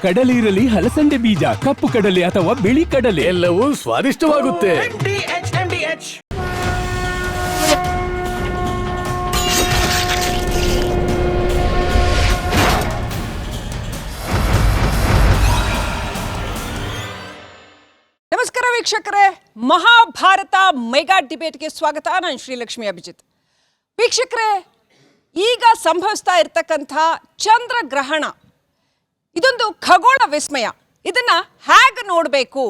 ಕಡಲೆ ಇರಲಿ, ಹಲಸಂದೆ ಬೀಜ, ಕಪ್ಪು ಕಡಲೆ ಅಥವಾ ಬಿಳಿ ಕಡಲೆ, ಎಲ್ಲವೂ ಸ್ವಾದಿಷ್ಟವಾಗುತ್ತೆ. ನಮಸ್ಕಾರ ವೀಕ್ಷಕರೇ, ಮಹಾಭಾರತ ಮೆಗಾ ಡಿಬೇಟ್ಗೆ ಸ್ವಾಗತ. ನಾನು ಶ್ರೀಲಕ್ಷ್ಮಿ ಅಭಿಜಿತ್. ವೀಕ್ಷಕರೇ, ಈಗ ಸಂಭವಿಸ್ತಾ ಇರ್ತಕ್ಕಂಥ ಚಂದ್ರಗ್ರಹಣ ಇದೊಂದು ಖಗೋಳ ವಿಸ್ಮಯ. ಇದನ್ನ ಹೇಗೆ ನೋಡಬೇಕು?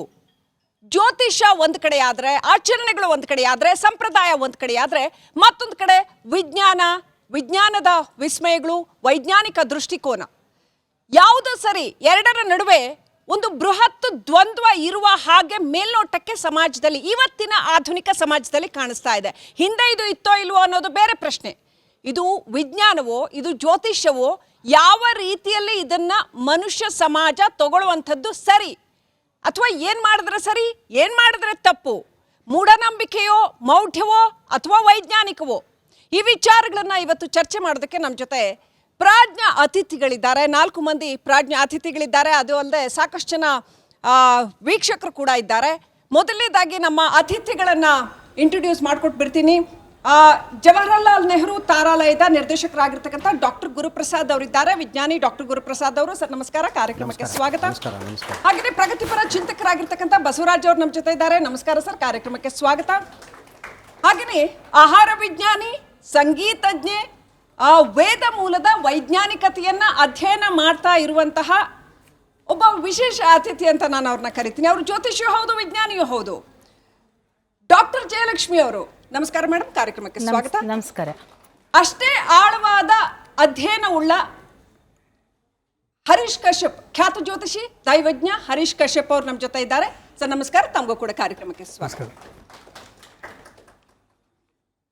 ಜ್ಯೋತಿಷ್ಯ ಒಂದು ಕಡೆ ಆದರೆ, ಆಚರಣೆಗಳು ಒಂದು ಕಡೆ ಆದರೆ, ಸಂಪ್ರದಾಯ ಒಂದು ಕಡೆ ಆದರೆ, ಮತ್ತೊಂದು ಕಡೆ ವಿಜ್ಞಾನದ ವಿಸ್ಮಯಗಳು, ವೈಜ್ಞಾನಿಕ ದೃಷ್ಟಿಕೋನ. ಯಾವುದು ಸರಿ? ಎರಡರ ನಡುವೆ ಒಂದು ಬೃಹತ್ ದ್ವಂದ್ವ ಇರುವ ಹಾಗೆ ಮೇಲ್ನೋಟಕ್ಕೆ ಸಮಾಜದಲ್ಲಿ, ಇವತ್ತಿನ ಆಧುನಿಕ ಸಮಾಜದಲ್ಲಿ ಕಾಣಿಸ್ತಾ ಇದೆ. ಹಿಂದೆ ಇದು ಇತ್ತೋ ಇಲ್ವೋ ಅನ್ನೋದು ಬೇರೆ ಪ್ರಶ್ನೆ. ಇದು ವಿಜ್ಞಾನವೋ, ಇದು ಜ್ಯೋತಿಷ್ಯವೋ, ಯಾವ ರೀತಿಯಲ್ಲಿ ಇದನ್ನ ಮನುಷ್ಯ ಸಮಾಜ ತಗೊಳ್ಳುವಂಥದ್ದು ಸರಿ ಅಥವಾ ಏನ್ ಮಾಡಿದ್ರೆ ಸರಿ, ಏನ್ ಮಾಡಿದ್ರೆ ತಪ್ಪು, ಮೂಢನಂಬಿಕೆಯೋ, ಮೌಢ್ಯವೋ ಅಥವಾ ವೈಜ್ಞಾನಿಕವೋ, ಈ ವಿಚಾರಗಳನ್ನ ಇವತ್ತು ಚರ್ಚೆ ಮಾಡೋದಕ್ಕೆ ನಮ್ಮ ಜೊತೆ ಪ್ರಾಜ್ಞ ಅತಿಥಿಗಳಿದ್ದಾರೆ. 4 ಮಂದಿ ಪ್ರಾಜ್ಞ ಅತಿಥಿಗಳಿದ್ದಾರೆ. ಅದು ಅಲ್ಲದೆ ಸಾಕಷ್ಟು ಜನ ವೀಕ್ಷಕರು ಕೂಡ ಇದ್ದಾರೆ. ಮೊದಲನೇದಾಗಿ ನಮ್ಮ ಅತಿಥಿಗಳನ್ನ ಇಂಟ್ರೊಡ್ಯೂಸ್ ಮಾಡ್ಕೊಟ್ಟು ಬಿಡ್ತೀನಿ. ಜವಾಹರಲಾಲ್ ನೆಹರು ತಾರಾಲಯದ ನಿರ್ದೇಶಕರಾಗಿರ್ತಕ್ಕಂಥ ಡಾಕ್ಟರ್ ಗುರುಪ್ರಸಾದ್ ಅವರಿದ್ದಾರೆ. ವಿಜ್ಞಾನಿ ಡಾಕ್ಟರ್ ಗುರುಪ್ರಸಾದ್ ಅವರು. ಸರ್ ನಮಸ್ಕಾರ, ಕಾರ್ಯಕ್ರಮಕ್ಕೆ ಸ್ವಾಗತ. ಹಾಗೆಯೇ ಪ್ರಗತಿಪರ ಚಿಂತಕರಾಗಿರ್ತಕ್ಕಂಥ ಬಸವರಾಜ್ ಅವರು ನಮ್ಮ ಜೊತೆ ಇದ್ದಾರೆ. ನಮಸ್ಕಾರ ಸರ್, ಕಾರ್ಯಕ್ರಮಕ್ಕೆ ಸ್ವಾಗತ. ಹಾಗೆಯೇ ಆಹಾರ ವಿಜ್ಞಾನಿ, ಸಂಗೀತಜ್ಞೆ, ವೇದ ಮೂಲದ ವೈಜ್ಞಾನಿಕತೆಯನ್ನ ಅಧ್ಯಯನ ಮಾಡ್ತಾ ಇರುವಂತಹ ಒಬ್ಬ ವಿಶೇಷ ಅತಿಥಿ ಅಂತ ನಾನು ಅವ್ರನ್ನ ಕರಿತೀನಿ. ಅವರು ಜ್ಯೋತಿಷಿಯೂ ಹೌದು, ವಿಜ್ಞಾನಿಯೂ ಹೌದು. ಡಾಕ್ಟರ್ ಜಯಲಕ್ಷ್ಮಿ ಅವರು. ನಮಸ್ಕಾರ ಮೇಡಮ್, ಕಾರ್ಯಕ್ರಮಕ್ಕೆ ಸ್ವಾಗತ. ನಮಸ್ಕಾರ. ಅಷ್ಟೇ ಆಳವಾದ ಅಧ್ಯಯನ ಉಳ್ಳ ಹರೀಶ್ ಕಶ್ಯಪ್, ಖ್ಯಾತ ಜ್ಯೋತಿಷಿ, ದೈವಜ್ಞ ಹರೀಶ್ ಕಶ್ಯಪ್ ಅವರು ನಮ್ಮ ಜೊತೆ ಇದ್ದಾರೆ. ಸರ್ ನಮಸ್ಕಾರ, ತಮಗೂ ಕೂಡ ಕಾರ್ಯಕ್ರಮಕ್ಕೆ ಸ್ವಾಗತ.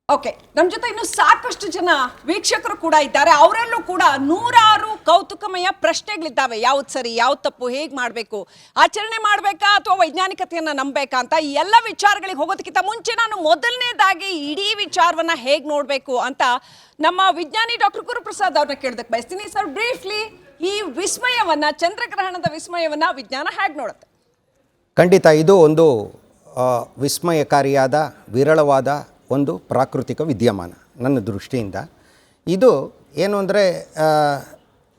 ಓಕೆ, ನಮ್ಮ ಜೊತೆ ಇನ್ನು ಸಾಕಷ್ಟು ಜನ ವೀಕ್ಷಕರು ಕೂಡ ಇದ್ದಾರೆ. ಅವರಲ್ಲೂ ಕೂಡ ನೂರಾರು ಕೌತುಕಮಯ ಪ್ರಶ್ನೆಗಳಿದ್ದಾವೆ. ಯಾವ್ದು ಸರಿ, ಯಾವ್ದು ತಪ್ಪು, ಹೇಗೆ ಮಾಡಬೇಕು, ಆಚರಣೆ ಮಾಡಬೇಕಾ ಅಥವಾ ವೈಜ್ಞಾನಿಕತೆಯನ್ನು ನಂಬಬೇಕಾ ಅಂತ. ಈ ಎಲ್ಲ ವಿಚಾರಗಳಿಗೆ ಹೋಗೋದಕ್ಕಿಂತ ಮುಂಚೆ ನಾನು ಮೊದಲನೇದಾಗಿ ಇಡೀ ವಿಚಾರವನ್ನ ಹೇಗೆ ನೋಡಬೇಕು ಅಂತ ನಮ್ಮ ವಿಜ್ಞಾನಿ ಡಾಕ್ಟರ್ ಗುರುಪ್ರಸಾದ್ ಅವ್ರನ್ನ ಕೇಳೋದಕ್ಕೆ ಬಯಸ್ತೀನಿ. ಸರ್, ಬ್ರೀಫ್ಲಿ ಈ ವಿಸ್ಮಯವನ್ನ, ಚಂದ್ರಗ್ರಹಣದ ವಿಸ್ಮಯವನ್ನ ವಿಜ್ಞಾನ ಹೇಗೆ ನೋಡುತ್ತೆ? ಖಂಡಿತ ಇದು ಒಂದು ವಿಸ್ಮಯಕಾರಿಯಾದ, ವಿರಳವಾದ ಒಂದು ಪ್ರಾಕೃತಿಕ ವಿದ್ಯಮಾನ ನನ್ನ ದೃಷ್ಟಿಯಿಂದ. ಇದು ಏನು ಅಂದರೆ,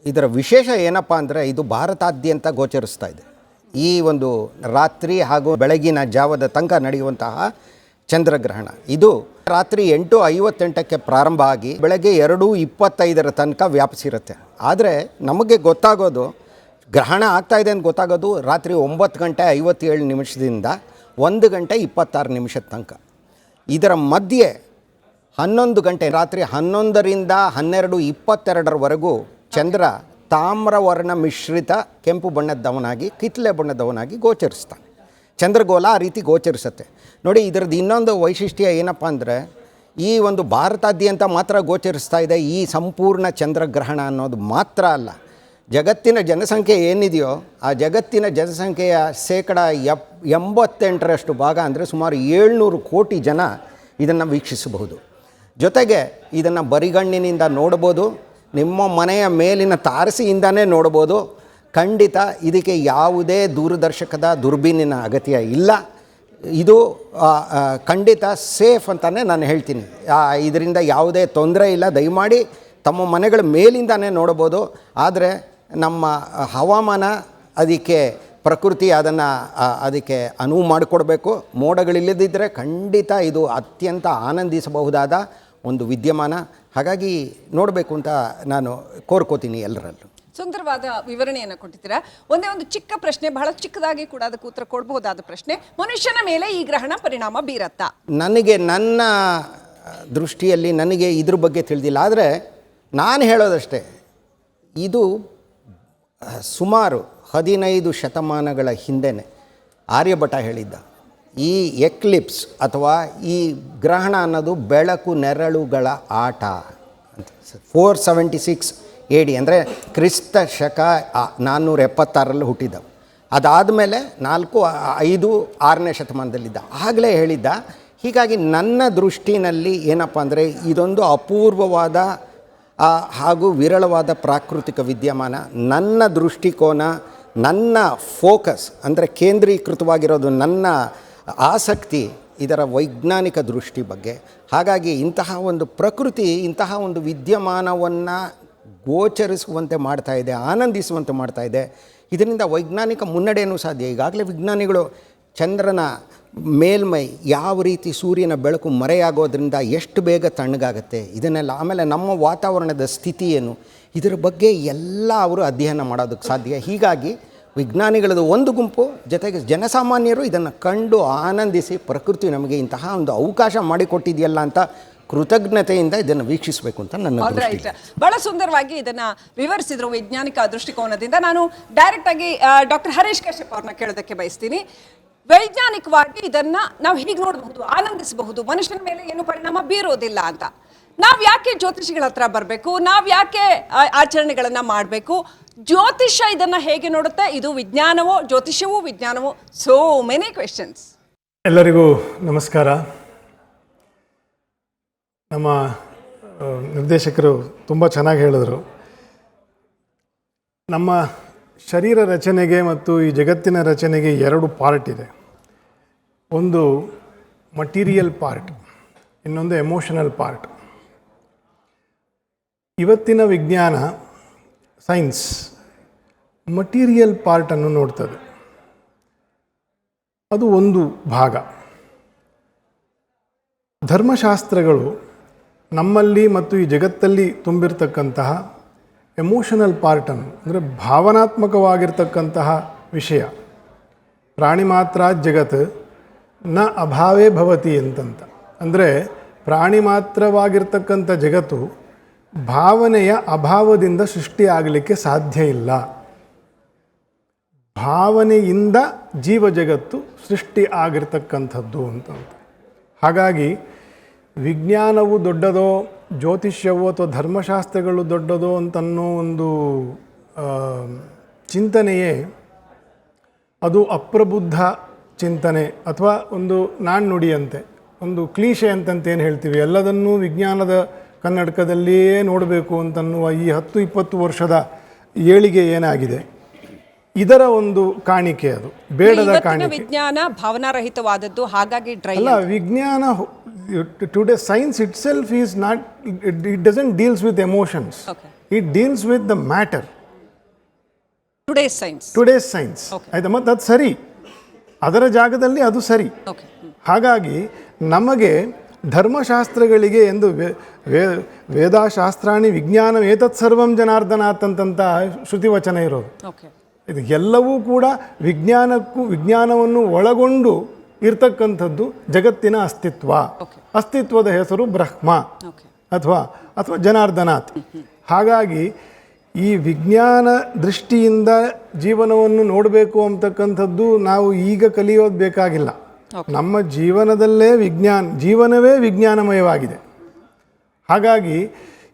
ಇದರ ವಿಶೇಷ ಏನಪ್ಪ ಅಂದರೆ, ಇದು ಭಾರತಾದ್ಯಂತ ಗೋಚರಿಸ್ತಾ ಇದೆ. ಈ ಒಂದು ರಾತ್ರಿ ಹಾಗೂ ಬೆಳಗಿನ ಜಾವದ ತನಕ ನಡೆಯುವಂತಹ ಚಂದ್ರಗ್ರಹಣ ಇದು ರಾತ್ರಿ 8:58ಕ್ಕೆ ಪ್ರಾರಂಭ ಆಗಿ ಬೆಳಗ್ಗೆ 2:25 ತನಕ ವ್ಯಾಪಿಸಿರುತ್ತೆ. ಆದರೆ ನಮಗೆ ಗೊತ್ತಾಗೋದು, ಗ್ರಹಣ ಆಗ್ತಾಯಿದೆ ಅಂತ ಗೊತ್ತಾಗೋದು ರಾತ್ರಿ 9:57 1:26 ತನಕ. ಇದರ ಮಧ್ಯೆ 11 ಗಂಟೆ, ರಾತ್ರಿ 11ರಿಂದ 12:22 ಚಂದ್ರ ತಾಮ್ರವರ್ಣ ಮಿಶ್ರಿತ ಕೆಂಪು ಬಣ್ಣದವನಾಗಿ, ಕಿತ್ತಳೆ ಬಣ್ಣದವನಾಗಿ ಗೋಚರಿಸ್ತಾನೆ. ಚಂದ್ರಗೋಲ ಆ ರೀತಿ ಗೋಚರಿಸುತ್ತೆ. ನೋಡಿ, ಇದರದ್ದು ಇನ್ನೊಂದು ವೈಶಿಷ್ಟ್ಯ ಏನಪ್ಪ ಅಂದರೆ, ಈ ಒಂದು ಭಾರತಾದ್ಯಂತ ಮಾತ್ರ ಗೋಚರಿಸ್ತಾ ಇದೆ ಈ ಸಂಪೂರ್ಣ ಚಂದ್ರಗ್ರಹಣ ಅನ್ನೋದು ಮಾತ್ರ ಅಲ್ಲ. ಜಗತ್ತಿನ ಜನಸಂಖ್ಯೆ ಏನಿದೆಯೋ ಆ ಜಗತ್ತಿನ ಜನಸಂಖ್ಯೆಯ 88% ಭಾಗ ಅಂದರೆ ಸುಮಾರು 700 ಕೋಟಿ ಜನ ಇದನ್ನು ವೀಕ್ಷಿಸಬಹುದು. ಜೊತೆಗೆ ಇದನ್ನು ಬರಿಗಣ್ಣಿನಿಂದ ನೋಡ್ಬೋದು, ನಿಮ್ಮ ಮನೆಯ ಮೇಲಿನ ತಾರಸಿಯಿಂದನೇ ನೋಡ್ಬೋದು. ಖಂಡಿತ ಇದಕ್ಕೆ ಯಾವುದೇ ದೂರದರ್ಶಕದ ದುರ್ಬೀನಿನ ಅಗತ್ಯ ಇಲ್ಲ. ಇದು ಖಂಡಿತ ಸೇಫ್ ಅಂತಲೇ ನಾನು ಹೇಳ್ತೀನಿ. ಇದರಿಂದ ಯಾವುದೇ ತೊಂದರೆ ಇಲ್ಲ. ದಯಮಾಡಿ ತಮ್ಮ ಮನೆಗಳ ಮೇಲಿಂದನೇ ನೋಡ್ಬೋದು. ಆದರೆ ನಮ್ಮ ಹವಾಮಾನ, ಅದಕ್ಕೆ ಪ್ರಕೃತಿ ಅದಕ್ಕೆ ಅನುವು ಮಾಡಿಕೊಡ್ಬೇಕು. ಮೋಡಗಳಿಲ್ಲದಿದ್ದರೆ ಖಂಡಿತ ಇದು ಅತ್ಯಂತ ಆನಂದಿಸಬಹುದಾದ ಒಂದು ವಿದ್ಯಮಾನ. ಹಾಗಾಗಿ ನೋಡಬೇಕು ಅಂತ ನಾನು ಕೋರ್ಕೋತೀನಿ ಎಲ್ಲರಲ್ಲೂ. ಸುಂದರವಾದ ವಿವರಣೆಯನ್ನು ಕೊಟ್ಟಿದ್ದೀರಾ. ಒಂದೇ ಒಂದು ಚಿಕ್ಕ ಪ್ರಶ್ನೆ, ಬಹಳ ಚಿಕ್ಕದಾಗಿ ಕೂಡ ಅದಕ್ಕೆ ಉತ್ತರ ಕೊಡಬಹುದಾದ ಪ್ರಶ್ನೆ. ಮನುಷ್ಯನ ಮೇಲೆ ಈ ಗ್ರಹಣ ಪರಿಣಾಮ ಬೀರತ್ತಾ? ನನಗೆ, ನನ್ನ ದೃಷ್ಟಿಯಲ್ಲಿ ನನಗೆ ಇದ್ರ ಬಗ್ಗೆ ತಿಳಿದಿಲ್ಲ. ಆದರೆ ನಾನು ಹೇಳೋದಷ್ಟೇ, ಇದು ಸುಮಾರು 15 ಶತಮಾನಗಳ ಹಿಂದೆಯೇ ಆರ್ಯಭಟ ಹೇಳಿದ್ದ. ಈ ಎಕ್ಲಿಪ್ಸ್ ಅಥವಾ ಈ ಗ್ರಹಣ ಅನ್ನೋದು ಬೆಳಕು ನೆರಳುಗಳ ಆಟ ಅಂತ. 476 AD ಅಂದರೆ ಕ್ರಿಸ್ತ ಶಕ 476ರಲ್ಲಿ ಹುಟ್ಟಿದ್ದವು. ಅದಾದಮೇಲೆ 4, 5, 6ನೇ ಶತಮಾನದಲ್ಲಿದ್ದ, ಆಗಲೇ ಹೇಳಿದ್ದ. ಹೀಗಾಗಿ ನನ್ನ ದೃಷ್ಟಿನಲ್ಲಿ ಏನಪ್ಪ ಅಂದರೆ, ಇದೊಂದು ಅಪೂರ್ವವಾದ ಹಾಗೂ ವಿರಳವಾದ ಪ್ರಾಕೃತಿಕ ವಿದ್ಯಮಾನ. ನನ್ನ ದೃಷ್ಟಿಕೋನ, ನನ್ನ ಫೋಕಸ್ ಅಂದರೆ ಕೇಂದ್ರೀಕೃತವಾಗಿರೋದು ನನ್ನ ಆಸಕ್ತಿ ಇದರ ವೈಜ್ಞಾನಿಕ ದೃಷ್ಟಿ ಬಗ್ಗೆ. ಹಾಗಾಗಿ ಇಂತಹ ಒಂದು ಪ್ರಕೃತಿ ಇಂತಹ ಒಂದು ವಿದ್ಯಮಾನವನ್ನು ಗೋಚರಿಸುವಂತೆ ಮಾಡ್ತಾ ಇದೆ, ಆನಂದಿಸುವಂತೆ ಮಾಡ್ತಾ ಇದೆ. ಇದರಿಂದ ವೈಜ್ಞಾನಿಕ ಮುನ್ನಡೆಯೂ ಸಾಧ್ಯ. ಈಗಾಗಲೇ ವಿಜ್ಞಾನಿಗಳು ಚಂದ್ರನ ಮೇಲ್ಮೈ ಯಾವ ರೀತಿ ಸೂರ್ಯನ ಬೆಳಕು ಮರೆಯಾಗೋದ್ರಿಂದ ಎಷ್ಟು ಬೇಗ ತಣ್ಣಗಾಗುತ್ತೆ ಇದನ್ನೆಲ್ಲ, ಆಮೇಲೆ ನಮ್ಮ ವಾತಾವರಣದ ಸ್ಥಿತಿ ಏನು, ಇದರ ಬಗ್ಗೆ ಎಲ್ಲ ಅವರು ಅಧ್ಯಯನ ಮಾಡೋದಕ್ಕೆ ಸಾಧ್ಯ. ಹೀಗಾಗಿ ವಿಜ್ಞಾನಿಗಳದ್ದು ಒಂದು ಗುಂಪು, ಜೊತೆಗೆ ಜನಸಾಮಾನ್ಯರು ಇದನ್ನು ಕಂಡು ಆನಂದಿಸಿ ಪ್ರಕೃತಿ ನಮಗೆ ಇಂತಹ ಒಂದು ಅವಕಾಶ ಮಾಡಿಕೊಟ್ಟಿದೆಯಲ್ಲ ಅಂತ ಕೃತಜ್ಞತೆಯಿಂದ ಇದನ್ನು ವೀಕ್ಷಿಸಬೇಕು ಅಂತ ನನ್ನ ದೃಷ್ಟಿ. ಬಹಳ ಸುಂದರವಾಗಿ ಇದನ್ನ ವಿವರಿಸಿದ್ರು ವೈಜ್ಞಾನಿಕ ದೃಷ್ಟಿಕೋನದಿಂದ. ನಾನು ಡೈರೆಕ್ಟ್ ಆಗಿ ಡಾಕ್ಟರ್ ಹರೀಶ್ ಕಶ್ಯಪ್ ಅವ್ರನ್ನ ಕೇಳೋದಕ್ಕೆ ಬಯಸ್ತೀನಿ. ವೈಜ್ಞಾನಿಕವಾಗಿ ಇದನ್ನ ನಾವು ಹೀಗೆ ನೋಡಬಹುದು, ಆನಂದಿಸಬಹುದು, ಮನುಷ್ಯನ ಮೇಲೆ ಏನು ಪರಿಣಾಮ ಬೀರೋದಿಲ್ಲ ಅಂತ. ನಾವ್ ಯಾಕೆ ಜ್ಯೋತಿಷಿಗಳ ಹತ್ರ ಬರಬೇಕು? ನಾವ್ ಯಾಕೆ ಆಚರಣೆಗಳನ್ನ ಮಾಡಬೇಕು? ಜ್ಯೋತಿಷ್ಯ ಇದನ್ನ ಹೇಗೆ ನೋಡುತ್ತೆ? ಇದು ವಿಜ್ಞಾನವೋ? ಜ್ಯೋತಿಷ್ಯವೂ ವಿಜ್ಞಾನವೋ? So many questions. ಎಲ್ಲರಿಗೂ ನಮಸ್ಕಾರ. ನಮ್ಮ ನಿರ್ದೇಶಕರು ತುಂಬ ಚೆನ್ನಾಗಿ ಹೇಳಿದರು. ನಮ್ಮ ಶರೀರ ರಚನೆಗೆ ಮತ್ತು ಈ ಜಗತ್ತಿನ ರಚನೆಗೆ ಎರಡು ಪಾರ್ಟ್ ಇದೆ. ಒಂದು ಮಟೀರಿಯಲ್ ಪಾರ್ಟ್, ಇನ್ನೊಂದು ಎಮೋಷನಲ್ ಪಾರ್ಟ್. ಇವತ್ತಿನ ವಿಜ್ಞಾನ ಸೈನ್ಸ್ ಮಟೀರಿಯಲ್ ಪಾರ್ಟನ್ನು ನೋಡ್ತದೆ, ಅದು ಒಂದು ಭಾಗ. ಧರ್ಮಶಾಸ್ತ್ರಗಳು ನಮ್ಮಲ್ಲಿ ಮತ್ತು ಈ ಜಗತ್ತಲ್ಲಿ ತುಂಬಿರ್ತಕ್ಕಂತಹ ಎಮೋಷನಲ್ ಪಾರ್ಟನ್ನು, ಅಂದರೆ ಭಾವನಾತ್ಮಕವಾಗಿರ್ತಕ್ಕಂತಹ ವಿಷಯ. ಪ್ರಾಣಿ ಮಾತ್ರ ಜಗತ್ ನ ಅಭಾವೇ ಭವತಿ ಅಂತಂತ, ಅಂದರೆ ಪ್ರಾಣಿ ಮಾತ್ರವಾಗಿರ್ತಕ್ಕಂಥ ಜಗತ್ತು ಭಾವನೆಯ ಅಭಾವದಿಂದ ಸೃಷ್ಟಿಯಾಗಲಿಕ್ಕೆ ಸಾಧ್ಯ ಇಲ್ಲ. ಭಾವನೆಯಿಂದ ಜೀವ ಜಗತ್ತು ಸೃಷ್ಟಿ ಆಗಿರ್ತಕ್ಕಂಥದ್ದು ಅಂತಂತ. ಹಾಗಾಗಿ ವಿಜ್ಞಾನವು ದೊಡ್ಡದೋ, ಜ್ಯೋತಿಷ್ಯವೋ ಅಥವಾ ಧರ್ಮಶಾಸ್ತ್ರಗಳು ದೊಡ್ಡದೋ ಅಂತನ್ನೋ ಒಂದು ಚಿಂತನೆಯೇ ಅದು ಅಪ್ರಬುದ್ಧ ಚಿಂತನೆ, ಅಥವಾ ಒಂದು ನಾಣ್ಣುಡಿಯಂತೆ, ಒಂದು ಕ್ಲೀಶೆ ಅಂತಂತೇನು ಹೇಳ್ತೀವಿ, ಎಲ್ಲದನ್ನೂ ವಿಜ್ಞಾನದ ಕನ್ನಡಕದಲ್ಲಿಯೇ ನೋಡಬೇಕು ಅಂತನ್ನುವ ಈ 10-20 ವರ್ಷದ ಏಳಿಗೆ ಏನಾಗಿದೆ, ಇದರ ಒಂದು ಕಾಣಿಕೆ, ಅದು ಬೇಡದ ಕಾಣಿಕೆ. ವಿಜ್ಞಾನ ಭಾವನಾರಹಿತವಾದದ್ದು, ಹಾಗಾಗಿ ಅಲ್ಲ, ವಿಜ್ಞಾನ today science it self is not, it doesn't deals with emotions, it deals with the matter. Today's science ಆಯ್ತಾ, ಮತ್ತು ಅದು ಸರಿ, ಅದರ ಜಾಗದಲ್ಲಿ ಅದು ಸರಿ. ಹಾಗಾಗಿ ನಮಗೆ ಧರ್ಮಶಾಸ್ತ್ರಗಳಿಗೆ ಎಂದು ವೇದಾಶಾಸ್ತ್ರಾಣಿ ವಿಜ್ಞಾನ ಏತತ್ ಸರ್ವಂ ಜನಾರ್ದನಾಥ್ ಅಂತಂತ ಶ್ರುತಿವಚನ ಇರೋದು. ಇದು ಎಲ್ಲವೂ ಕೂಡ ವಿಜ್ಞಾನವನ್ನು ಒಳಗೊಂಡು ಇರ್ತಕ್ಕಂಥದ್ದು ಜಗತ್ತಿನ ಅಸ್ತಿತ್ವ. ಅಸ್ತಿತ್ವದ ಹೆಸರು ಬ್ರಹ್ಮ ಅಥವಾ ಜನಾರ್ದನಾಥ್. ಹಾಗಾಗಿ ಈ ವಿಜ್ಞಾನ ದೃಷ್ಟಿಯಿಂದ ಜೀವನವನ್ನು ನೋಡಬೇಕು ಅಂತಕ್ಕಂಥದ್ದು ನಾವು ಈಗ ಕಲಿಯೋದು ಬೇಕಾಗಿಲ್ಲ. ನಮ್ಮ ಜೀವನದಲ್ಲೇ ಜೀವನವೇ ವಿಜ್ಞಾನಮಯವಾಗಿದೆ. ಹಾಗಾಗಿ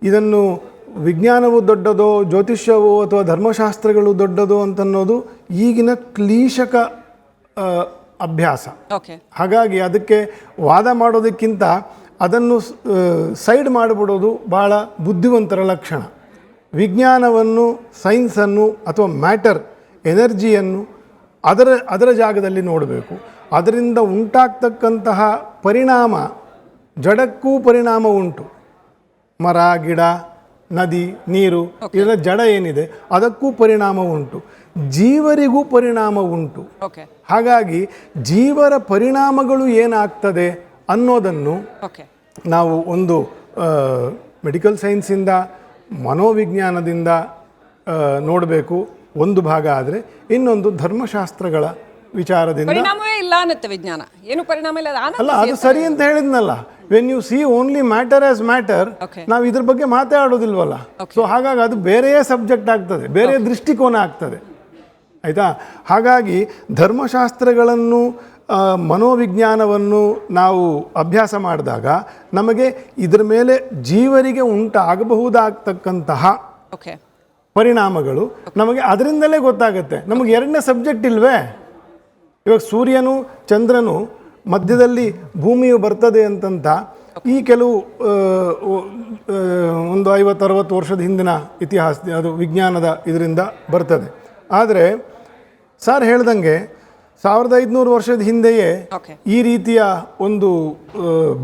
ಇದನ್ನು ವಿಜ್ಞಾನವು ದೊಡ್ಡದೋ, ಜ್ಯೋತಿಷ್ಯವೋ ಅಥವಾ ಧರ್ಮಶಾಸ್ತ್ರಗಳು ದೊಡ್ಡದೋ ಅಂತನ್ನೋದು ಈಗಿನ ಕ್ಲೀಶಕ ಅಭ್ಯಾಸ. ಹಾಗಾಗಿ ಅದಕ್ಕೆ ವಾದ ಮಾಡೋದಕ್ಕಿಂತ ಅದನ್ನು ಸೈಡ್ ಮಾಡಿಬಿಡೋದು ಭಾಳ ಬುದ್ಧಿವಂತರ ಲಕ್ಷಣ. ವಿಜ್ಞಾನವನ್ನು, ಸೈನ್ಸನ್ನು ಅಥವಾ ಮ್ಯಾಟರ್, ಎನರ್ಜಿಯನ್ನು ಅದರ ಜಾಗದಲ್ಲಿ ನೋಡಬೇಕು. ಅದರಿಂದ ಉಂಟಾಗ್ತಕ್ಕಂತಹ ಪರಿಣಾಮ, ಜಡಕ್ಕೂ ಪರಿಣಾಮ ಉಂಟು. ಮರ, ಗಿಡ, ನದಿ, ನೀರು, ಇದರ ಜಡ ಏನಿದೆ ಅದಕ್ಕೂ ಪರಿಣಾಮ ಉಂಟು, ಜೀವರಿಗೂ ಪರಿಣಾಮ ಉಂಟು. ಹಾಗಾಗಿ ಜೀವರ ಪರಿಣಾಮಗಳು ಏನಾಗ್ತದೆ ಅನ್ನೋದನ್ನು ನಾವು ಒಂದು ಮೆಡಿಕಲ್ ಸೈನ್ಸಿಂದ, ಮನೋವಿಜ್ಞಾನದಿಂದ ನೋಡಬೇಕು, ಒಂದು ಭಾಗ. ಆದರೆ ಇನ್ನೊಂದು ಧರ್ಮಶಾಸ್ತ್ರಗಳ ವಿಚಾರದಿಂದ ಪರಿಣಾಮವೇ ಇಲ್ಲ ಅನ್ನತ್ತೆ ವಿಜ್ಞಾನ, ಏನು ಪರಿಣಾಮ ಇಲ್ಲ. ಅಲ್ಲ, ಅದು ಸರಿ ಅಂತ ಹೇಳಿದ್ನಲ್ಲ. When U C only matter as matter, ನಾವು ಇದ್ರ ಬಗ್ಗೆ ಮಾತಾಡೋದಿಲ್ವಲ್ಲ. ಸೊ ಹಾಗಾಗಿ ಅದು ಬೇರೆಯೇ ಸಬ್ಜೆಕ್ಟ್ ಆಗ್ತದೆ, ಬೇರೆ ದೃಷ್ಟಿಕೋನ ಆಗ್ತದೆ, ಆಯಿತಾ. ಹಾಗಾಗಿ ಧರ್ಮಶಾಸ್ತ್ರಗಳನ್ನು, ಮನೋವಿಜ್ಞಾನವನ್ನು ನಾವು ಅಭ್ಯಾಸ ಮಾಡಿದಾಗ ನಮಗೆ ಇದರ ಮೇಲೆ ಜೀವರಿಗೆ ಉಂಟಾಗಬಹುದಾಗ್ತಕ್ಕಂತಹ ಪರಿಣಾಮಗಳು ನಮಗೆ ಅದರಿಂದಲೇ ಗೊತ್ತಾಗುತ್ತೆ. ನಮಗೆ ಎರಡನೇ ಸಬ್ಜೆಕ್ಟ್ ಇಲ್ವೇ? ಇವಾಗ ಸೂರ್ಯನು, ಚಂದ್ರನು ಮಧ್ಯದಲ್ಲಿ ಭೂಮಿಯು ಬರ್ತದೆ ಅಂತಂತ ಈ ಕೆಲವು ಒಂದು 50-60 ವರ್ಷದ ಹಿಂದಿನ ಇತಿಹಾಸ, ಅದು ವಿಜ್ಞಾನದ ಇದರಿಂದ ಬರ್ತದೆ. ಆದರೆ ಸರ್ ಹೇಳ್ದಂಗೆ 1500 ವರ್ಷದ ಹಿಂದೆಯೇ Okay. ಈ ರೀತಿಯ ಒಂದು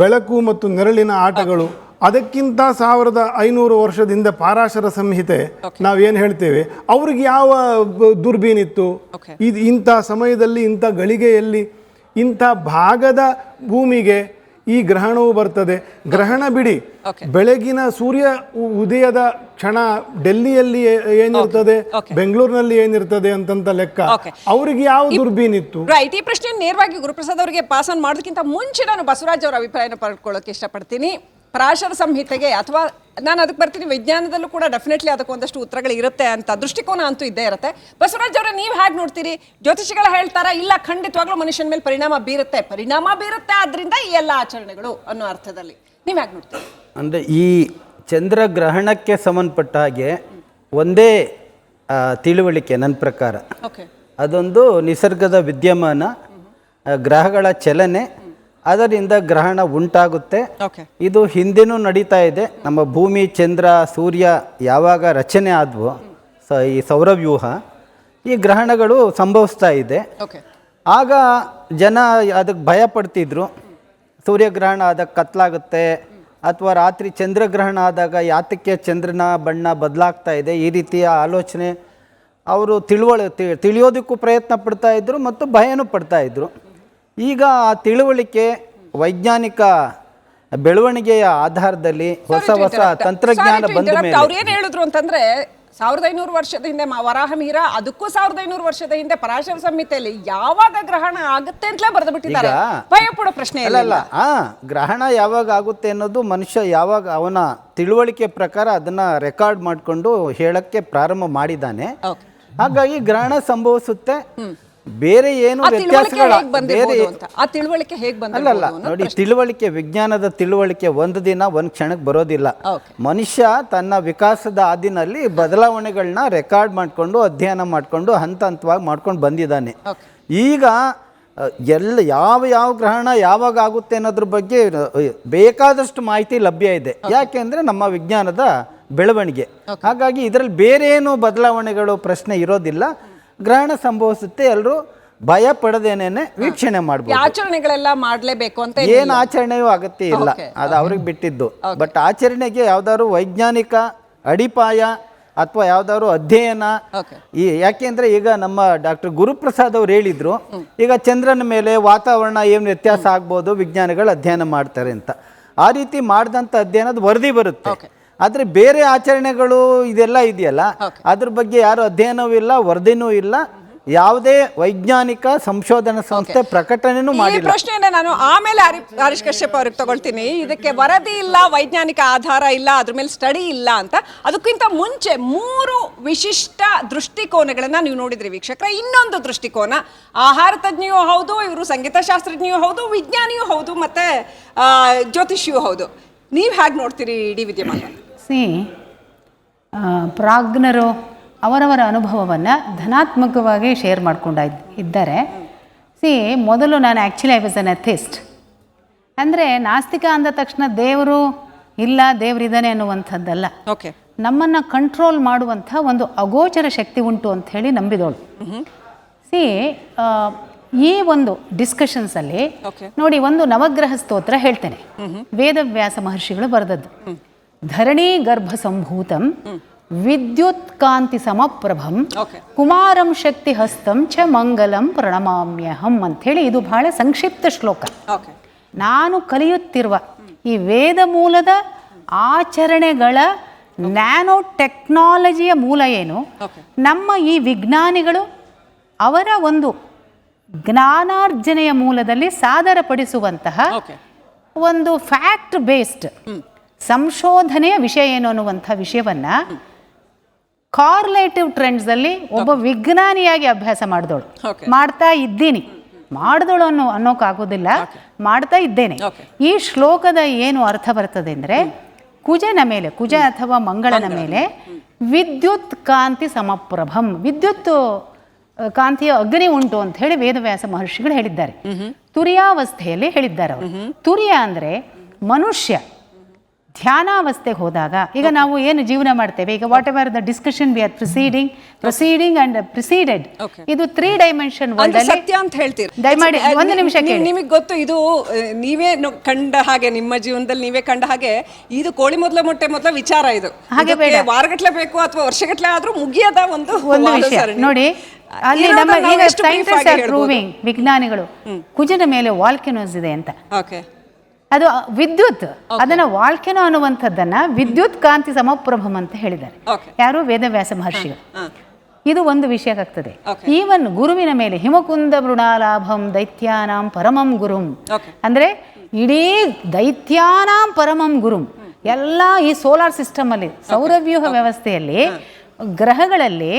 ಬೆಳಕು ಮತ್ತು ನೆರಳಿನ ಆಟಗಳು, ಅದಕ್ಕಿಂತ 1500 ವರ್ಷದಿಂದ ಪಾರಾಶರ ಸಂಹಿತೆ ನಾವೇನು ಹೇಳ್ತೇವೆ, ಅವ್ರಿಗೆ ಯಾವ ದುರ್ಬೀನಿತ್ತು, Okay. ಇದು ಇಂಥ ಸಮಯದಲ್ಲಿ ಇಂಥ ಗಳಿಗೆಯಲ್ಲಿ ಇಂಥ ಭಾಗದ ಭೂಮಿಗೆ ಈ ಗ್ರಹಣವು ಬರ್ತದೆ. ಗ್ರಹಣ ಬಿಡಿ, ಬೆಳಗಿನ ಸೂರ್ಯ ಉದಯದ ಕ್ಷಣ ಡೆಲ್ಲಿಯಲ್ಲಿ ಏನಿರ್ತದೆ, ಬೆಂಗಳೂರಿನಲ್ಲಿ ಏನಿರ್ತದೆ ಅಂತಂತ ಲೆಕ್ಕ ಅವ್ರಿಗೆ ಯಾವ ದುರ್ಬೀನಿತ್ತು? ರೈಟ್. ಈ ಪ್ರಶ್ನೆ ನೇರವಾಗಿ ಗುರುಪ್ರಸಾದ್ ಅವರಿಗೆ ಪಾಸ್ ಆನ್ ಮಾಡೋದಕ್ಕಿಂತ ಮುಂಚೆ ನಾನು ಬಸವರಾಜ್ ಅವರ ಅಭಿಪ್ರಾಯನ ಪಡ್ಕೊಳ್ಳೋಕೆ ಇಷ್ಟಪಡ್ತೀನಿ. ಪರಾಶರ ಸಂಹಿತೆಗೆ, ಅಥವಾ ನಾನು ಅದಕ್ಕೆ ಬರ್ತೀನಿ, ವಿಜ್ಞಾನದಲ್ಲೂ ಕೂಡ ಡೆಫಿನೆಟ್ಲಿ ಅದಕ್ಕೆ ಒಂದಷ್ಟು ಉತ್ತರಗಳು ಇರುತ್ತೆ ಅಂತ ದೃಷ್ಟಿಕೋನ ಅಂತೂ ಇದ್ದೇ ಇರುತ್ತೆ. ಬಸವರಾಜ್ ಅವರೇ, ನೀವು ಹೇಗೆ ನೋಡ್ತೀರಿ? ಜ್ಯೋತಿಷಿಗಳು ಹೇಳ್ತಾರಾ ಇಲ್ಲ ಖಂಡಿತವಾಗ್ಲೂ ಮನುಷ್ಯನ ಮೇಲೆ ಪರಿಣಾಮ ಬೀರುತ್ತೆ ಆದ್ರಿಂದ ಈ ಎಲ್ಲ ಆಚರಣೆಗಳು ಅನ್ನೋ ಅರ್ಥದಲ್ಲಿ ನೀವು ಹೇಗೆ ನೋಡ್ತೀರಿ? ಅಂದರೆ ಈ ಚಂದ್ರಗ್ರಹಣಕ್ಕೆ ಸಂಬಂಧಪಟ್ಟ ಹಾಗೆ ಒಂದೇ ತಿಳುವಳಿಕೆ ನನ್ನ ಪ್ರಕಾರ. ಅದೊಂದು ನಿಸರ್ಗದ ವಿದ್ಯಮಾನ, ಗ್ರಹಗಳ ಚಲನೆ, ಅದರಿಂದ ಗ್ರಹಣ ಉಂಟಾಗುತ್ತೆ. ಇದು ಹಿಂದೆನೂ ನಡೀತಾ ಇದೆ. ನಮ್ಮ ಭೂಮಿ, ಚಂದ್ರ, ಸೂರ್ಯ ಯಾವಾಗ ರಚನೆ ಆದವು, ಈ ಸೌರವ್ಯೂಹ, ಈ ಗ್ರಹಣಗಳು ಸಂಭವಿಸ್ತಾ ಇದೆ. ಆಗ ಜನ ಅದಕ್ಕೆ ಭಯ ಪಡ್ತಿದ್ರು. ಸೂರ್ಯಗ್ರಹಣ ಆದಾಗ ಕತ್ಲಾಗುತ್ತೆ, ಅಥವಾ ರಾತ್ರಿ ಚಂದ್ರಗ್ರಹಣ ಆದಾಗ ಯಾತಕ್ಕೆ ಚಂದ್ರನ ಬಣ್ಣ ಬದಲಾಗ್ತಾ ಇದೆ, ಈ ರೀತಿಯ ಆಲೋಚನೆ ಅವರು ತಿಳಿಯೋದಕ್ಕೂ ಪ್ರಯತ್ನ ಪಡ್ತಾ ಇದ್ರು ಮತ್ತು ಭಯನೂ ಪಡ್ತಾ ಇದ್ರು. ಈಗ ಆ ತಿಳುವಳಿಕೆ ವೈಜ್ಞಾನಿಕ ಬೆಳವಣಿಗೆಯ ಆಧಾರದಲ್ಲಿ ಹೊಸ ತಂತ್ರಜ್ಞಾನ ಬಂದ ಮೇಲೆ ಅವ್ರು ಏನು ಹೇಳಿದ್ರು ಅಂತಂದ್ರೆ 1500 ವರ್ಷದ ಹಿಂದೆ ವರಾಹ ಮಿಹಿರ, ಅದಕ್ಕೂ 1500 ವರ್ಷದ ಹಿಂದೆ ಪರಾಶರ ಸಂಹಿತೆಯಲ್ಲಿ ಯಾವಾಗ ಗ್ರಹಣ ಆಗುತ್ತೆ ಅಂತಲೇ ಬರೆದು ಬಿಟ್ಟಿದ್ದಾರೆ. ಭಯ ಪಡೋ ಪ್ರಶ್ನೆ ಇಲ್ಲ. ಗ್ರಹಣ ಯಾವಾಗ ಆಗುತ್ತೆ ಅನ್ನೋದು ಮನುಷ್ಯ ಯಾವಾಗ ಅವನ ತಿಳುವಳಿಕೆ ಪ್ರಕಾರ ಅದನ್ನ ರೆಕಾರ್ಡ್ ಮಾಡಿಕೊಂಡು ಹೇಳಕ್ಕೆ ಪ್ರಾರಂಭ ಮಾಡಿದ್ದಾನೆ. ಹಾಗಾಗಿ ಗ್ರಹಣ ಸಂಭವಿಸುತ್ತೆ. ಬೇರೆ ಏನು ವ್ಯತ್ಯಾಸಗಳ ಅಲ್ಲಲ್ಲ ನೋಡಿ, ತಿಳುವಳಿಕೆ, ವಿಜ್ಞಾನದ ತಿಳುವಳಿಕೆ ಒಂದು ದಿನ ಒಂದು ಕ್ಷಣಕ್ಕೆ ಬರೋದಿಲ್ಲ. ಮನುಷ್ಯ ತನ್ನ ವಿಕಾಸದ ಹಾದಿನಲ್ಲಿ ಬದಲಾವಣೆಗಳನ್ನ ರೆಕಾರ್ಡ್ ಮಾಡಿಕೊಂಡು ಅಧ್ಯಯನ ಮಾಡಿಕೊಂಡು ಹಂತ ಹಂತವಾಗಿ ಮಾಡ್ಕೊಂಡು ಬಂದಿದ್ದಾನೆ. ಈಗ ಯಾವ ಗ್ರಹಣ ಯಾವಾಗ ಆಗುತ್ತೆ ಅನ್ನೋದ್ರ ಬಗ್ಗೆ ಬೇಕಾದಷ್ಟು ಮಾಹಿತಿ ಲಭ್ಯ ಇದೆ. ಯಾಕೆಂದ್ರೆ ನಮ್ಮ ವಿಜ್ಞಾನದ ಬೆಳವಣಿಗೆ. ಹಾಗಾಗಿ ಇದರಲ್ಲಿ ಬೇರೆ ಏನು ಬದಲಾವಣೆಗಳು ಪ್ರಶ್ನೆ ಇರೋದಿಲ್ಲ. ಗ್ರಹಣ ಸಂಭವಿಸುತ್ತೆ, ಎಲ್ಲರೂ ಭಯ ಪಡದೇನೆ ವೀಕ್ಷಣೆ ಮಾಡಬಹುದು. ಆಚರಣೆಗಳೆಲ್ಲ ಮಾಡಲೇಬೇಕು ಅಂತ ಏನು ಆಚರಣೆಯೂ ಅಗತ್ಯ ಇಲ್ಲ, ಅದು ಅವ್ರಿಗೆ ಬಿಟ್ಟಿದ್ದು. ಬಟ್ ಆಚರಣೆಗೆ ಯಾವ್ದಾದ್ರು ವೈಜ್ಞಾನಿಕ ಅಡಿಪಾಯ ಅಥವಾ ಯಾವ್ದಾದ್ರು ಅಧ್ಯಯನ, ಯಾಕೆಂದ್ರೆ ಈಗ ನಮ್ಮ ಡಾಕ್ಟರ್ ಗುರುಪ್ರಸಾದ್ ಅವ್ರು ಹೇಳಿದ್ರು, ಈಗ ಚಂದ್ರನ ಮೇಲೆ ವಾತಾವರಣ ಏನು ವ್ಯತ್ಯಾಸ ಆಗ್ಬೋದು, ವಿಜ್ಞಾನಿಗಳು ಅಧ್ಯಯನ ಮಾಡ್ತಾರೆ ಅಂತ. ಆ ರೀತಿ ಮಾಡಿದಂಥ ಅಧ್ಯಯನದ ವರದಿ ಬರುತ್ತೆ. ಆದರೆ ಬೇರೆ ಆಚರಣೆಗಳು ಇದೆಲ್ಲ ಇದೆಯಲ್ಲ, ಅದ್ರ ಬಗ್ಗೆ ಯಾರು ಅಧ್ಯಯನವೂ ಇಲ್ಲ, ವರದಿನೂ ಇಲ್ಲ, ಯಾವುದೇ ವೈಜ್ಞಾನಿಕ ಸಂಶೋಧನಾ ಸಂಸ್ಥೆ ಪ್ರಕಟಣೆನೂ ಮಾಡಿಲ್ಲ. ಈ ಪ್ರಶ್ನೆಯನ್ನ ನಾನು ಆಮೇಲೆ ಹರೀಶ್ ಕಶ್ಯಪ್ ಅವ್ರಿಗೆ ತಗೊಳ್ತೀನಿ. ಇದಕ್ಕೆ ವರದಿ ಇಲ್ಲ, ವೈಜ್ಞಾನಿಕ ಆಧಾರ ಇಲ್ಲ, ಅದ್ರ ಮೇಲೆ ಸ್ಟಡಿ ಇಲ್ಲ ಅಂತ. ಅದಕ್ಕಿಂತ ಮುಂಚೆ 3 ವಿಶಿಷ್ಟ ದೃಷ್ಟಿಕೋನಗಳನ್ನ ನೀವು ನೋಡಿದ್ರಿ ವೀಕ್ಷಕರೇ. ಇನ್ನೊಂದು ದೃಷ್ಟಿಕೋನ, ಆಹಾರ ತಜ್ಞೆಯೂ ಹೌದು, ಇವರು ಸಂಗೀತ ಶಾಸ್ತ್ರಜ್ಞೆಯೂ ಹೌದು, ವಿಜ್ಞಾನಿಯೂ ಹೌದು, ಮತ್ತೆ ಜ್ಯೋತಿಷಿಯೂ ಹೌದು. ನೀವು ಹೇಗೆ ನೋಡ್ತೀರಿ ಇಡೀ ವಿದ್ಯಮಾನ? ಪ್ರಾಜ್ಞರು ಅವರವರ ಅನುಭವವನ್ನು ಧನಾತ್ಮಕವಾಗಿ ಶೇರ್ ಮಾಡ್ಕೊಂಡಿದ್ದಾರೆ. ಮೊದಲು ನಾನು ಆ್ಯಕ್ಚುಲಿ ಐ ವಾಸ್ ಅನ್ ಅಥಿಸ್ಟ್. ಅಂದರೆ ನಾಸ್ತಿಕ ಅಂದ ತಕ್ಷಣ ದೇವರು ಇಲ್ಲ, ದೇವರಿದ್ದಾನೆ ಅನ್ನುವಂಥದ್ದಲ್ಲ. ನಮ್ಮನ್ನು ಕಂಟ್ರೋಲ್ ಮಾಡುವಂಥ ಒಂದು ಅಗೋಚರ ಶಕ್ತಿ ಉಂಟು ಅಂತ ಹೇಳಿ ನಂಬಿದವಳು. ಈ ಒಂದು ಡಿಸ್ಕಷನ್ಸಲ್ಲಿ ನೋಡಿ, ಒಂದು ನವಗ್ರಹ ಸ್ತೋತ್ರ ಹೇಳ್ತೇನೆ, ವೇದವ್ಯಾಸ ಮಹರ್ಷಿಗಳು ಬರೆದದ್ದು. ಧರಣಿ ಗರ್ಭ ಸಂಭೂತಂ ವಿದ್ಯುತ್ ಕಾಂತಿ ಸಮಪ್ರಭಂ ಕುಮಾರಂ ಶಕ್ತಿ ಹಸ್ತಂ ಚ ಮಂಗಲಂ ಪ್ರಣಮಾಮ್ಯಹಂ ಅಂಥೇಳಿ ಇದು ಬಹಳ ಸಂಕ್ಷಿಪ್ತ ಶ್ಲೋಕ. ನಾನು ಕಲಿಯುತ್ತಿರುವ ಈ ವೇದ ಮೂಲದ ಆಚರಣೆಗಳ ನ್ಯಾನೋ ಟೆಕ್ನಾಲಜಿಯ ಮೂಲ ಏನು, ನಮ್ಮ ಈ ವಿಜ್ಞಾನಿಗಳು ಅವರ ಒಂದು ಜ್ಞಾನಾರ್ಜನೆಯ ಮೂಲದಲ್ಲಿ ಸಾದರಪಡಿಸುವಂತಹ ಒಂದು ಫ್ಯಾಕ್ಟ್ ಬೇಸ್ಡ್ ಸಂಶೋಧನೆಯ ವಿಷಯ ಏನು ಅನ್ನುವಂಥ ವಿಷಯವನ್ನ ಕಾರ್ಲೇಟಿವ್ ಟ್ರೆಂಡ್ಸಲ್ಲಿ ಒಬ್ಬ ವಿಜ್ಞಾನಿಯಾಗಿ ಅಭ್ಯಾಸ ಮಾಡಿದವಳು, ಮಾಡ್ತಾ ಇದ್ದೀನಿ, ಮಾಡಿದವಳು ಅನ್ನೋಕ್ಕಾಗೋದಿಲ್ಲ, ಮಾಡ್ತಾ ಇದ್ದೇನೆ. ಈ ಶ್ಲೋಕದ ಏನು ಅರ್ಥ ಬರ್ತದೆ ಅಂದರೆ, ಕುಜನ ಮೇಲೆ, ಕುಜ ಅಥವಾ ಮಂಗಳನ ಮೇಲೆ ವಿದ್ಯುತ್ ಕಾಂತಿ ಸಮಪ್ರಭಂ, ವಿದ್ಯುತ್ ಕಾಂತಿಯ ಅಗ್ನಿ ಉಂಟು ಅಂತ ಹೇಳಿ ವೇದವ್ಯಾಸ ಮಹರ್ಷಿಗಳು ಹೇಳಿದ್ದಾರೆ. ತುರಿಯಾವಸ್ಥೆಯಲ್ಲಿ ಹೇಳಿದ್ದಾರೆ ಅವರು. ತುರಿಯ ಅಂದರೆ ಮನುಷ್ಯ ಧ್ಯಾನಾವಸ್ಥೆಗೆ ಹೋದಾಗ ಈಗ ನಾವು ಏನು ಜೀವನ ಮಾಡ್ತೇವೆ, ಈಗ whatever the discussion we are proceeding and preceded, ಇದು 3 ಡೈಮೆನ್ಷನ್ ವರ್ಲ್ಡ್ ಅಲ್ಲಿ ಸತ್ಯ ಅಂತ ಹೇಳ್ತೀರಿ. ದಯಮಾಡಿ ಒಂದು ನಿಮಿಷ ಕೇಳಿ. ನಿಮಗೆ ಗೊತ್ತು, ಇದು ನೀವೇ ಕಂಡ ಹಾಗೆ, ನಿಮ್ಮ ಜೀವನದಲ್ಲಿ ನೀವೇ ಕಂಡ ಹಾಗೆ, ಇದು ಕೋಳಿ ಮೊದಲ ವಿಚಾರ. ಇದು ಹಾಗೆ ಬೇಡ, ವಾರಗಟ್ಲೆ ಬೇಕು ಅಥವಾ ವರ್ಷಗಟ್ಲೆ ಆದ್ರೂ ಮುಗಿಯದ ಒಂದು ವಿಷಯ ನೋಡಿ. ಅಲ್ಲಿ ನಮ್ಮ ಈಗ ಸೈಂಟಿಸ್ಟ್ ಆರ್ ಪ್ರೂವಿಂಗ್, ವಿಜ್ಞಾನಿಗಳು ಕುಜನ ಮೇಲೆ ವಾಲ್ಕೆನೋಸ್ ಇದೆ ಅಂತ. ಅದು ವಿದ್ಯುತ್, ಅದನ್ನ ವಾಲ್ಕೆನೋ ಅನ್ನುವಂಥದ್ದನ್ನ ವಿದ್ಯುತ್ ಕಾಂತಿ ಸಮಪ್ರಭಂ ಅಂತ ಹೇಳಿದ್ದಾರೆ. ಯಾರು? ವೇದವ್ಯಾಸ ಮಹರ್ಷಿಗಳು. ಇದು ಒಂದು ವಿಷಯಕ್ಕಾಗ್ತದೆ. ಈವನ್ ಗುರುವಿನ ಮೇಲೆ ಹಿಮಕುಂದ ಮೃಣಾಲಾಭಂ ದೈತ್ಯಾನಾಂ ಪರಮಂ ಗುರುಂ ಅಂದ್ರೆ ಇಡೀ ದೈತ್ಯಾನಾಂ ಪರಮಂ ಗುರುಂ, ಎಲ್ಲ ಈ ಸೋಲಾರ್ ಸಿಸ್ಟಮ್ ಅಲ್ಲಿ, ಸೌರವ್ಯೂಹ ವ್ಯವಸ್ಥೆಯಲ್ಲಿ ಗ್ರಹಗಳಲ್ಲಿ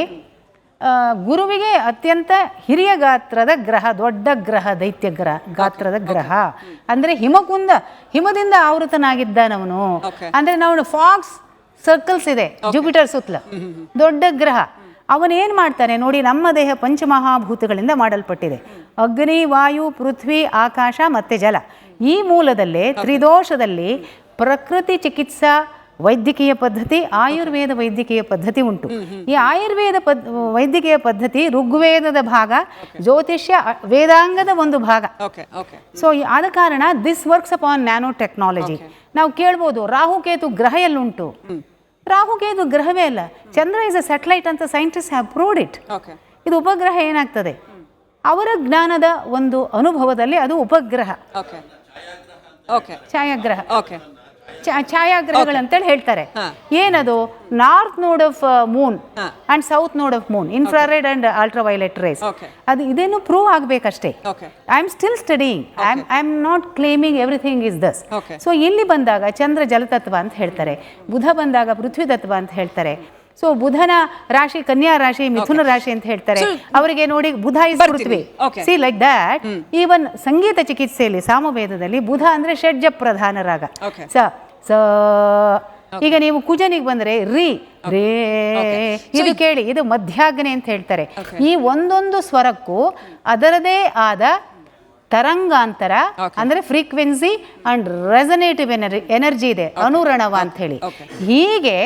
ಗುರುವಿಗೆ ಅತ್ಯಂತ ಹಿರಿಯ ಗಾತ್ರದ ಗ್ರಹ, ದೊಡ್ಡ ಗ್ರಹ, ದೈತ್ಯ ಗಾತ್ರದ ಗ್ರಹ ಅಂದ್ರೆ ಹಿಮದಿಂದ ಆವೃತನಾಗಿದ್ದಾನವನು. ಅಂದ್ರೆ ನಾವು ಫಾಕ್ಸ್ ಸರ್ಕಲ್ಸ್ ಇದೆ ಜುಪಿಟರ್ ಸುತ್ತಲ, ದೊಡ್ಡ ಗ್ರಹ. ಅವನೇನ್ ಮಾಡ್ತಾನೆ ನೋಡಿ, ನಮ್ಮ ದೇಹ ಪಂಚಮಹಾಭೂತಗಳಿಂದ ಮಾಡಲ್ಪಟ್ಟಿದೆ. ಅಗ್ನಿ, ವಾಯು, ಪೃಥ್ವಿ, ಆಕಾಶ ಮತ್ತೆ ಜಲ. ಈ ಮೂಲದಲ್ಲಿ ತ್ರಿದೋಷದಲ್ಲಿ ಪ್ರಕೃತಿ ಚಿಕಿತ್ಸಾ ವೈದ್ಯಕೀಯ ಪದ್ಧತಿ, ಆಯುರ್ವೇದ ವೈದ್ಯಕೀಯ ಪದ್ಧತಿ ಉಂಟು. ಈ ಆಯುರ್ವೇದ ವೈದ್ಯಕೀಯ ಪದ್ಧತಿ ಋಗ್ವೇದದ ಭಾಗ, ಜ್ಯೋತಿಷ್ಯ ವೇದಾಂಗದ ಒಂದು ಭಾಗ. ಸೊ ಆದ ಕಾರಣ this works upon nano technology. ನಾವು ಕೇಳ್ಬೋದು, ರಾಹುಕೇತು ಗ್ರಹ ಎಲ್ಲುಂಟು? ರಾಹುಕೇತು ಗ್ರಹವೇ ಅಲ್ಲ, ಚಂದ್ರ ಇಸ್ ಅ ಸ್ಯಾಟಲೈಟ್ ಅಂತ ಸೈಂಟಿಸ್ಟ್ ಹ್ಯಾವ್ ಪ್ರೂವ್ಡ್ ಇಟ್. ಇದು ಉಪಗ್ರಹ ಏನಾಗ್ತದೆ, ಅವರ ಜ್ಞಾನದ ಒಂದು ಅನುಭವದಲ್ಲಿ ಅದು ಉಪಗ್ರಹ, ಛಾಯಾಗ್ರಹ, ಛಾಯಾಗ್ರಹಗಳಂತೇಳಿ ಹೇಳ್ತಾರೆ. ಏನದು? North node of moon and south node of moon, infrared and ultraviolet rays. ಅದು ಇದೇನು ಪ್ರೂವ್ ಆಗ್ಬೇಕಷ್ಟೇ. I am still studying, I am not claiming everything is thus. So ಇಲ್ಲಿ ಬಂದಾಗ ಚಂದ್ರ ಜಲತತ್ವ ಅಂತ ಹೇಳ್ತಾರೆ, ಬುಧ ಬಂದಾಗ ಪೃಥ್ವಿ ತತ್ವ ಅಂತ ಹೇಳ್ತಾರೆ. ಸೊ ಬುಧನ ರಾಶಿ ಕನ್ಯಾ ರಾಶಿ, ಮಿಥುನ ರಾಶಿ ಅಂತ ಹೇಳ್ತಾರೆ. ಅವರಿಗೆ ನೋಡಿ Budha is Prithvi. See like that. Even ಸಂಗೀತ ಚಿಕಿತ್ಸೆಯಲ್ಲಿ ಸಾಮವೇದದಲ್ಲಿ ಬುಧ ಅಂದ್ರೆ ಷಡ್ಜ ಪ್ರಧಾನ ರಾಗ. ಈಗ ನೀವು ಕುಜನಿಗೆ ಬಂದ್ರೆ ರೀ ರೇ, ಇದು ಕೇಳಿ, ಇದು ಮಧ್ಯಾಗ್ನಿ ಅಂತ ಹೇಳ್ತಾರೆ. ಈ ಒಂದೊಂದು ಸ್ವರಕ್ಕೂ ಅದರದೇ ಆದ ತರಂಗಾಂತರ ಅಂದ್ರೆ ಫ್ರೀಕ್ವೆನ್ಸಿ ಅಂಡ್ ರೆಸನೇಟಿವ್ ಎನರ್ಜಿ ಇದೆ, ಅನುರಣವ ಅಂತ ಹೇಳಿ. ಹೀಗೆ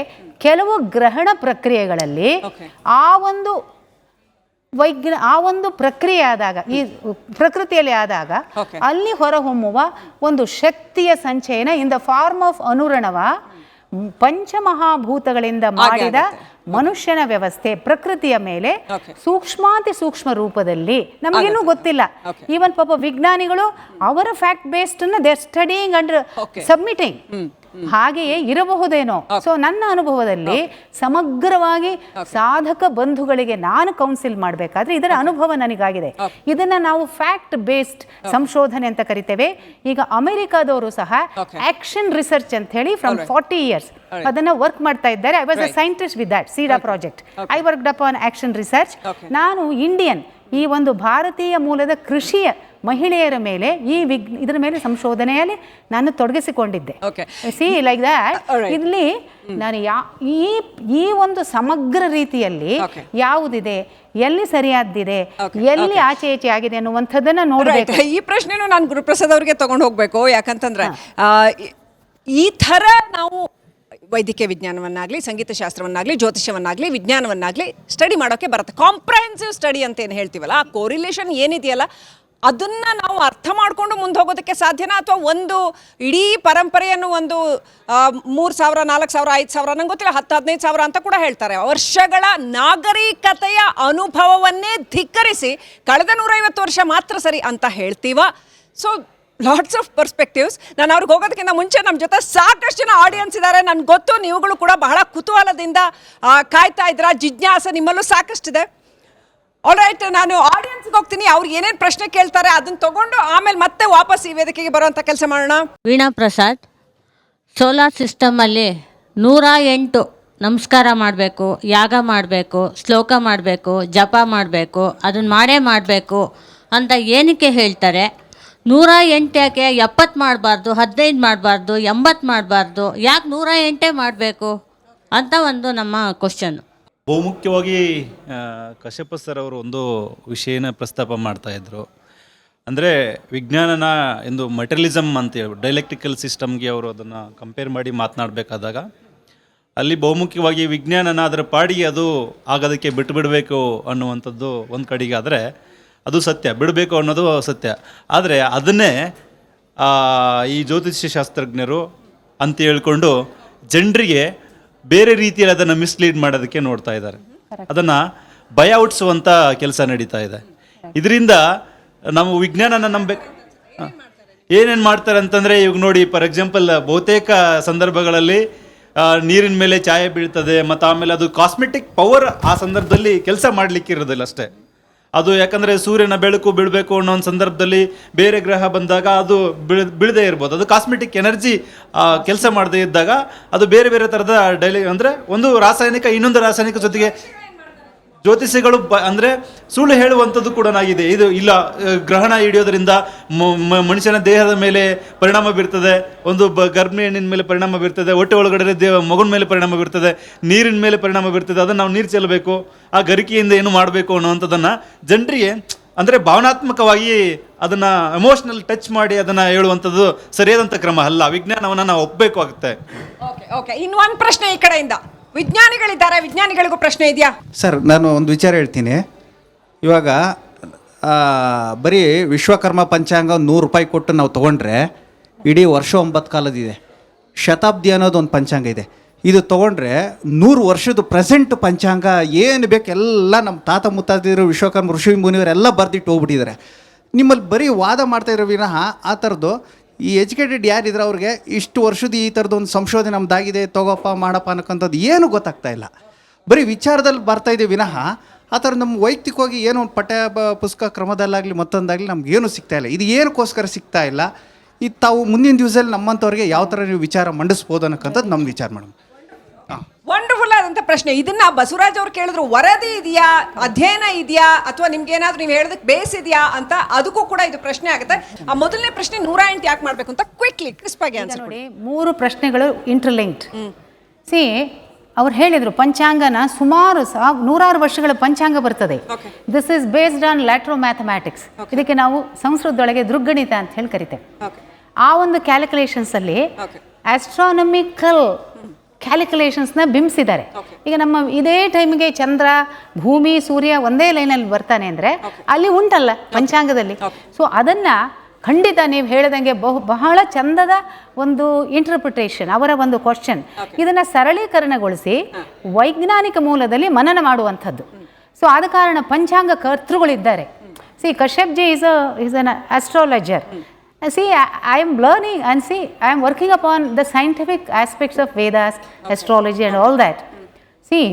ಕೆಲವು ಗ್ರಹಣ ಪ್ರಕ್ರಿಯೆಗಳಲ್ಲಿ ಆ ಒಂದು ಪ್ರಕ್ರಿಯೆ ಆದಾಗ, ಈ ಪ್ರಕೃತಿಯಲ್ಲಿ ಆದಾಗ ಅಲ್ಲಿ ಹೊರಹೊಮ್ಮುವ ಒಂದು ಶಕ್ತಿಯ ಸಂಚಯನ ಇನ್ ದ ಫಾರ್ಮ್ ಆಫ್ ಅನುರಣವ, ಪಂಚಮಹಾಭೂತಗಳಿಂದ ಮಾಡಿದ ಮನುಷ್ಯನ ವ್ಯವಸ್ಥೆ ಪ್ರಕೃತಿಯ ಮೇಲೆ ಸೂಕ್ಷ್ಮಾತಿ ಸೂಕ್ಷ್ಮ ರೂಪದಲ್ಲಿ ನಮಗೇನೂ ಗೊತ್ತಿಲ್ಲ. ಈವನ್ ಪಾಪ ವಿಜ್ಞಾನಿಗಳು ಅವರ ಫ್ಯಾಕ್ಟ್ ಬೇಸ್ಡ್ ಅನ್ನ they are studying and submitting. ಹಾಗೆಯೇ ಇರಬಹುದೇನೋ. ಸೊ ನನ್ನ ಅನುಭವದಲ್ಲಿ ಸಮಗ್ರವಾಗಿ ಸಾಧಕ ಬಂಧುಗಳಿಗೆ ನಾನು ಕೌನ್ಸಿಲ್ ಮಾಡಬೇಕಾದ್ರೆ ಇದರ ಅನುಭವ ನನಗಾಗಿದೆ. ಇದನ್ನ ನಾವು ಫ್ಯಾಕ್ಟ್ ಬೇಸ್ಡ್ ಸಂಶೋಧನೆ ಅಂತ ಕರಿತೇವೆ. ಈಗ ಅಮೆರಿಕಾದವರು ಸಹ ಆಕ್ಷನ್ ರಿಸರ್ಚ್ ಅಂತ ಹೇಳಿ ಫ್ರಮ್ 40 years ಅದನ್ನ ವರ್ಕ್ ಮಾಡ್ತಾ ಇದ್ದಾರೆ. I was a scientist with that CIDA project. I worked upon action research. ನಾನು ಇಂಡಿಯನ್, ಈ ಒಂದು ಭಾರತೀಯ ಮೂಲದ ಕೃಷಿಯ ಮಹಿಳೆಯರ ಮೇಲೆ ಇದರ ಮೇಲೆ ಸಂಶೋಧನೆಯಲ್ಲಿ ನಾನು ತೊಡಗಿಸಿಕೊಂಡಿದ್ದೆ. C like that. ಇಲ್ಲಿ ನಾನು ಈ ಒಂದು ಸಮಗ್ರ ರೀತಿಯಲ್ಲಿ ಯಾವುದಿದೆ, ಎಲ್ಲಿ ಸರಿಯಾದ್ದಿದೆ, ಎಲ್ಲಿ ಆಚೆ ಈಚೆ ಆಗಿದೆ ಅನ್ನುವಂಥದ್ದನ್ನ ನೋಡಬೇಕು. ಈ ಪ್ರಶ್ನೆನೂ ನಾನು ಗುರುಪ್ರಸಾದ್ ಅವರಿಗೆ ತಗೊಂಡು ಹೋಗ್ಬೇಕು. ಯಾಕಂತಂದ್ರೆ ಈ ಥರ ನಾವು ವೈದ್ಯಕೀಯ ವಿಜ್ಞಾನವನ್ನಾಗಲಿ, ಸಂಗೀತ ಶಾಸ್ತ್ರವನ್ನಾಗಲಿ, ಜ್ಯೋತಿಷ್ಯವನ್ನಾಗಲಿ, ವಿಜ್ಞಾನವನ್ನಾಗಲಿ ಸ್ಟಡಿ ಮಾಡೋಕ್ಕೆ ಬರುತ್ತೆ. ಕಾಂಪ್ರಹೆನ್ಸಿವ್ ಸ್ಟಡಿ ಅಂತ ಏನು ಹೇಳ್ತೀವಲ್ಲ, ಆ ಕೋರಿಲೇಷನ್ ಏನಿದೆಯಲ್ಲ ಅದನ್ನ ನಾವು ಅರ್ಥ ಮಾಡ್ಕೊಂಡು ಮುಂದೆ ಹೋಗೋದಕ್ಕೆ ಸಾಧ್ಯನಾ, ಅಥವಾ ಒಂದು ಇಡೀ ಪರಂಪರೆಯನ್ನು ಒಂದು 3,000, 4,000, 5,000, ನಂಗೆ ಗೊತ್ತಿಲ್ಲ, 10,000-15,000 ಅಂತ ಕೂಡ ಹೇಳ್ತಾರೆ, ವರ್ಷಗಳ ನಾಗರಿಕತೆಯ ಅನುಭವವನ್ನೇ ಧಿಕ್ಕರಿಸಿ ಕಳೆದ 150 ವರ್ಷ ಮಾತ್ರ ಸರಿ ಅಂತ ಹೇಳ್ತೀವ? So lots of perspectives. ನಾನು ಅವ್ರಿಗೆ ಹೋಗೋದಕ್ಕಿಂತ ಮುಂಚೆ ನಮ್ಮ ಜೊತೆ ಸಾಕಷ್ಟು ಜನ ಆಡಿಯನ್ಸ್ ಇದ್ದಾರೆ. ನನ್ಗೆ ಗೊತ್ತು ನೀವುಗಳು ಕೂಡ ಬಹಳ ಕುತೂಹಲದಿಂದ ಕಾಯ್ತಾ ಇದ್ದೀರಾ, ಜಿಜ್ಞಾಸೆ ನಿಮ್ಮಲ್ಲೂ ಸಾಕಷ್ಟಿದೆ. ಆಲ್ರೈಟ್, ನಾನು ಆಡಿಯನ್ಸ್ಗೆ ಹೋಗ್ತೀನಿ, ಅವ್ರಿಗೆ ಏನೇನು ಪ್ರಶ್ನೆ ಕೇಳ್ತಾರೆ ಅದನ್ನ ತಗೊಂಡು ಆಮೇಲೆ ಮತ್ತೆ ವಾಪಸ್ ಈ ವೇದಿಕೆಗೆ ಬರುವಂಥ ಕೆಲಸ ಮಾಡೋಣ. ವೀಣಾ ಪ್ರಸಾದ್, ಸೋಲಾರ್ ಸಿಸ್ಟಮಲ್ಲಿ 108 ನಮಸ್ಕಾರ ಮಾಡಬೇಕು, ಯಾಗ ಮಾಡಬೇಕು, ಶ್ಲೋಕ ಮಾಡಬೇಕು, ಜಪ ಮಾಡಬೇಕು, ಅದನ್ನು ಮಾಡಬೇಕು ಅಂತ ಏನಕ್ಕೆ ಹೇಳ್ತಾರೆ? 108 ಯಾಕೆ 70 ಮಾಡಬಾರ್ದು, 15 ಮಾಡಬಾರ್ದು, 80 ಮಾಡಬಾರ್ದು, ಯಾಕೆ 108 ಮಾಡಬೇಕು ಅಂತ ಒಂದು ನಮ್ಮ ಕ್ವಶನ್ನು. ಬಹುಮುಖ್ಯವಾಗಿ ಕಶ್ಯಪ ಸರ್ ಅವರು ಒಂದು ವಿಷಯನ ಪ್ರಸ್ತಾಪ ಮಾಡ್ತಾಯಿದ್ರು. ಅಂದರೆ ವಿಜ್ಞಾನನ ಎಂದು ಮೆಟೀರಿಯಲಿಸಮ್ ಅಂತೇಳಿ ಡೈಲೆಕ್ಟ್ರಿಕಲ್ ಸಿಸ್ಟಮ್ಗೆ ಅವರು ಅದನ್ನು ಕಂಪೇರ್ ಮಾಡಿ ಮಾತನಾಡಬೇಕಾದಾಗ ಅಲ್ಲಿ ಬಹುಮುಖ್ಯವಾಗಿ ವಿಜ್ಞಾನನ ಅದರ ಪಾಡಿಗೆ ಅದು ಆಗೋದಕ್ಕೆ ಬಿಡಬೇಕು ಅನ್ನುವಂಥದ್ದು ಒಂದು ಕಡೆಗೆ. ಆದರೆ ಅದು ಸತ್ಯ, ಬಿಡಬೇಕು ಅನ್ನೋದು ಸತ್ಯ. ಆದರೆ ಅದನ್ನೇ ಈ ಜ್ಯೋತಿಷ್ಯ ಶಾಸ್ತ್ರಜ್ಞರು ಅಂತ ಹೇಳ್ಕೊಂಡು ಜನರಿಗೆ ಬೇರೆ ರೀತಿಯಲ್ಲಿ ಅದನ್ನು ಮಿಸ್ಲೀಡ್ ಮಾಡೋದಕ್ಕೆ ನೋಡ್ತಾ ಇದ್ದಾರೆ. ಅದನ್ನು ಭಯ ಹುಟ್ಟಿಸುವಂಥ ಕೆಲಸ ನಡೀತಾ ಇದೆ. ಇದರಿಂದ ನಾವು ವಿಜ್ಞಾನನ ನಂಬಬೇಕು. ಏನೇನು ಮಾಡ್ತಾರೆ ಅಂತಂದರೆ, ಇವಾಗ ನೋಡಿ, ಫಾರ್ ಎಕ್ಸಾಂಪಲ್ ಬಹುತೇಕ ಸಂದರ್ಭಗಳಲ್ಲಿ ನೀರಿನ ಮೇಲೆ ಛಾಯೆ ಬೀಳ್ತದೆ, ಮತ್ತು ಆಮೇಲೆ ಅದು ಕಾಸ್ಮೆಟಿಕ್ ಪವರ್ ಆ ಸಂದರ್ಭದಲ್ಲಿ ಕೆಲಸ ಮಾಡಲಿಕ್ಕೆ ಇರೋದಿಲ್ಲ ಅಷ್ಟೇ. ಅದು ಯಾಕಂದರೆ ಸೂರ್ಯನ ಬೆಳಕು ಬೀಳಬೇಕು ಅನ್ನೋ ಒಂದು ಸಂದರ್ಭದಲ್ಲಿ ಬೇರೆ ಗ್ರಹ ಬಂದಾಗ ಅದು ಬೀಳದೇ ಇರ್ಬೋದು. ಅದು ಕಾಸ್ಮೆಟಿಕ್ ಎನರ್ಜಿ ಕೆಲಸ ಮಾಡದೇ ಇದ್ದಾಗ ಅದು ಬೇರೆ ಬೇರೆ ಥರದ ಅಂದರೆ ಒಂದು ರಾಸಾಯನಿಕ ಇನ್ನೊಂದು ರಾಸಾಯನಿಕ ಜೊತೆಗೆ ಜ್ಯೋತಿಷಿಗಳು ಅಂದರೆ ಸುಳ್ಳು ಹೇಳುವಂಥದ್ದು ಕೂಡ ಆಗಿದೆ. ಇದು ಇಲ್ಲ, ಗ್ರಹಣ ಹಿಡಿಯೋದ್ರಿಂದ ಮನುಷ್ಯನ ದೇಹದ ಮೇಲೆ ಪರಿಣಾಮ ಬೀರ್ತದೆ, ಒಂದು ಗರ್ಭಿಣಿ ಹೆಣ್ಣಿನ ಮೇಲೆ ಪರಿಣಾಮ ಬೀರ್ತದೆ, ಹೊಟ್ಟೆ ಒಳಗಡೆ ಮಗುನ ಮೇಲೆ ಪರಿಣಾಮ ಬೀರ್ತದೆ, ನೀರಿನ ಮೇಲೆ ಪರಿಣಾಮ ಬೀರ್ತದೆ, ಅದನ್ನು ನಾವು ನೀರು ಚೆಲ್ಲಬೇಕು, ಆ ಗರಿಕೆಯಿಂದ ಏನು ಮಾಡಬೇಕು ಅನ್ನೋವಂಥದ್ದನ್ನು ಜನರಿಗೆ ಅಂದರೆ ಭಾವನಾತ್ಮಕವಾಗಿ ಅದನ್ನು ಎಮೋಷ್ನಲ್ ಟಚ್ ಮಾಡಿ ಅದನ್ನು ಹೇಳುವಂಥದ್ದು ಸರಿಯಾದಂಥ ಕ್ರಮ ಅಲ್ಲ. ವಿಜ್ಞಾನವನ್ನು ನಾವು ಒಪ್ಪಬೇಕಾಗುತ್ತೆ. ಓಕೆ, ಇನ್ನು ಒಂದು ಪ್ರಶ್ನೆ ಈ ಕಡೆಯಿಂದ. ವಿಜ್ಞಾನಿಗಳಿದ್ದಾರೆ, ವಿಜ್ಞಾನಿಗಳಿಗೂ ಪ್ರಶ್ನೆ ಇದೆಯಾ ಸರ್? ನಾನು ಒಂದು ವಿಚಾರ ಹೇಳ್ತೀನಿ. ಇವಾಗ ಬರೀ ವಿಶ್ವಕರ್ಮ ಪಂಚಾಂಗ 100 ರೂಪಾಯಿ ಕೊಟ್ಟು ನಾವು ತೊಗೊಂಡ್ರೆ ಇಡೀ ವರ್ಷ 9 ಕಾಲದಿದೆ. ಶತಾಬ್ದಿ ಅನ್ನೋದು ಒಂದು ಪಂಚಾಂಗ ಇದೆ. ಇದು ತೊಗೊಂಡ್ರೆ 100 ವರ್ಷದ ಪ್ರೆಸೆಂಟ್ ಪಂಚಾಂಗ ಏನು ಬೇಕೆಲ್ಲ ನಮ್ಮ ತಾತ ಮುತ್ತಾದಿರು ವಿಶ್ವಕರ್ಮ ಋಷಿ ಮುನಿಯವರೆಲ್ಲ ಬರೆದಿಟ್ಟು ಹೋಗ್ಬಿಟ್ಟಿದ್ದಾರೆ. ನಿಮ್ಮಲ್ಲಿ ಬರೀ ವಾದ ಮಾಡ್ತಾಯಿರೋ ವಿನಃ ಆ ಥರದ್ದು ಈ ಎಜುಕೇಟೆಡ್ ಯಾರಿದ್ರೆ ಅವ್ರಿಗೆ ಇಷ್ಟು ವರ್ಷದ ಈ ಥರದ್ದು ಒಂದು ಸಂಶೋಧನೆ ನಮ್ದಾಗಿದೆ, ತಗೋಪ್ಪ ಮಾಡಪ್ಪ ಅನ್ನೋಕ್ಕಂಥದ್ದು ಏನು ಗೊತ್ತಾಗ್ತಾ ಇಲ್ಲ. ಬರೀ ವಿಚಾರದಲ್ಲಿ ಬರ್ತಾಯಿದೆ ವಿನಃ ಆ ಥರ ನಮ್ಮ ವೈಯಕ್ತಿಕವಾಗಿ ಏನೋ ಒಂದು ಪಠ್ಯ ಪುಸ್ತಕ ಕ್ರಮದಲ್ಲಾಗಲಿ ಮತ್ತೊಂದಾಗಲಿ ನಮಗೇನು ಸಿಗ್ತಾ ಇಲ್ಲ. ಇದು ಏನಕ್ಕೋಸ್ಕರ ಸಿಗ್ತಾ ಇಲ್ಲ? ಇದು ತಾವು ಮುಂದಿನ ದಿವಸದಲ್ಲಿ ನಮ್ಮಂಥವ್ರಿಗೆ ಯಾವ ಥರ ನೀವು ವಿಚಾರ ಮಂಡಿಸ್ಬೋದು ಅನ್ನೋಕ್ಕಂಥದ್ದು ನಮ್ಮ ವಿಚಾರ ಮೇಡಮ್. ವಂಡರ್ಫುಲ್ ಆದಂತ ಪ್ರಶ್ನೆ. ಇದನ್ನ ಬಸವರಾಜ್ ಅವ್ರು ಕೇಳಿದ್ರು, ವರದಿ ಇದೆಯಾ, ಅಧ್ಯಯನ ಇದೆಯಾ, ಅಥವಾ ನಿಮ್ಗೆ ಏನಾದ್ರು ನೀವು ಹೇಳೋದಕ್ಕೆ ಬೇಸ್ ಇದೆಯಾ ಅಂತ. ಅದಕ್ಕೂ ಕೂಡ ಇದು ಪ್ರಶ್ನೆ ಆಗುತ್ತೆ. ಆ ಮೊದಲನೇ ಪ್ರಶ್ನೆ 108 ಯಾಕೆ ಮಾಡ್ಬೇಕು ಅಂತ ಕ್ವಿಕ್ಲಿ ಕ್ರಿಸ್ಪ್ ಆಗಿ ಆನ್ಸರ್ ನೋಡಿ. 3 ಪ್ರಶ್ನೆಗಳು ಇಂಟರ್ಲಿಂಕ್ಡ್. ಸಿ ಅವ್ರು ಹೇಳಿದ್ರು ಪಂಚಾಂಗನ ಸುಮಾರು 100 ವರ್ಷಗಳ ಪಂಚಾಂಗ ಬರ್ತದೆ. ದಿಸ್ ಇಸ್ ಬೇಸ್ಡ್ ಆನ್ ಲ್ಯಾಟ್ರೋ ಮ್ಯಾಥಮ್ಯಾಟಿಕ್ಸ್. ಇದಕ್ಕೆ ನಾವು ಸಂಸ್ಕೃತದೊಳಗೆ ದೃಗ್ಗಣಿತ ಅಂತ ಹೇಳಿ ಕರಿತೇವೆ. ಆ ಒಂದು ಕ್ಯಾಲ್ಕುಲೇಷನ್ಸ್ ಅಲ್ಲಿ ಆಸ್ಟ್ರಾನಮಿಕಲ್ ಕ್ಯಾಲ್ಕುಲೇಷನ್ಸ್ನ ಬಿಂಬಿಸಿದ್ದಾರೆ. ಈಗ ನಮ್ಮ ಇದೇ ಟೈಮಿಗೆ ಚಂದ್ರ, ಭೂಮಿ, ಸೂರ್ಯ ಒಂದೇ ಲೈನಲ್ಲಿ ಬರ್ತಾನೆ ಅಂದರೆ ಅಲ್ಲಿ ಉಂಟಲ್ಲ ಪಂಚಾಂಗದಲ್ಲಿ. ಸೊ ಅದನ್ನು ಖಂಡಿತ ನೀವು ಹೇಳಿದಂಗೆ ಬಹಳ ಚಂದದ ಒಂದು ಇಂಟರ್ಪ್ರಿಟೇಷನ್, ಅವರ ಒಂದು ಕ್ವಶನ್. ಇದನ್ನು ಸರಳೀಕರಣಗೊಳಿಸಿ ವೈಜ್ಞಾನಿಕ ಮೂಲದಲ್ಲಿ ಮನನ ಮಾಡುವಂಥದ್ದು. ಸೊ ಆದ ಕಾರಣ ಪಂಚಾಂಗ ಕರ್ತೃಗಳಿದ್ದಾರೆ. See Kashyap ji is an astrologer. See, I am learning and see, I am working upon the scientific aspects of Vedas, astrology and all that. See,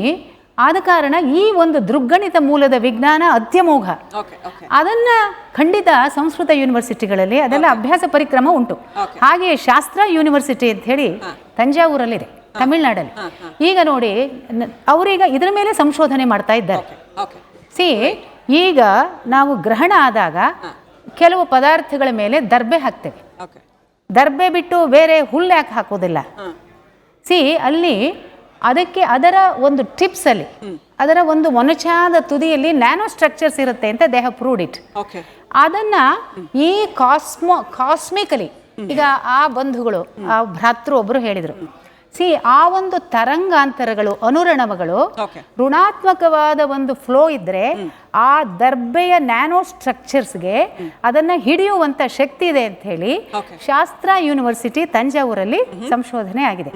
ಆದ ಕಾರಣ ಈ ಒಂದು ದೃಗ್ಗಣಿತ ಮೂಲದ ವಿಜ್ಞಾನ ಅತ್ಯಮೋಘ. ಅದನ್ನು ಖಂಡಿತ ಸಂಸ್ಕೃತ ಯೂನಿವರ್ಸಿಟಿಗಳಲ್ಲಿ ಅದೆಲ್ಲ ಅಭ್ಯಾಸ ಪರಿಕ್ರಮ ಉಂಟು. ಹಾಗೆಯೇ ಶಾಸ್ತ್ರ ಯೂನಿವರ್ಸಿಟಿ ಅಂತ ಹೇಳಿ ತಂಜಾವೂರಲ್ಲಿದೆ, ತಮಿಳ್ನಾಡಲ್ಲಿ. ಈಗ ನೋಡಿ, ಅವರೀಗ ಇದರ ಮೇಲೆ ಸಂಶೋಧನೆ ಮಾಡ್ತಾ ಇದ್ದಾರೆ. ಸಿ ಈಗ ನಾವು ಗ್ರಹಣ ಆದಾಗ ಕೆಲವು ಪದಾರ್ಥಗಳ ಮೇಲೆ ದರ್ಬೆ ಹಾಕ್ತೇವೆ. ದರ್ಬೆ ಬಿಟ್ಟು ಬೇರೆ ಹುಲ್ಲು ಯಾಕೆ ಹಾಕೋದಿಲ್ಲ? ಸಿ ಅಲ್ಲಿ ಅದಕ್ಕೆ ಅದರ ಒಂದು ಟಿಪ್ಸಲ್ಲಿ, ಅದರ ಒಂದು ಮೊನಚಾದ ತುದಿಯಲ್ಲಿ ನ್ಯಾನೋ ಸ್ಟ್ರಕ್ಚರ್ಸ್ ಇರುತ್ತೆ ಅಂತ ದೇ ಹ್ಯಾವ್ ಪ್ರೂವ್ಡ್ ಇಟ್. ಅದನ್ನು ಈ ಕಾಸ್ಮಿಕಲಿ ಈಗ ಆ ಬಂಧುಗಳು, ಆ ಭ್ರಾತೃ ಒಬ್ಬರು ಹೇಳಿದರು, ಸಿ ಆ ಒಂದು ತರಂಗಾಂತರಗಳು, ಅನುರಣನಗಳು ಋಣಾತ್ಮಕವಾದ ಒಂದು ಫ್ಲೋ ಇದ್ದರೆ ಆ ದರ್ಬೆಯ ನ್ಯಾನೋ ಸ್ಟ್ರಕ್ಚರ್ಸ್ಗೆ ಅದನ್ನು ಹಿಡಿಯುವಂಥ ಶಕ್ತಿ ಇದೆ ಅಂತ ಹೇಳಿ ಶಾಸ್ತ್ರ ಯೂನಿವರ್ಸಿಟಿ ತಂಜಾವೂರಲ್ಲಿ ಸಂಶೋಧನೆ ಆಗಿದೆ.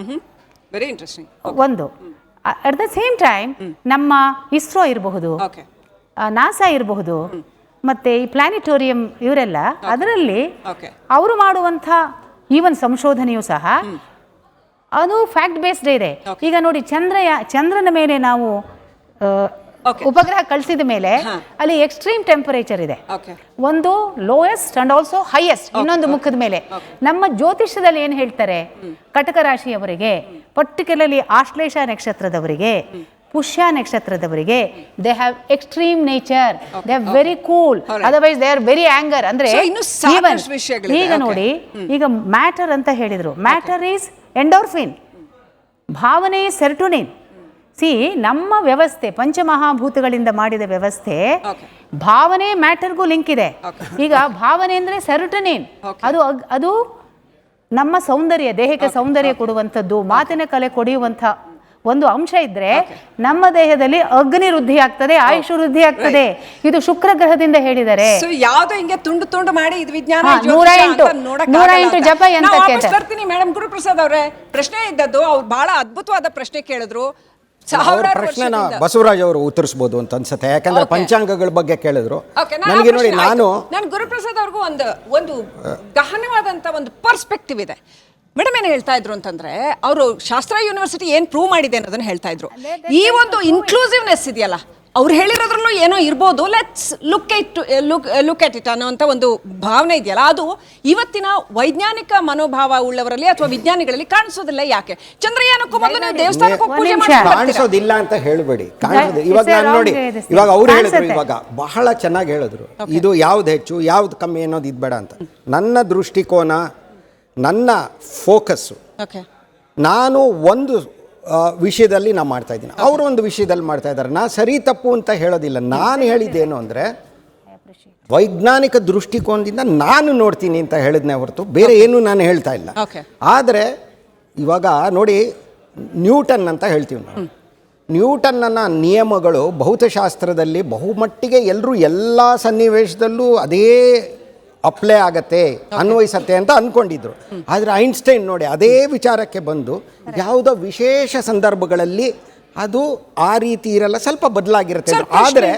Very interesting. ಒಂದು ಅಟ್ ದ ಸೇಮ್ ಟೈಮ್ ನಮ್ಮ ಇಸ್ರೋ ಇರಬಹುದು, ನಾಸಾ ಇರಬಹುದು, ಮತ್ತೆ ಈ ಪ್ಲಾನಿಟೋರಿಯಂ ಇವರೆಲ್ಲ, ಅದರಲ್ಲಿ ಅವರು ಮಾಡುವಂಥ ಈವನ್ ಸಂಶೋಧನೆಯೂ ಸಹ ಅದು ಫ್ಯಾಕ್ಟ್ ಬೇಸ್ಡ್ ಇದೆ. ಈಗ ನೋಡಿ, ಚಂದ್ರನ ಮೇಲೆ ನಾವು ಉಪಗ್ರಹ ಕಳಿಸಿದ ಮೇಲೆ ಅಲ್ಲಿ ಎಕ್ಸ್ಟ್ರೀಮ್ ಟೆಂಪರೇಚರ್ ಇದೆ, ಒಂದು ಲೋಯೆಸ್ಟ್ ಅಂಡ್ ಆಲ್ಸೋ ಹೈಯೆಸ್ಟ್ ಇನ್ನೊಂದು ಮುಖದ ಮೇಲೆ. ನಮ್ಮ ಜ್ಯೋತಿಷ್ಯದಲ್ಲಿ ಏನು ಹೇಳ್ತಾರೆ, ಕಟಕ ರಾಶಿಯವರಿಗೆ, ಪರ್ಟಿಕ್ಯುಲರ್ಲಿ ಆಶ್ಲೇಷ ನಕ್ಷತ್ರದವರಿಗೆ, ಪುಷ್ಯ ನಕ್ಷತ್ರದವರಿಗೆ, they have extreme nature, they are very cool, otherwise they are very anger. ಅಂದ್ರೆ ಈಗ ನೋಡಿ, ಈಗ ಮ್ಯಾಟರ್ ಅಂತ ಹೇಳಿದ್ರು, ಮ್ಯಾಟರ್ ಈಸ್ ಎಂಡೋರ್ಫಿನ್, ಭಾವನೆ ಸೆರೋಟೋನಿನ್, ನಮ್ಮ ವ್ಯವಸ್ಥೆ ಪಂಚಮಹಾಭೂತಗಳಿಂದ ಮಾಡಿದ ವ್ಯವಸ್ಥೆ, ಭಾವನೆ ಮ್ಯಾಟರ್ಗೂ ಲಿಂಕ್ ಇದೆ. ಈಗ ಭಾವನೆ ಅಂದರೆ ಸೆರೋಟೋನಿನ್, ಅದು ನಮ್ಮ ಸೌಂದರ್ಯ, ದೇಹಕ್ಕೆ ಸೌಂದರ್ಯ ಕೊಡುವಂಥದ್ದು, ಮಾತಿನ ಕಲೆ ಕೊಡುವಂಥ ಒಂದು ಅಂಶ ಇದ್ರೆ ನಮ್ಮ ದೇಹದಲ್ಲಿ ಅಗ್ನಿ ವೃದ್ಧಿ ಆಗ್ತದೆ, ಆಯುಷ್ ವೃದ್ಧಿ ಆಗ್ತದೆ. ಇದು ಶುಕ್ರ ಗ್ರಹದಿಂದ ಹೇಳಿದ್ದಾರೆ. ಯಾವ್ದೋ ಹಿಂಗೆ ತುಂಡು ತುಂಡು ಮಾಡಿ ಇದು ವಿಜ್ಞಾನ 108 ಜಪ ಅಂತ ಬರ್ತೀನಿ. ಮೇಡಮ್ ಗುರುಪ್ರಸಾದ್ ಅವರೇ, ಪ್ರಶ್ನೆ ಇದ್ದದ್ದು ಅವ್ರು ಬಹಳ ಅದ್ಭುತವಾದ ಪ್ರಶ್ನೆ ಕೇಳಿದ್ರು. ಅವ್ರ ಪ್ರಶ್ನೆನ ಬಸವರಾಜ್ ಅವರು ಉತ್ತರಿಸಬಹುದು ಅಂತ ಅನ್ಸುತ್ತೆ, ಯಾಕಂದ್ರೆ ಪಂಚಾಂಗಗಳ ಬಗ್ಗೆ ಕೇಳಿದ್ರು. ನನಗೆ ನೋಡಿ, ನಾನು ಗುರುಪ್ರಸಾದ್ ಅವ್ರಿಗೂ ಒಂದು ಗಹನವಾದಂತ ಒಂದು ಪರ್ಸ್ಪೆಕ್ಟಿವ್ ಇದೆ. ಮೇಡಮ್ ಏನು ಹೇಳ್ತಾ ಇದ್ರು ಅಂತಂದ್ರೆ, ಅವರು ಶಾಸ್ತ್ರ ಯೂನಿವರ್ಸಿಟಿ ಏನ್ ಪ್ರೂವ್ ಮಾಡಿದೆ ಅನ್ನೋದನ್ನ ಹೇಳ್ತಾ ಇದ್ರು. ಈ ಒಂದು ಇನ್ಕ್ಲೂಸಿವ್ನೆಸ್ ಇದೆಯಲ್ಲ, ಅವ್ರು ಹೇಳಿರೋದ್ರಲ್ಲೂ ಏನೋ ಇರ್ಬೋದು, ಲೆಟ್ಸ್ ಲುಕ್ ಎಟ್ ಇಟ್ ಅನ್ನೋ ಅಂತ ಒಂದು ಭಾವನೆ ಇದೆಯಲ್ಲ, ಅದು ಇವತ್ತಿನ ವೈಜ್ಞಾನಿಕ ಮನೋಭಾವ ಉಳ್ಳವರಲ್ಲಿ ಅಥವಾ ವಿಜ್ಞಾನಿಗಳಲ್ಲಿ ಕಾಣಿಸೋದಿಲ್ಲ. ಯಾಕೆ? ಚಂದ್ರಯಾನಕ್ಕೂ ಮೊದಲು ನೀವು ದೇವಸ್ಥಾನಕ್ಕೂ ಪೂಜೆ ಕಾಣಿಸೋದಿಲ್ಲ ಅಂತ ಹೇಳಬೇಡಿ. ಇವಾಗ ನಾನು ನೋಡಿ, ಇವಾಗ ಅವ್ರು ಹೇಳಿದ್ರು, ಇವಾಗ ಬಹಳ ಚೆನ್ನಾಗಿ ಹೇಳಿದ್ರು, ಇದು ಯಾವ್ದು ಹೆಚ್ಚು ಯಾವ್ದು ಕಮ್ಮಿ ಅನ್ನೋದು ಇದ್ಬೇಡ ಅಂತ. ನನ್ನ ದೃಷ್ಟಿಕೋನ, ನನ್ನ ಫೋಕಸ್ಸು, ನಾನು ಒಂದು ವಿಷಯದಲ್ಲಿ ನಾನು ಮಾಡ್ತಾ ಇದ್ದೀನಿ, ಅವರು ಒಂದು ವಿಷಯದಲ್ಲಿ ಮಾಡ್ತಾ ಇದ್ದಾರೆ. ನಾನು ಸರಿ ತಪ್ಪು ಅಂತ ಹೇಳೋದಿಲ್ಲ. ನಾನು ಹೇಳಿದ್ದೇನು ಅಂದರೆ, ವೈಜ್ಞಾನಿಕ ದೃಷ್ಟಿಕೋನದಿಂದ ನಾನು ನೋಡ್ತೀನಿ ಅಂತ ಹೇಳಿದ್ನೇ ಹೊರತು ಬೇರೆ ಏನು ನಾನು ಹೇಳ್ತಾ ಇಲ್ಲ. ಆದರೆ ಇವಾಗ ನೋಡಿ, ನ್ಯೂಟನ್ ಅಂತ ಹೇಳ್ತೀವಿ ನಾವು. ನ್ಯೂಟನ್ನ ನಿಯಮಗಳು ಭೌತಶಾಸ್ತ್ರದಲ್ಲಿ ಬಹುಮಟ್ಟಿಗೆ ಎಲ್ಲರೂ ಎಲ್ಲ ಸನ್ನಿವೇಶದಲ್ಲೂ ಅದೇ ಅಪ್ಲೈ ಆಗತ್ತೆ, ಅನ್ವಯಿಸತ್ತೆ ಅಂತ ಅಂದ್ಕೊಂಡಿದ್ರು. ಆದರೆ ಐನ್ಸ್ಟೈನ್ ನೋಡಿ, ಅದೇ ವಿಚಾರಕ್ಕೆ ಬಂದು ಯಾವುದೋ ವಿಶೇಷ ಸಂದರ್ಭಗಳಲ್ಲಿ ಅದು ಆ ರೀತಿ ಇರಲ್ಲ, ಸ್ವಲ್ಪ ಬದಲಾಗಿರುತ್ತೆ. ಆದರೆ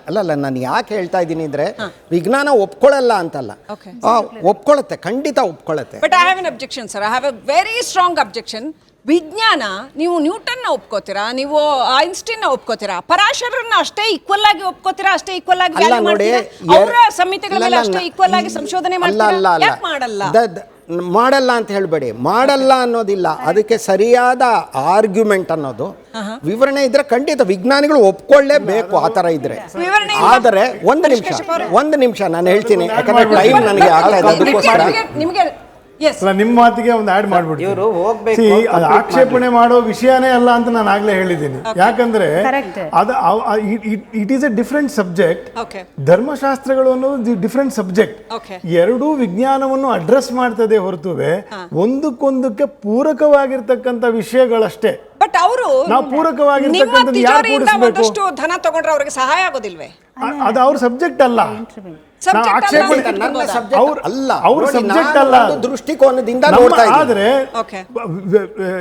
ಅಲ್ಲಲ್ಲ, ನಾನು ಯಾಕೆ ಹೇಳ್ತಾ ಇದ್ದೀನಿ ಅಂದರೆ, ವಿಜ್ಞಾನ ಒಪ್ಕೊಳ್ಳಲ್ಲ ಅಂತಲ್ಲ, ಒಪ್ಕೊಳ್ಳುತ್ತೆ, ಖಂಡಿತ ಒಪ್ಕೊಳ್ಳುತ್ತೆ. But I have an objection sir, I have a very strong objection. ವಿಜ್ಞಾನ, ನೀವು ನ್ಯೂಟನ್ನ ಒಪ್ಕೋತೀರಾ, ನೀವು ಐನ್ಸ್ಟೈನ್ ಒಪ್ಕೋತೀರಾ, ಪರಾಶರನ್ನ ಅಷ್ಟೇ ಈಕ್ವಲ್ ಆಗಿ ಒಪ್ಕೋತೀರಾ, ಅಷ್ಟೇ ಈಕ್ವಲ್ ಆಗಿ ವ್ಯಾಲ್ಯೂ ಮಾಡ್ತೀರಾ, ಅವರ ಸಂಹಿತೆಗಳ ಮೇಲೆ ಅಷ್ಟೇ ಈಕ್ವಲ್ ಆಗಿ ಸಂಶೋಧನೆ ಮಾಡ್ತೀರಾ? ಯಾಕೆ ಮಾಡಲ್ಲ ಅಂತ ಹೇಳಬೇಡಿ. ಮಾಡಲ್ಲ ಅನ್ನೋದಿಲ್ಲ, ಅದಕ್ಕೆ ಸರಿಯಾದ ಆರ್ಗ್ಯುಮೆಂಟ್ ಅನ್ನೋದು, ವಿವರಣೆ ಇದ್ರೆ ಖಂಡಿತ ವಿಜ್ಞಾನಿಗಳು ಒಪ್ಕೊಳ್ಳೇಬೇಕು ಆ ಥರ ಇದ್ರೆ. ಆದರೆ ಒಂದು ನಿಮಿಷ ನಾನು ಹೇಳ್ತೀನಿ, ಯಾಕಂದ್ರೆ ಟೈಮ್ ನನಗೆ ಆಗ್ತಾ ಇದೆ, ಅದಕ್ಕೋಸ್ಕರ ನಿಮ್ಮ ಮಾತಿಗೆ ಒಂದು ಆಡ್ ಮಾಡ್ಬಿಡ್ತೀನಿ. ಅದು ಆಕ್ಷೇಪಣೆ ಮಾಡೋ ವಿಷಯನೇ ಅಲ್ಲ ಅಂತ ನಾನು ಆಗ್ಲೇ ಹೇಳಿದ್ದೀನಿ. ಯಾಕಂದ್ರೆ ಅದು it is a different subject. ಧರ್ಮಶಾಸ್ತ್ರಗಳು ಅನ್ನೋದು ಡಿಫ್ರೆಂಟ್ ಸಬ್ಜೆಕ್ಟ್. ಎರಡೂ ವಿಜ್ಞಾನವನ್ನು ಅಡ್ರೆಸ್ ಮಾಡ್ತದೆ ಹೊರತುವೆ ಒಂದಕ್ಕೊಂದಕ್ಕೆ ಪೂರಕವಾಗಿರ್ತಕ್ಕಂಥ ವಿಷಯಗಳಷ್ಟೇ. ಬಟ್ ಅವರು ನಾವು ಪೂರಕವಾಗಿರ್ತಕ್ಕಂಥದ್ದು ಯಾರು ಕೂಡಿಸಬೇಕು? ಧನ ತಗೊಂಡ್ರೆ ಅವ್ರಿಗೆ ಸಹಾಯ ಆಗೋದಿಲ್ವೇ? ಅದು ಅವ್ರ ಸಬ್ಜೆಕ್ಟ್ ಅಲ್ಲ, ದೃಷ್ಟಿಕೋನದಿಂದ. ಆದ್ರೆ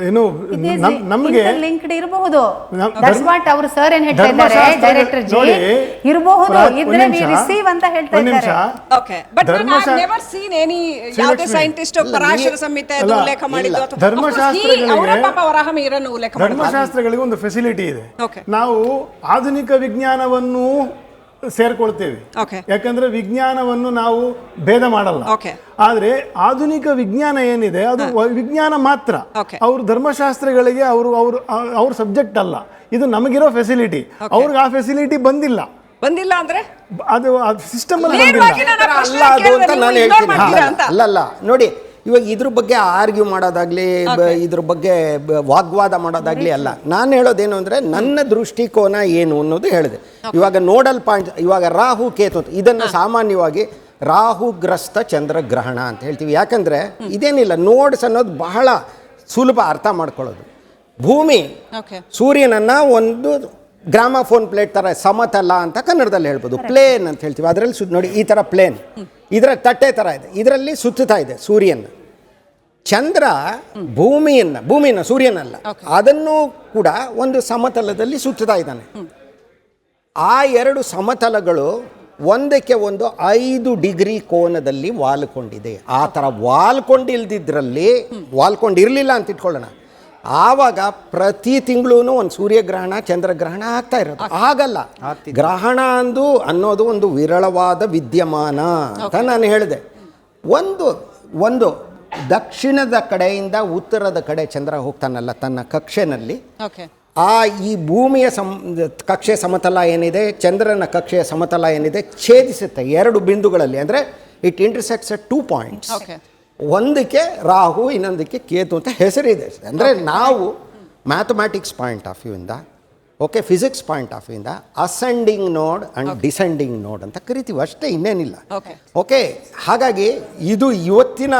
ಏನು ನಮಗೆ ಇರಬಹುದು, ಅವರು ಸರ್ ಏನ್ ಹೇಳ್ತಾ ಇದ್ದಾರೆ, ಡೈರೆಕ್ಟರ್ ಜಿ ಇರಬಹುದು, ಇದ್ರೆ ವಿ ರಿಸೀವ್ ಅಂತ ಹೇಳ್ತಾ ಇದ್ದಾರೆ. Okay, but I have never seen any ಯಾವುದೇ ಸೈಂಟಿಸ್ಟ್ ಪರಾಶರ ಸಂಹಿತೆ ಉಲ್ಲೇಖ ಮಾಡಿದ್ದು ಅಥವಾ ಧರ್ಮಶಾಸ್ತ್ರಗಳಿಗೆ ಒಂದು ಫೆಸಿಲಿಟಿ ಇದೆ. ನಾವು ಆಧುನಿಕ ವಿಜ್ಞಾನವನ್ನು ಸೇರ್ಕೊಳ್ತೇವೆ, ಯಾಕಂದ್ರೆ ವಿಜ್ಞಾನವನ್ನು ನಾವು ಭೇದ ಮಾಡಲ್ಲ. ಆದ್ರೆ ಆಧುನಿಕ ವಿಜ್ಞಾನ ಏನಿದೆ ಅದು ವಿಜ್ಞಾನ ಮಾತ್ರ. ಅವ್ರ ಧರ್ಮಶಾಸ್ತ್ರಗಳಿಗೆ ಅವ್ರ ಸಬ್ಜೆಕ್ಟ್ ಅಲ್ಲ, ಇದು ನಮಗಿರೋ ಫೆಸಿಲಿಟಿ. ಅವ್ರಿಗೆ ಆ ಫೆಸಿಲಿಟಿ ಬಂದಿಲ್ಲ ಅಂದ್ರೆ ಅದು ಸಿಸ್ಟಮ್ ಅಲ್ಲಿ ಅಲ್ಲ. ನೋಡಿ, ಇವಾಗ ಇದ್ರ ಬಗ್ಗೆ ಆರ್ಗ್ಯೂ ಮಾಡೋದಾಗ್ಲಿ, ಇದ್ರ ಬಗ್ಗೆ ವಾಗ್ವಾದ ಮಾಡೋದಾಗ್ಲಿ ಅಲ್ಲ. ನಾನು ಹೇಳೋದೇನು ಅಂದರೆ, ನನ್ನ ದೃಷ್ಟಿಕೋನ ಏನು ಅನ್ನೋದು ಹೇಳಿದೆ. ಇವಾಗ ನೋಡಲ್ ಪಾಯಿಂಟ್, ಇವಾಗ ರಾಹು ಕೇತು, ಇದನ್ನು ಸಾಮಾನ್ಯವಾಗಿ ರಾಹುಗ್ರಸ್ತ ಚಂದ್ರಗ್ರಹಣ ಅಂತ ಹೇಳ್ತೀವಿ. ಯಾಕಂದರೆ ಇದೇನಿಲ್ಲ, ನೋಡ್ಸ್ ಅನ್ನೋದು ಬಹಳ ಸುಲಭ ಅರ್ಥ ಮಾಡ್ಕೊಳ್ಳೋದು. ಭೂಮಿ ಸೂರ್ಯನನ್ನು ಒಂದು ಗ್ರಾಮಫೋನ್ ಪ್ಲೇಟ್ ಥರ ಸಮತಲ ಅಂತ ಕನ್ನಡದಲ್ಲಿ ಹೇಳ್ಬೋದು, ಪ್ಲೇನ್ ಅಂತ ಹೇಳ್ತೀವಿ. ಅದರಲ್ಲಿ ನೋಡಿ, ಈ ಥರ ಪ್ಲೇನ್, ಇದರ ತಟ್ಟೆ ಥರ ಇದೆ, ಇದರಲ್ಲಿ ಸುತ್ತುತ್ತಾ ಇದೆ ಸೂರ್ಯನ. ಚಂದ್ರ ಭೂಮಿಯನ್ನು ಸೂರ್ಯನಲ್ಲ, ಅದನ್ನು ಕೂಡ ಒಂದು ಸಮತಲದಲ್ಲಿ ಸುತ್ತುತ್ತಾ ಇದ್ದಾನೆ. ಆ ಎರಡು ಸಮತಲಗಳು ಒಂದಕ್ಕೆ ಒಂದು 5 ಡಿಗ್ರಿ ಕೋನದಲ್ಲಿ ವಾಲ್ಕೊಂಡಿದೆ. ಆ ಥರ ವಾಲ್ಕೊಂಡಿರಲಿಲ್ಲ ಅಂತ ಇಟ್ಕೊಳ್ಳೋಣ, ಆವಾಗ ಪ್ರತಿ ತಿಂಗಳೂ ಒಂದು ಸೂರ್ಯಗ್ರಹಣ ಚಂದ್ರಗ್ರಹಣ ಆಗ್ತಾ ಇರೋದು. ಆಗಲ್ಲ, ಗ್ರಹಣ ಅನ್ನೋದು ಒಂದು ವಿರಳವಾದ ವಿದ್ಯಮಾನ ಅಂತ ನಾನು ಹೇಳಿದೆ. ಒಂದು ದಕ್ಷಿಣದ ಕಡೆಯಿಂದ ಉತ್ತರದ ಕಡೆ ಚಂದ್ರ ಹೋಗ್ತಾನಲ್ಲ ತನ್ನ ಕಕ್ಷೆನಲ್ಲಿ, ಈ ಭೂಮಿಯ ಕಕ್ಷೆ ಸಮತಲ ಏನಿದೆ, ಚಂದ್ರನ ಕಕ್ಷೆಯ ಸಮತಲ ಏನಿದೆ, ಛೇದಿಸುತ್ತೆ 2 ಬಿಂದುಗಳಲ್ಲಿ. ಅಂದರೆ ಇಟ್ ಇಂಟರ್ಸೆಕ್ಟ್ಸ್ ಅಟ್ 2 ಪಾಯಿಂಟ್ಸ್. ಒಂದಕ್ಕೆ ರಾಹು, ಇನ್ನೊಂದಕ್ಕೆ ಕೇತು ಅಂತ ಹೆಸರಿದೆ. ಅಂದರೆ ನಾವು ಮ್ಯಾಥಮ್ಯಾಟಿಕ್ಸ್ ಪಾಯಿಂಟ್ ಆಫ್ ವ್ಯೂಯಿಂದ, ಓಕೆ, ಫಿಸಿಕ್ಸ್ ಪಾಯಿಂಟ್ ಆಫ್ ವ್ಯೂಯಿಂದ ascending node and descending node ಅಂತ ಕರಿತೀವಿ, ಅಷ್ಟೇ, ಇನ್ನೇನಿಲ್ಲ. ಓಕೆ, ಹಾಗಾಗಿ ಇದು ಇವತ್ತಿನ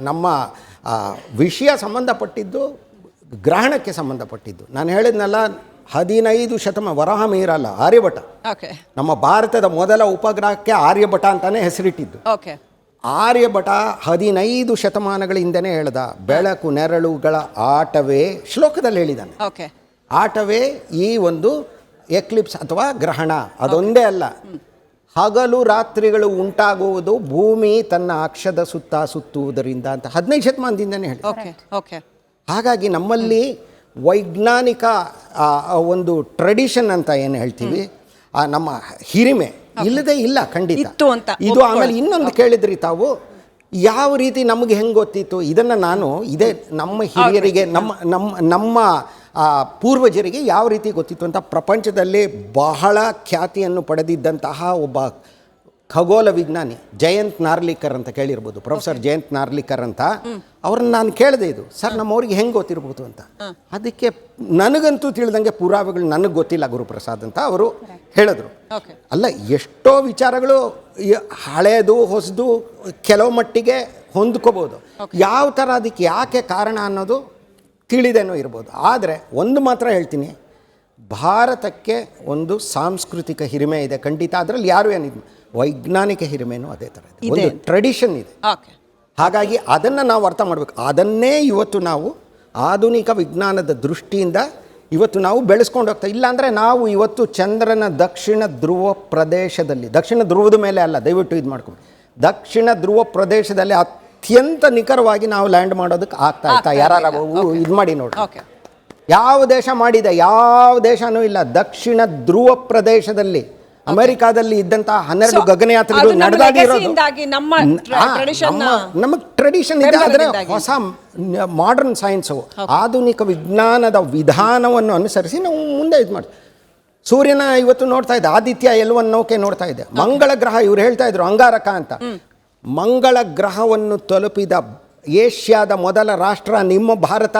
ನಮ್ಮ ವಿಷಯ ಸಂಬಂಧಪಟ್ಟಿದ್ದು ಗ್ರಹಣಕ್ಕೆ ಸಂಬಂಧಪಟ್ಟಿದ್ದು. ನಾನು ಹೇಳಿದ್ನಲ್ಲ, 15 ಶತಮಾನ ವರಾಹ ಮಿಹಿರ ಆರ್ಯಭಟ, ನಮ್ಮ ಭಾರತದ ಮೊದಲ ಉಪಗ್ರಹಕ್ಕೆ ಆರ್ಯಭಟ ಅಂತಾನೆ ಹೆಸರಿಟ್ಟಿದ್ದು. ಆರ್ಯಭಟ 15 ಶತಮಾನಗಳ ಹಿಂದೆನೇ ಹೇಳ್ದ, ಬೆಳಕು ನೆರಳುಗಳ ಆಟವೇ, ಶ್ಲೋಕದಲ್ಲಿ ಹೇಳಿದ್ದಾನೆ. ಆಟವೇ ಈ ಒಂದು ಎಕ್ಲಿಪ್ಸ್ ಅಥವಾ ಗ್ರಹಣ. ಅದೊಂದೇ ಅಲ್ಲ, ಹಗಲು ರಾತ್ರಿಗಳು ಉಂಟಾಗುವುದು ಭೂಮಿ ತನ್ನ ಅಕ್ಷದ ಸುತ್ತ ಸುತ್ತುವುದರಿಂದ ಅಂತ 15 ಶತಮಾನದಿಂದನೇ ಹೇಳಿ. ಹಾಗಾಗಿ ನಮ್ಮಲ್ಲಿ ವೈಜ್ಞಾನಿಕ ಒಂದು ಟ್ರೆಡಿಷನ್ ಅಂತ ಏನು ಹೇಳ್ತೀವಿ, ನಮ್ಮ ಹಿರಿಮೆ ಇಲ್ಲದೆ ಇಲ್ಲ, ಖಂಡಿತ ಇದು. ಆಮೇಲೆ ಇನ್ನೊಂದು ಕೇಳಿದ್ರಿ ತಾವು, ಯಾವ ರೀತಿ ನಮಗೆ ಹೆಂಗೆ ಗೊತ್ತಿತ್ತು ಇದನ್ನು, ನಾನು ಇದೇ ನಮ್ಮ ಹಿರಿಯರಿಗೆ, ನಮ್ಮ ಪೂರ್ವಜರಿಗೆ ಯಾವ ರೀತಿ ಗೊತ್ತಿತ್ತು ಅಂತ, ಪ್ರಪಂಚದಲ್ಲಿ ಬಹಳ ಖ್ಯಾತಿಯನ್ನು ಪಡೆದಿದ್ದಂತಹ ಒಬ್ಬ ಖಗೋಳ ವಿಜ್ಞಾನಿ ಜಯಂತ್ ನಾರ್ಲಿಕರ್ ಅಂತ ಕೇಳಿರ್ಬೋದು, ಪ್ರೊಫೆಸರ್ ಜಯಂತ್ ನಾರ್ಲಿಕರ್ ಅಂತ. ಅವ್ರನ್ನ ನಾನು ಕೇಳಿದೆ, ಇದು ಸರ್ ನಮ್ಮವ್ರಿಗೆ ಹೆಂಗೆ ಗೊತ್ತಿರ್ಬೋದು ಅಂತ. ಅದಕ್ಕೆ ನನಗಂತೂ ತಿಳಿದಂಗೆ ಪುರಾವೆಗಳು ನನಗೆ ಗೊತ್ತಿಲ್ಲ ಗುರುಪ್ರಸಾದ್ ಅಂತ ಅವರು ಹೇಳಿದ್ರು. ಅಲ್ಲ, ಎಷ್ಟೋ ವಿಚಾರಗಳು ಹಳೆಯದು ಹೊಸದು ಕೆಲವು ಮಟ್ಟಿಗೆ ಹೊಂದ್ಕೋಬೋದು, ಯಾವ ಥರ ಅದಕ್ಕೆ ಯಾಕೆ ಕಾರಣ ಅನ್ನೋದು ತಿಳಿದೇನೋ ಇರ್ಬೋದು. ಆದರೆ ಒಂದು ಮಾತ್ರ ಹೇಳ್ತೀನಿ, ಭಾರತಕ್ಕೆ ಒಂದು ಸಾಂಸ್ಕೃತಿಕ ಹಿರಿಮೆ ಇದೆ ಖಂಡಿತ, ಅದರಲ್ಲಿ ಯಾರು ಏನಿದೆ, ವೈಜ್ಞಾನಿಕ ಹಿರಿಮೆನೂ ಅದೇ ಥರ ಇದೆ, ಒಂದು ಟ್ರೆಡಿಷನ್ ಇದೆ. ಹಾಗಾಗಿ ಅದನ್ನು ನಾವು ಅರ್ಥ ಮಾಡಬೇಕು. ಅದನ್ನೇ ಇವತ್ತು ನಾವು ಆಧುನಿಕ ವಿಜ್ಞಾನದ ದೃಷ್ಟಿಯಿಂದ ಇವತ್ತು ನಾವು ಬೆಳೆಸ್ಕೊಂಡು ಹೋಗ್ತಾ. ಇಲ್ಲಾಂದರೆ ನಾವು ಇವತ್ತು ಚಂದ್ರನ ದಕ್ಷಿಣ ಧ್ರುವ ಪ್ರದೇಶದಲ್ಲಿ, ದಕ್ಷಿಣ ಧ್ರುವದ ಮೇಲೆ ಅಲ್ಲ, ದಯವಿಟ್ಟು ಇದು ಮಾಡ್ಕೊಂಡು, ದಕ್ಷಿಣ ಧ್ರುವ ಪ್ರದೇಶದಲ್ಲಿ ಅತ್ಯಂತ ನಿಖರವಾಗಿ ನಾವು ಲ್ಯಾಂಡ್ ಮಾಡೋದಕ್ಕೆ ಆಗ್ತಾ ಯಾರು ಇದು ಮಾಡಿ ನೋಡಿ. ಯಾವ ದೇಶ ಮಾಡಿದೆ? ಯಾವ ದೇಶನೂ ಇಲ್ಲ. ದಕ್ಷಿಣ ಧ್ರುವ ಪ್ರದೇಶದಲ್ಲಿ ಅಮೆರಿಕಾದಲ್ಲಿ ಇದ್ದಂತಹ 12 ಗಗನಯಾತ್ರೆಗಳು ನಡೆದಾಗಿರೋದು ನಮ್ಮ ಟ್ರೆಡಿಷನ್ ಇದೆ. ಆದರೆ ಹೊಸ ಮಾಡರ್ನ್ ಸೈನ್ಸು, ಆಧುನಿಕ ವಿಜ್ಞಾನದ ವಿಧಾನವನ್ನು ಅನುಸರಿಸಿ ನಾವು ಮುಂದೆ ಇದು ಮಾಡ್ತೀವಿ. ಸೂರ್ಯನ ಇವತ್ತು ನೋಡ್ತಾ ಇದೆ, ಆದಿತ್ಯ ಎಲ್ವನ್ ನೌಕೆ ನೋಡ್ತಾ ಇದೆ. ಮಂಗಳ ಗ್ರಹ, ಇವ್ರು ಹೇಳ್ತಾ ಇದ್ರು ಅಂಗಾರಕ ಅಂತ, ಮಂಗಳ ಗ್ರಹವನ್ನು ತಲುಪಿದ ಏಷ್ಯಾದ ಮೊದಲ ರಾಷ್ಟ್ರ ನಿಮ್ಮ ಭಾರತ.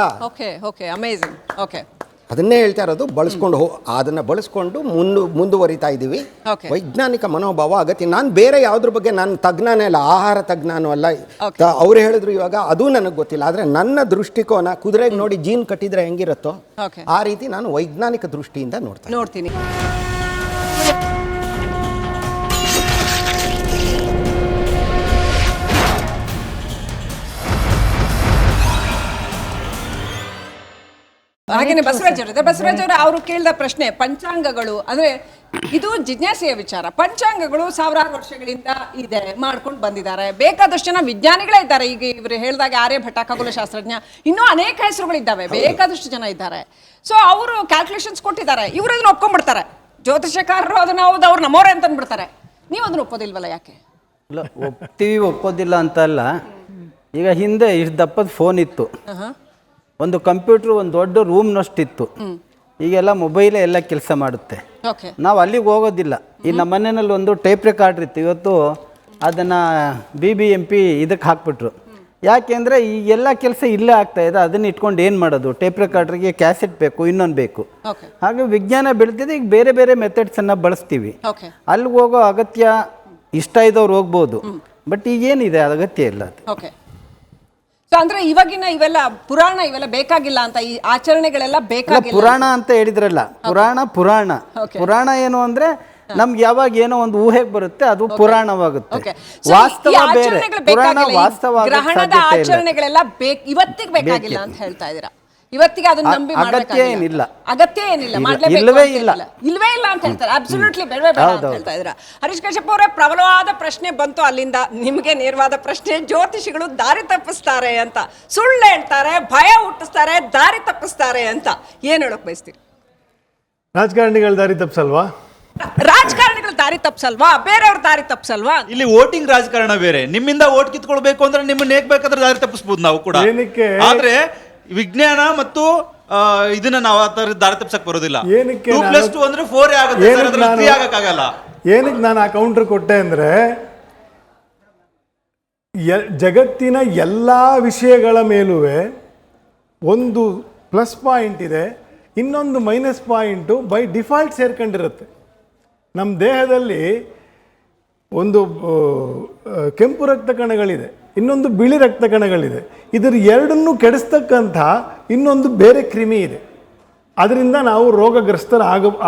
ಅದನ್ನೇ ಹೇಳ್ತಾ ಇರೋದು. ಅದನ್ನು ಬಳಸ್ಕೊಂಡು ಮುಂದುವರಿತಾ ಇದ್ದೀವಿ. ವೈಜ್ಞಾನಿಕ ಮನೋಭಾವ ಅಗತ್ಯ. ನಾನು ಬೇರೆ ಯಾವುದ್ರ ಬಗ್ಗೆ ನಾನು ತಜ್ಞನೇ ಅಲ್ಲ, ಆಹಾರ ತಜ್ಞನೂ ಅಲ್ಲ. ಅವ್ರು ಹೇಳಿದ್ರು ಇವಾಗ, ಅದು ನನಗೆ ಗೊತ್ತಿಲ್ಲ. ಆದರೆ ನನ್ನ ದೃಷ್ಟಿಕೋನ, ಕುದುರೆಗೆ ನೋಡಿ ಜೀನ್ ಕಟ್ಟಿದ್ರೆ ಹೆಂಗಿರುತ್ತೋ ಆ ರೀತಿ ನಾನು ವೈಜ್ಞಾನಿಕ ದೃಷ್ಟಿಯಿಂದ ನೋಡ್ತೀನಿ. ಹಾಗೇನೆ ಬಸವರಾಜ್ ಅವರೇ ಅವರು ಕೇಳಿದ ಪ್ರಶ್ನೆ, ಪಂಚಾಂಗಗಳು ಅಂದ್ರೆ ಇದು ಜಿಜ್ಞಾಸೆಯ ವಿಚಾರ. ಪಂಚಾಂಗಗಳು ಸಾವಿರಾರು ವರ್ಷಗಳಿಂದ ಇದೆ, ಮಾಡ್ಕೊಂಡು ಬಂದಿದ್ದಾರೆ. ಬೇಕಾದಷ್ಟು ಜನ ವಿಜ್ಞಾನಿಗಳೇ ಇದ್ದಾರೆ. ಈಗ ಇವರು ಹೇಳಿದಾಗ ಆರ್ಯಭಟ ಖಗೋಳಶಾಸ್ತ್ರಜ್ಞ, ಇನ್ನೂ ಅನೇಕ ಹೆಸರುಗಳಿದ್ದಾವೆ, ಬೇಕಾದಷ್ಟು ಜನ ಇದ್ದಾರೆ. ಸೊ ಅವರು ಕ್ಯಾಲ್ಕುಲೇಷನ್ಸ್ ಕೊಟ್ಟಿದ್ದಾರೆ, ಇವರು ಅದನ್ನ ಒಪ್ಕೊಂಡ್ಬಿಡ್ತಾರೆ. ಜ್ಯೋತಿಷಕಾರರು ಅದನ್ನ ಹೌದು ಅವ್ರು ನಮ್ಮೋರೆ ಅಂತ ಅಂದ್ಬಿಡ್ತಾರೆ. ನೀವು ಅದನ್ನ ಒಪ್ಪೋದಿಲ್ವಲ್ಲ, ಯಾಕೆ? ಇಲ್ಲ, ಒಪ್ಪೋದಿಲ್ಲ ಅಂತ ಅಲ್ಲ. ಈಗ ಹಿಂದೆ ಇಷ್ಟು ದಪ್ಪದ ಫೋನ್ ಇತ್ತು, ಒಂದು ಕಂಪ್ಯೂಟ್ರ್ ಒಂದು ದೊಡ್ಡ ರೂಮ್ನಷ್ಟಿತ್ತು. ಈಗೆಲ್ಲ ಮೊಬೈಲೇ ಎಲ್ಲ ಕೆಲಸ ಮಾಡುತ್ತೆ. ನಾವು ಅಲ್ಲಿಗೆ ಹೋಗೋದಿಲ್ಲ. ಈ ನಮ್ಮ ಮನೆಯಲ್ಲಿ ಒಂದು ಟೇಪ್ ರೆಕಾರ್ಡ್ರ್ ಇತ್ತು, ಇವತ್ತು ಅದನ್ನು BBMP ಇದಕ್ಕೆ ಹಾಕ್ಬಿಟ್ರು. ಯಾಕೆಂದರೆ ಈ ಎಲ್ಲ ಕೆಲಸ ಇಲ್ಲೇ ಆಗ್ತಾಯಿದೆ, ಅದನ್ನ ಇಟ್ಕೊಂಡು ಏನು ಮಾಡೋದು? ಟೇಪ್ ರೆಕಾರ್ಡ್ರಿಗೆ ಕ್ಯಾಸೆಟ್ ಬೇಕು, ಇನ್ನೊಂದು ಬೇಕು. ಹಾಗೆ ವಿಜ್ಞಾನ ಬೆಳೆದಿದೆ, ಈಗ ಬೇರೆ ಬೇರೆ ಮೆಥಡ್ಸನ್ನು ಬಳಸ್ತೀವಿ. ಅಲ್ಲಿಗೆ ಹೋಗೋ ಅಗತ್ಯ ಇಷ್ಟ ಇದ್ದವ್ರು ಹೋಗ್ಬೋದು, ಬಟ್ ಈಗೇನಿದೆ ಅಗತ್ಯ ಇಲ್ಲ ಅದು. ಅಂದ್ರೆ ಇವಾಗಿನ ಇವೆಲ್ಲ ಪುರಾಣ ಇವೆಲ್ಲ ಬೇಕಾಗಿಲ್ಲ ಅಂತ, ಈ ಆಚರಣೆಗಳೆಲ್ಲ ಬೇಕಾಗಿಲ್ಲ. ಪುರಾಣ ಅಂತ ಹೇಳಿದ್ರಲ್ಲ, ಪುರಾಣ ಏನು ಅಂದ್ರೆ ನಮ್ಗೆ ಯಾವಾಗ ಏನೋ ಒಂದು ಊಹೆಗೆ ಬರುತ್ತೆ, ಅದು ಪುರಾಣವಾಗುತ್ತೆ. ವಾಸ್ತವ ಬೇರೆ, ಪುರಾಣ ವಾಸ್ತವ. ಗ್ರಹಣದ ಆಚರಣೆಗಳೆಲ್ಲ ಇವತ್ತಿಗೆ ಬೇಕಾಗಿಲ್ಲ ಅಂತ ಹೇಳ್ತಾ ಇದೀರಾ? ಇವತ್ತಿಗೆ ಅದನ್ನ ನಂಬಿ ಅಗತ್ಯ ಏನಿಲ್ಲ, ಇಲ್ವೇ ಇಲ್ಲ ಅಂತ ಹೇಳ್ತಾರೆ. ಅಬ್ಸಲ್ಯೂಟ್ಲಿ ಬೇಡವೇ ಬೇಡ ಅಂತ ಹೇಳ್ತಾ ಇದ್ರ. ಹರೀಶ್ ಕಶ್ಯಪ್ ಅವರೇ, ಪ್ರಬಲವಾದ ಪ್ರಶ್ನೆ ಬಂತು ಅಲ್ಲಿಂದ ನಿಮಗೆ ನೇರವಾದ ಪ್ರಶ್ನೆ. ಜ್ಯೋತಿಷಿಗಳು ದಾರಿ ತಪ್ಪಿಸ್ತಾರೆ ಅಂತ, ಸುಳ್ಳು ಹೇಳ್ತಾರೆ, ಭಯ ಹುಟ್ಟಿಸ್ತಾರೆ, ದಾರಿ ತಪ್ಪಿಸ್ತಾರೆ ಅಂತ ಏನ್ ಹೇಳಕ್ ಬಯಸ್ತೀರಿ? ರಾಜಕಾರಣಿಗಳು ದಾರಿ ತಪ್ಪಿಸಲ್ವಾ? ರಾಜಕಾರಣಿಗಳು ದಾರಿ ತಪ್ಪಿಸಲ್ವಾ? ಬೇರೆಯವ್ರ ದಾರಿ ತಪ್ಪಿಸಲ್ವಾ? ಇಲ್ಲಿ ವೋಟಿಂಗ್ ರಾಜಕಾರಣ ಬೇರೆ. ನಿಮ್ಮಿಂದ ವೋಟ್ ಕಿತ್ಕೊಳ್ಬೇಕು ಅಂದ್ರೆ ನಿಮ್ಮನ್ನ ಹೇಗ್ ಬೇಕಾದ್ರೆ ದಾರಿ ತಪ್ಪಿಸಬಹುದು ನಾವು ಕೂಡ. ಆದ್ರೆ ವಿಜ್ಞಾನ ಮತ್ತು ಇದನ್ನ ನಾವು ದಾರಿ ತಪ್ಪಿಸಕ್ ಬರೋದಿಲ್ಲ. 2+2 ಅಂದ್ರೆ 4 ಆಗುತ್ತೆ, ಆಗಕ್ಕಾಗಲ್ಲ. ಏನಕ್ಕೆ ನಾನು ಆ ಕೌಂಟರ್ ಕೊಟ್ಟೆ ಅಂದ್ರೆ, ಜಗತ್ತಿನ ಎಲ್ಲ ವಿಷಯಗಳ ಮೇಲೂ ಒಂದು ಪ್ಲಸ್ ಪಾಯಿಂಟ್ ಇದೆ, ಇನ್ನೊಂದು ಮೈನಸ್ ಪಾಯಿಂಟು ಬೈ ಡಿಫಾಲ್ಟ್ ಸೇರ್ಕೊಂಡಿರುತ್ತೆ. ನಮ್ಮ ದೇಹದಲ್ಲಿ ಒಂದು ಕೆಂಪು ರಕ್ತ ಕಣಗಳಿದೆ, ಇನ್ನೊಂದು ಬಿಳಿ ರಕ್ತ ಕಣಗಳಿದೆ. ಇದರ ಎರಡನ್ನೂ ಕೆಡಿಸ್ತಕ್ಕಂಥ ಇನ್ನೊಂದು ಬೇರೆ ಕ್ರಿಮಿ ಇದೆ. ಅದರಿಂದ ನಾವು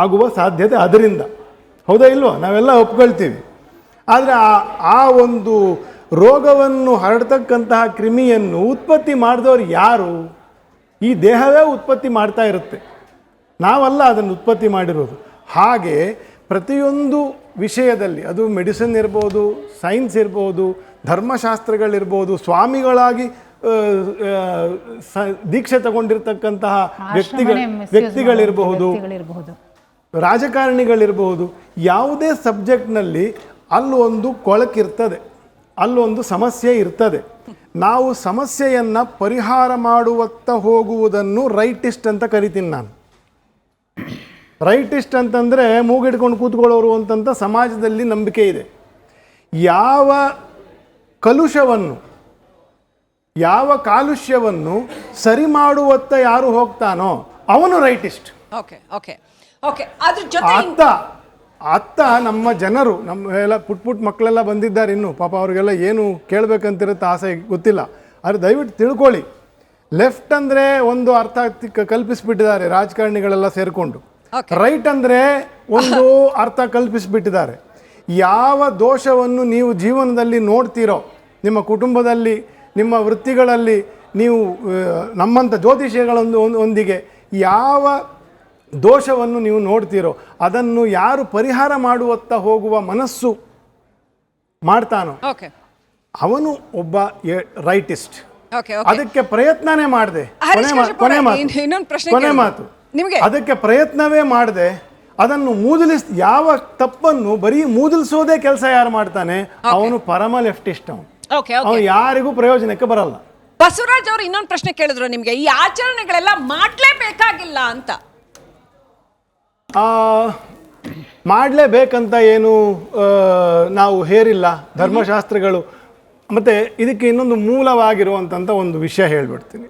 ಆಗುವ ಸಾಧ್ಯತೆ ಅದರಿಂದ, ಹೌದಾ ಇಲ್ವಾ? ನಾವೆಲ್ಲ ಒಪ್ಕೊಳ್ತೀವಿ. ಆದರೆ ಆ ಒಂದು ರೋಗವನ್ನು ಹರಡ್ತಕ್ಕಂತಹ ಕ್ರಿಮಿಯನ್ನು ಉತ್ಪತ್ತಿ ಮಾಡಿದವರು ಯಾರು? ಈ ದೇಹವೇ ಉತ್ಪತ್ತಿ ಮಾಡ್ತಾ ಇರುತ್ತೆ, ನಾವಲ್ಲ ಅದನ್ನು ಉತ್ಪತ್ತಿ ಮಾಡಿರೋದು. ಹಾಗೆ ಪ್ರತಿಯೊಂದು ವಿಷಯದಲ್ಲಿ, ಅದು ಮೆಡಿಸಿನ್ ಇರ್ಬೋದು, ಸೈನ್ಸ್ ಇರ್ಬೋದು, ಧರ್ಮಶಾಸ್ತ್ರಗಳಿರ್ಬೋದು, ಸ್ವಾಮಿಗಳಾಗಿ ದೀಕ್ಷೆ ತಗೊಂಡಿರ್ತಕ್ಕಂತಹ ವ್ಯಕ್ತಿಗಳಿರಬಹುದು, ರಾಜಕಾರಣಿಗಳಿರಬಹುದು, ಯಾವುದೇ ಸಬ್ಜೆಕ್ಟ್ನಲ್ಲಿ ಅಲ್ಲೊಂದು ಕೊಳಕಿರ್ತದೆ, ಅಲ್ಲೊಂದು ಸಮಸ್ಯೆ ಇರ್ತದೆ. ನಾವು ಸಮಸ್ಯೆಯನ್ನು ಪರಿಹಾರ ಮಾಡುವತ್ತ ಹೋಗುವುದನ್ನು ರೈಟಿಸ್ಟ್ ಅಂತ ಕರಿತೀನಿ ನಾನು. ರೈಟಿಸ್ಟ್ ಅಂತಂದರೆ ಮೂಗಿಡ್ಕೊಂಡು ಕೂತ್ಕೊಳ್ಳೋರು ಅಂತಂತ ಸಮಾಜದಲ್ಲಿ ನಂಬಿಕೆ ಇದೆ. ಯಾವ ಕಲುಷವನ್ನು, ಯಾವ ಕಾಲುಷ್ಯವನ್ನು ಸರಿ ಮಾಡುವತ್ತ ಯಾರು ಹೋಗ್ತಾನೋ ಅವನು ರೈಟಿಸ್ಟ್. ಅದ್ರ ಜೊತೆ ಅತ್ತ ನಮ್ಮ ಜನರು, ನಮ್ಮ ಎಲ್ಲ ಪುಟ್ ಮಕ್ಕಳೆಲ್ಲ ಬಂದಿದ್ದಾರೆ, ಇನ್ನು ಪಾಪ ಅವ್ರಿಗೆಲ್ಲ ಏನು ಕೇಳಬೇಕಂತಿರುತ್ತೆ ಆಸೆ ಗೊತ್ತಿಲ್ಲ. ಆದರೆ ದಯವಿಟ್ಟು ತಿಳ್ಕೊಳ್ಳಿ, ಲೆಫ್ಟ್ ಅಂದರೆ ಒಂದು ಅರ್ಥ ಕಲ್ಪಿಸ್ಬಿಟ್ಟಿದ್ದಾರೆ ರಾಜಕಾರಣಿಗಳೆಲ್ಲ ಸೇರಿಕೊಂಡು, ರೈಟ್ ಅಂದರೆ ಒಂದು ಅರ್ಥ ಕಲ್ಪಿಸ್ಬಿಟ್ಟಿದ್ದಾರೆ. ಯಾವ ದೋಷವನ್ನು ನೀವು ಜೀವನದಲ್ಲಿ ನೋಡ್ತೀರೋ, ನಿಮ್ಮ ಕುಟುಂಬದಲ್ಲಿ, ನಿಮ್ಮ ವೃತ್ತಿಗಳಲ್ಲಿ, ನೀವು ನಮ್ಮಂಥ ಜ್ಯೋತಿಷಿಗಳೊಂದಿಗೆ ಯಾವ ದೋಷವನ್ನು ನೀವು ನೋಡ್ತೀರೋ ಅದನ್ನು ಯಾರು ಪರಿಹಾರ ಮಾಡುವತ್ತ ಹೋಗುವ ಮನಸ್ಸು ಮಾಡ್ತಾನೋ ಅವನು ಒಬ್ಬ ರೈಟಿಸ್ಟ್. ಅದಕ್ಕೆ ಪ್ರಯತ್ನನೇ ಮಾಡಿದೆ, ಕೊನೆ ಮಾತು, ಅದಕ್ಕೆ ಪ್ರಯತ್ನವೇ ಮಾಡಿದೆ, ಅದನ್ನು ಯಾವ ತಪ್ಪನ್ನು ಬರೀ ಮೂದಲಿಸೋದೇ ಕೆಲಸ ಯಾರು ಮಾಡ್ತಾನೆ ಅವನು ಪರಮ ಲೆಫ್ಟಿಸ್ಟ್. ಅವನು ಯಾರಿಗೂ ಪ್ರಯೋಜನಕ್ಕೆ ಬರಲ್ಲ. ಬಸವರಾಜ್ ಅವರು ಇನ್ನೊಂದು ಪ್ರಶ್ನೆ ಕೇಳಿದ್ರು ನಿಮ್ಗೆ, ಈ ಆಚರಣೆಗಳೆಲ್ಲ ಮಾಡಲೇಬೇಕಾಗಿಲ್ಲ ಅಂತ. ಮಾಡಲೇಬೇಕಂತ ಏನು ನಾವು ಹೇರಿಲ್ಲ ಧರ್ಮಶಾಸ್ತ್ರಗಳು. ಮತ್ತು ಇದಕ್ಕೆ ಇನ್ನೊಂದು ಮೂಲವಾಗಿರುವಂಥ ಒಂದು ವಿಷಯ ಹೇಳ್ಬಿಡ್ತೀನಿ.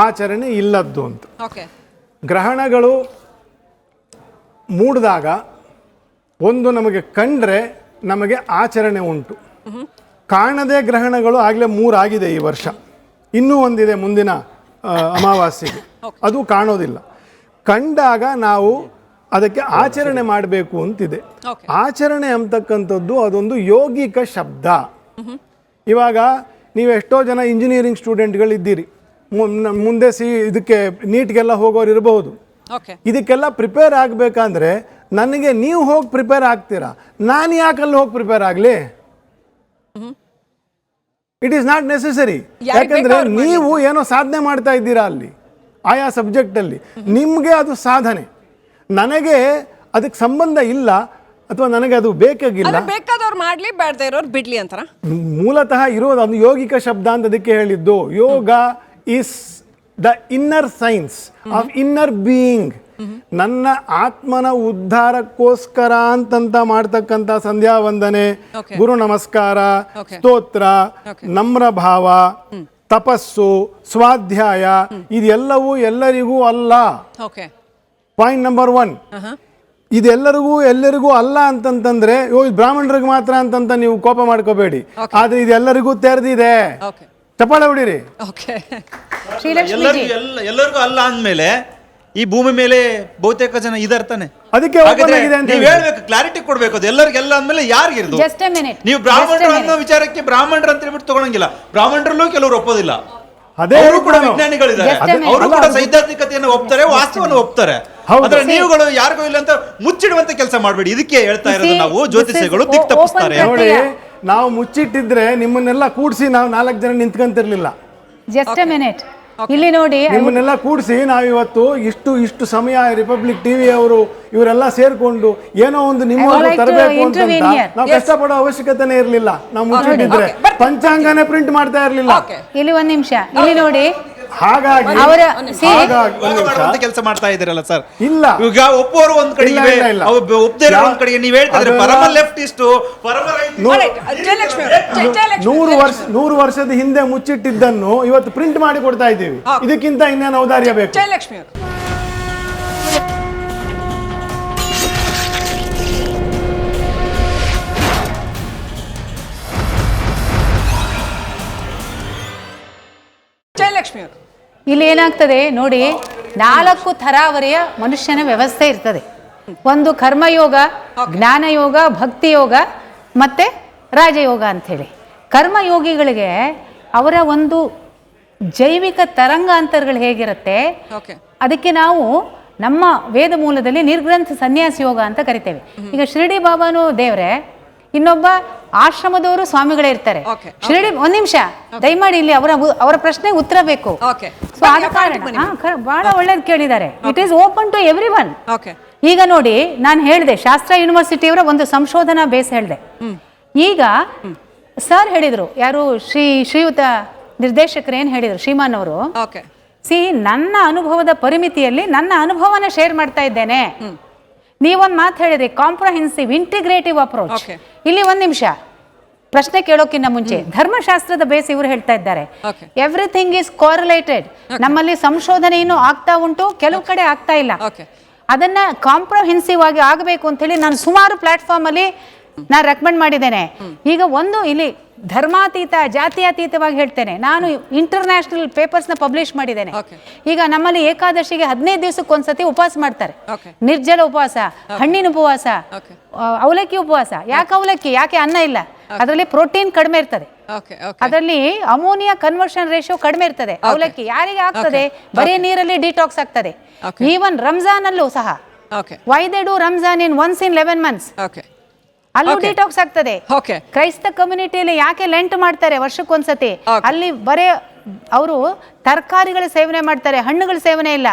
ಆಚರಣೆ ಇಲ್ಲದ್ದು ಅಂತ. ಗ್ರಹಣಗಳು ಮೂಡಿದಾಗ ಒಂದು ನಮಗೆ ಕಂಡ್ರೆ ನಮಗೆ ಆಚರಣೆ ಉಂಟು. ಕಾಣದೇ ಗ್ರಹಣಗಳು ಆಗಲೇ 3 ಆಗಿದೆ ಈ ವರ್ಷ, ಇನ್ನೂ ಒಂದಿದೆ ಮುಂದಿನ ಅಮಾವಾಸ್ಯೆಗೆ, ಅದು ಕಾಣೋದಿಲ್ಲ. ಕಂಡಾಗ ನಾವು ಅದಕ್ಕೆ ಆಚರಣೆ ಮಾಡಬೇಕು ಅಂತಿದೆ. ಆಚರಣೆ ಅಂತಕ್ಕಂಥದ್ದು ಅದೊಂದು ಯೋಗಿಕ ಶಬ್ದ. ಇವಾಗ ನೀವು ಎಷ್ಟೋ ಜನ ಇಂಜಿನಿಯರಿಂಗ್ ಸ್ಟೂಡೆಂಟ್ಗಳಿದ್ದೀರಿ, ಮುಂದೆ ಇದಕ್ಕೆ ನೀಟ್ಗೆಲ್ಲ ಹೋಗೋರು ಇರಬಹುದು. ಇದಕ್ಕೆಲ್ಲ ಪ್ರಿಪೇರ್ ಆಗಬೇಕಂದ್ರೆ ನನಗೆ ನೀವು ಹೋಗಿ ಪ್ರಿಪೇರ್ ಆಗ್ತೀರಾ, ನಾನು ಯಾಕಲ್ಲಿ ಹೋಗಿ ಪ್ರಿಪೇರ್ ಆಗಲಿ? It is not necessary. ಯಾಕಂದರೆ ನೀವು ಏನೋ ಸಾಧನೆ ಮಾಡ್ತಾ ಇದ್ದೀರಾ ಅಲ್ಲಿ ಆಯಾ ಸಬ್ಜೆಕ್ಟಲ್ಲಿ, ನಿಮಗೆ ಅದು ಸಾಧನೆ, ನನಗೆ ಅದಕ್ಕೆ ಸಂಬಂಧ ಇಲ್ಲ, ಅಥವಾ ನನಗೆ ಅದು ಬೇಕಾಗಿಲ್ಲ. ಬೇಕಾದವ್ರು ಮಾಡಲಿ, ಬೇಡದೇ ಇರೋರು ಬಿಡ್ಲಿ ಅಂತಾರ. ಮೂಲತಃ ಇರೋದು ಅದು ಯೋಗಿಕ ಶಬ್ದ ಅಂತ ಅದಕ್ಕೆ ಹೇಳಿದ್ದು. Yoga is the inner science of inner being. ನನ್ನ ಆತ್ಮನ ಉದ್ಧಾರಕ್ಕೋಸ್ಕರ ಅಂತಂತ ಮಾಡ್ತಕ್ಕಂಥ ಸಂಧ್ಯಾ ವಂದನೆ, ಗುರು ನಮಸ್ಕಾರ, ಸ್ತೋತ್ರ, ನಮ್ರ ಭಾವ, ತಪಸ್ಸು, ಸ್ವಾಧ್ಯಾಯ, ಇದೆಲ್ಲವೂ ಎಲ್ಲರಿಗೂ ಅಲ್ಲ. ಪಾಯಿಂಟ್ ನಂಬರ್ 1, ಎಲ್ಲರಿಗೂ ಅಲ್ಲ ಅಂತಂತಂದ್ರೆ ಬ್ರಾಹ್ಮಣರಿಗೆ ಮಾತ್ರ ಅಂತಂತ ನೀವು ಕೋಪ ಮಾಡ್ಕೋಬೇಡಿ. ಆದ್ರೆ ಇದೆಲ್ಲರಿಗೂ ತೆರೆದಿದೆ. ಚಪ್ಪಾಳೆ ಹೊಡಿರಿ. ಎಲ್ಲರಿಗೂ ಅಲ್ಲ ಅಂದ್ಮೇಲೆ ಈ ಭೂಮಿ ಮೇಲೆ ಬಹುತೇಕ ಜನ ಇದಾರೆ ತಾನೆ. ಅದಕ್ಕೆ ನೀವು ಹೇಳ್ಬೇಕು, ಕ್ಲಾರಿಟಿ ಕೊಡ್ಬೇಕು. ಅದು ಎಲ್ಲರಿಗೆಲ್ಲ ಅಂದ್ಮೇಲೆ ಯಾರಿಗಿರ್ದು? ನೀವು ಬ್ರಾಹ್ಮಣರು ಅನ್ನೋ ವಿಚಾರಕ್ಕೆ ಬ್ರಾಹ್ಮಣರು ಅಂತ ಹೇಳ್ಬಿಟ್ಟು ತಗೊಳಂಗಿಲ್ಲ. ಬ್ರಾಹ್ಮಣರಲ್ಲೂ ಕೆಲವರು ಒಪ್ಪೋದಿಲ್ಲ, ಅವರು ಕೂಡ ವಿಜ್ಞಾನಿಗಳಿದ್ದಾರೆ, ಅವರು ಕೂಡ ಸೈದ್ಧಾಂತಿಕತೆಯನ್ನು ಒಪ್ತಾರೆ, ವಾಸ್ತವವನ್ನು ಒಪ್ತಾರೆ. ಆದ್ರೆ ನೀವುಗಳು ಯಾರಿಗೂ ಇಲ್ಲ ಅಂತ ಮುಚ್ಚಿಡುವಂತ ಕೆಲಸ ಮಾಡಬೇಡಿ. ಇದಕ್ಕೆ ಹೇಳ್ತಾ ಇರೋದು ನಾವು ಜ್ಯೋತಿಷಿಗಳು ದಿಕ್ ತಪ್ಪಿಸ್ತಾರೆ. ನೋಡಿ, ನಾವು ಮುಚ್ಚಿಟ್ಟಿದ್ರೆ ನಿಮ್ಮನ್ನೆಲ್ಲ ಕೂಡಿಸಿ ನಾವು 4 ಜನ ನಿಂತ್ಕೊಂತಿರ್ಲಿಲ್ಲ. ಜಸ್ಟ್ ಎ ಮಿನಿಟ್, ಇಲ್ಲಿ ನೋಡಿ, ನಿಮ್ಮನ್ನೆಲ್ಲ ಕೂಡಿಸಿ ನಾವಿವತ್ತು ಇಷ್ಟು ಸಮಯ ರಿಪಬ್ಲಿಕ್ ಟಿವಿ ಅವರು ಇವರೆಲ್ಲ ಸೇರ್ಕೊಂಡು ಏನೋ ಒಂದು ನಿಮ್ಮ ತರಬೇಕು ಅಂತ ನಾವು ಕಷ್ಟಪಡೋ ಅವಶ್ಯಕತೆನೇ ಇರಲಿಲ್ಲ. ನಾವು ಮುಚ್ಚಿಟ್ಟಿದ್ರೆ ಪಂಚಾಂಗನೇ ಪ್ರಿಂಟ್ ಮಾಡ್ತಾ ಇರಲಿಲ್ಲ. ಇಲ್ಲಿ 1 ನಿಮಿಷ, ಇಲ್ಲಿ ನೋಡಿ, ಹಾಗಾಗಿ ಅವರ ಕೆಲಸ ಮಾಡ್ತಾ ಇದ್ದೀರಲ್ಲ ಸರ್. ಇಲ್ಲ. ಈಗ ಒಪ್ಪೋರು ಒಂದ್ ಕಡೆ ಇಲ್ಲ, ಇವೆ, ಇಲ್ಲ, ಇಲ್ಲ. ಒಪ್ಪದೇ ಇರೋ ಒಂದ್ ಕಡೆ ನೀವ್ ಹೇಳ್ತಾ ಇದ್ರೆ ಪರಮ ಲೆಫ್ಟಿಸ್ಟ್ ಪರಮ ಜಯಲಕ್ಷ್ಮಿ ಅವರೇ, 100 ವರ್ಷದ ಹಿಂದೆ ಮುಚ್ಚಿಟ್ಟಿದ್ದನ್ನು ಇವತ್ತು ಪ್ರಿಂಟ್ ಮಾಡಿ ಕೊಡ್ತಾ ಇದ್ದೀವಿ. ಇದಕ್ಕಿಂತ ಇನ್ನೇನು ಔದಾರ್ಯ ಬೇಕು? ಜಯಲಕ್ಷ್ಮಿ ಅವರು ಜಯಲಕ್ಷ್ಮಿ ಅವರು ಇಲ್ಲಿ ಏನಾಗ್ತದೆ ನೋಡಿ, 4 ಥರಾವರಿಯ ಮನುಷ್ಯನ ವ್ಯವಸ್ಥೆ ಇರ್ತದೆ. ಒಂದು ಕರ್ಮಯೋಗ, ಜ್ಞಾನಯೋಗ, ಭಕ್ತಿ ಯೋಗ ಮತ್ತೆ ರಾಜಯೋಗ ಅಂಥೇಳಿ. ಕರ್ಮಯೋಗಿಗಳಿಗೆ ಅವರ ಒಂದು ಜೈವಿಕ ತರಂಗಾಂತರಗಳು ಹೇಗಿರುತ್ತೆ, ಅದಕ್ಕೆ ನಾವು ನಮ್ಮ ವೇದ ಮೂಲದಲ್ಲಿ ನಿರ್ಗ್ರಂಥ ಸನ್ಯಾಸ ಯೋಗ ಅಂತ ಕರಿತೇವೆ. ಈಗ ಶಿರಡಿ ಬಾಬಾನು ದೇವ್ರೆ, ಇನ್ನೊಬ್ಬ ಆಶ್ರಮದವರು ಸ್ವಾಮಿಗಳೇ ಇರ್ತಾರೆ. ಶಿರಡಿ ಒಂದ್ ನಿಮಿಷ ದಯಮಾಡಿ, ಇಲ್ಲಿ ಅವರ ಪ್ರಶ್ನೆಗೆ ಉತ್ತರ ಬೇಕು. ಸೊ ಆದ ಕಾರಣ ಬಹಳ ಒಳ್ಳೇದು ಕೇಳಿದ್ದಾರೆ. It is open to everyone. ಈಗ ನೋಡಿ, ನಾನು ಹೇಳಿದೆ ಶಾಸ್ತ್ರ ಯೂನಿವರ್ಸಿಟಿಯವರ ಒಂದು ಸಂಶೋಧನಾ ಬೇಸ್ ಹೇಳಿದೆ. ಈಗ ಸರ್ ಹೇಳಿದ್ರು, ಯಾರು ಶ್ರೀಯುತ ನಿರ್ದೇಶಕರು ಏನ್ ಹೇಳಿದ್ರು, ಶ್ರೀಮಾನ್ ಅವರು, ನನ್ನ ಅನುಭವದ ಪರಿಮಿತಿಯಲ್ಲಿ ನನ್ನ ಅನುಭವನ ಶೇರ್ ಮಾಡ್ತಾ ಇದ್ದೇನೆ. ನೀವೊಂದು ಮಾತು ಹೇಳಿದ್ರಿ, ಕಾಂಪ್ರಹೆನ್ಸಿವ್ ಇಂಟಿಗ್ರೇಟಿವ್ ಅಪ್ರೋಚ್. ಇಲ್ಲಿ ಒಂದ್ ನಿಮಿಷ ಪ್ರಶ್ನೆ ಕೇಳೋಕ್ಕಿಂತ ಮುಂಚೆ ಧರ್ಮಶಾಸ್ತ್ರದ ಬೇಸ್ ಇವರು ಹೇಳ್ತಾ ಇದ್ದಾರೆ. Everything is correlated. ನಮ್ಮಲ್ಲಿ ಸಂಶೋಧನೆ ಇನ್ನೂ ಆಗ್ತಾ ಉಂಟು, ಕೆಲವು ಕಡೆ ಆಗ್ತಾ ಇಲ್ಲ. ಅದನ್ನ ಕಾಂಪ್ರಹೆನ್ಸಿವ್ ಆಗಿ ಆಗಬೇಕು ಅಂತ ಹೇಳಿ ನಾನು ಸುಮಾರು ಪ್ಲಾಟ್ಫಾರ್ಮ್ ಅಲ್ಲಿ ನಾನು ರೆಕಮೆಂಡ್ ಮಾಡಿದ್ದೇನೆ. ಈಗ ಒಂದು ಇಲ್ಲಿ ಧರ್ಮಾತೀತ ಜಾತ್ಯಾತೀತವಾಗಿ ಹೇಳ್ತೇನೆ, ನಾನು ಇಂಟರ್ನ್ಯಾಷನಲ್ ಪೇಪರ್ಸ್ನ ಪಬ್ಲಿಷ್ ಮಾಡಿದ್ದೇನೆ. ಈಗ ನಮ್ಮಲ್ಲಿ ಏಕಾದಶಿಗೆ 15 ದಿವಸಕ್ಕೊಂದ್ಸತಿ ಉಪವಾಸ ಮಾಡ್ತಾರೆ. ನಿರ್ಜಲ ಉಪವಾಸ, ಹಣ್ಣಿನ ಉಪವಾಸ, ಅವಲಕ್ಕಿ ಉಪವಾಸ. ಯಾಕೆ ಅವಲಕ್ಕಿ? ಯಾಕೆ ಅನ್ನ ಇಲ್ಲ, ಅದರಲ್ಲಿ ಪ್ರೋಟೀನ್ ಕಡಿಮೆ ಇರ್ತದೆ, ಅದರಲ್ಲಿ ಅಮೋನಿಯಾ ಕನ್ವರ್ಷನ್ ರೇಷಿಯೋ ಕಡಿಮೆ ಇರ್ತದೆ. ಅವಲಕ್ಕಿ ಯಾರಿಗೆ ಆಗ್ತದೆ? ಬರೀ ನೀರಲ್ಲಿ ಡಿಟಾಕ್ಸ್ ಆಗ್ತದೆ. ಈವನ್ ರಂಜಾನ್ ಅಲ್ಲೂ ಸಹ why they do Ramzan in once in 11 months, ಅಲ್ಲೂ ಡಿಟಾಕ್ಸ್ ಆಗ್ತದೆ. ಕ್ರೈಸ್ತ ಕಮ್ಯುನಿಟಿಯಲ್ಲಿ ಯಾಕೆ ಲೆಂಟ್ ಮಾಡ್ತಾರೆ ವರ್ಷಕ್ಕೊಂದ್ಸತಿ? ಅಲ್ಲಿ ಬರೇ ಅವರು ತರಕಾರಿಗಳ ಸೇವನೆ ಮಾಡ್ತಾರೆ, ಹಣ್ಣುಗಳ ಸೇವನೆ ಇಲ್ಲ.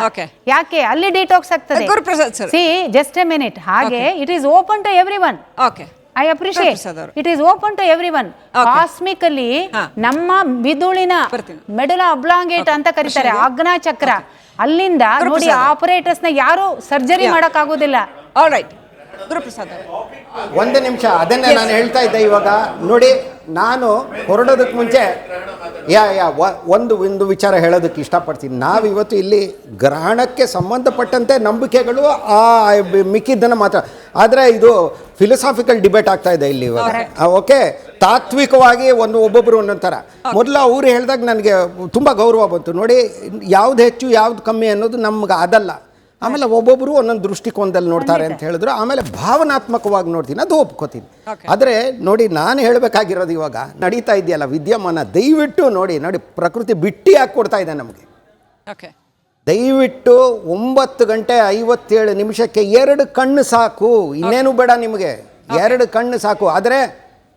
ಯಾಕೆ? ಅಲ್ಲಿ ಡಿಟಾಕ್ಸ್ ಆಗ್ತದೆ. See just a minute. ಹಾಗೆ it is open to everyone. I appreciate it is open to everyone. Cosmically ನಮ್ಮ ಮಿದುಳಿನ ಮೆಡುಲಾ ಅಬ್ಲಾಂಗೇಟ್ ಅಂತ ಕರೀತಾರೆ, ಆಜ್ಞಾ ಚಕ್ರ, ಅಲ್ಲಿಂದ ನೋಡಿ ಆಪರೇಟರ್ಸ್ ನ ಯಾರು ಸರ್ಜರಿ ಮಾಡಕ್ ಆಗೋದಿಲ್ಲ. ಒಂದು ನಿಮಿಷ, ಅದನ್ನೇ ನಾನು ಹೇಳ್ತಾ ಇದ್ದೆ. ಇವಾಗ ನೋಡಿ, ನಾನು ಹೊರಡೋದಕ್ಕೆ ಮುಂಚೆ ಒಂದು ವಿಚಾರ ಹೇಳೋದಕ್ಕೆ ಇಷ್ಟಪಡ್ತೀನಿ. ನಾವಿವತ್ತು ಇಲ್ಲಿ ಗ್ರಹಣಕ್ಕೆ ಸಂಬಂಧಪಟ್ಟಂತೆ ನಂಬಿಕೆಗಳು ಮಿಕ್ಕಿದ್ದನ್ನು ಮಾತ್ರ, ಆದರೆ ಇದು ಫಿಲಸಾಫಿಕಲ್ ಡಿಬೇಟ್ ಆಗ್ತಾ ಇದೆ ಇಲ್ಲಿ ಇವಾಗ. ಓಕೆ, ತಾತ್ವಿಕವಾಗಿ ಒಬ್ಬೊಬ್ಬರು ಒಂದೊಂದು ಥರ. ಮೊದಲು ಅವ್ರು ಹೇಳಿದಾಗ ನನಗೆ ತುಂಬ ಗೌರವ ಬಂತು. ನೋಡಿ, ಯಾವ್ದು ಹೆಚ್ಚು ಯಾವ್ದು ಕಮ್ಮಿ ಅನ್ನೋದು ನಮ್ಗೆ ಅದಲ್ಲ. ಆಮೇಲೆ ಒಬ್ಬೊಬ್ಬರು ಒಂದೊಂದು ದೃಷ್ಟಿಕೋನದಲ್ಲಿ ನೋಡ್ತಾರೆ ಅಂತ ಹೇಳಿದ್ರು. ಆಮೇಲೆ ಭಾವನಾತ್ಮಕವಾಗಿ ನೋಡ್ತೀನಿ, ಅದು ಒಪ್ಕೋತೀನಿ. ಆದರೆ ನೋಡಿ, ನಾನು ಹೇಳಬೇಕಾಗಿರೋದು ಇವಾಗ ನಡೀತಾ ಇದೆಯಲ್ಲ ವಿದ್ಯಮಾನ, ದಯವಿಟ್ಟು ನೋಡಿ, ಪ್ರಕೃತಿ ಬಿಟ್ಟಿ ಹಾಕಿ ಕೊಡ್ತಾ ಇದೆ ನಮಗೆ. ದಯವಿಟ್ಟು 9:57 2 ಕಣ್ಣು ಸಾಕು, ಇನ್ನೇನು ಬೇಡ ನಿಮಗೆ, 2 ಕಣ್ಣು ಸಾಕು. ಆದರೆ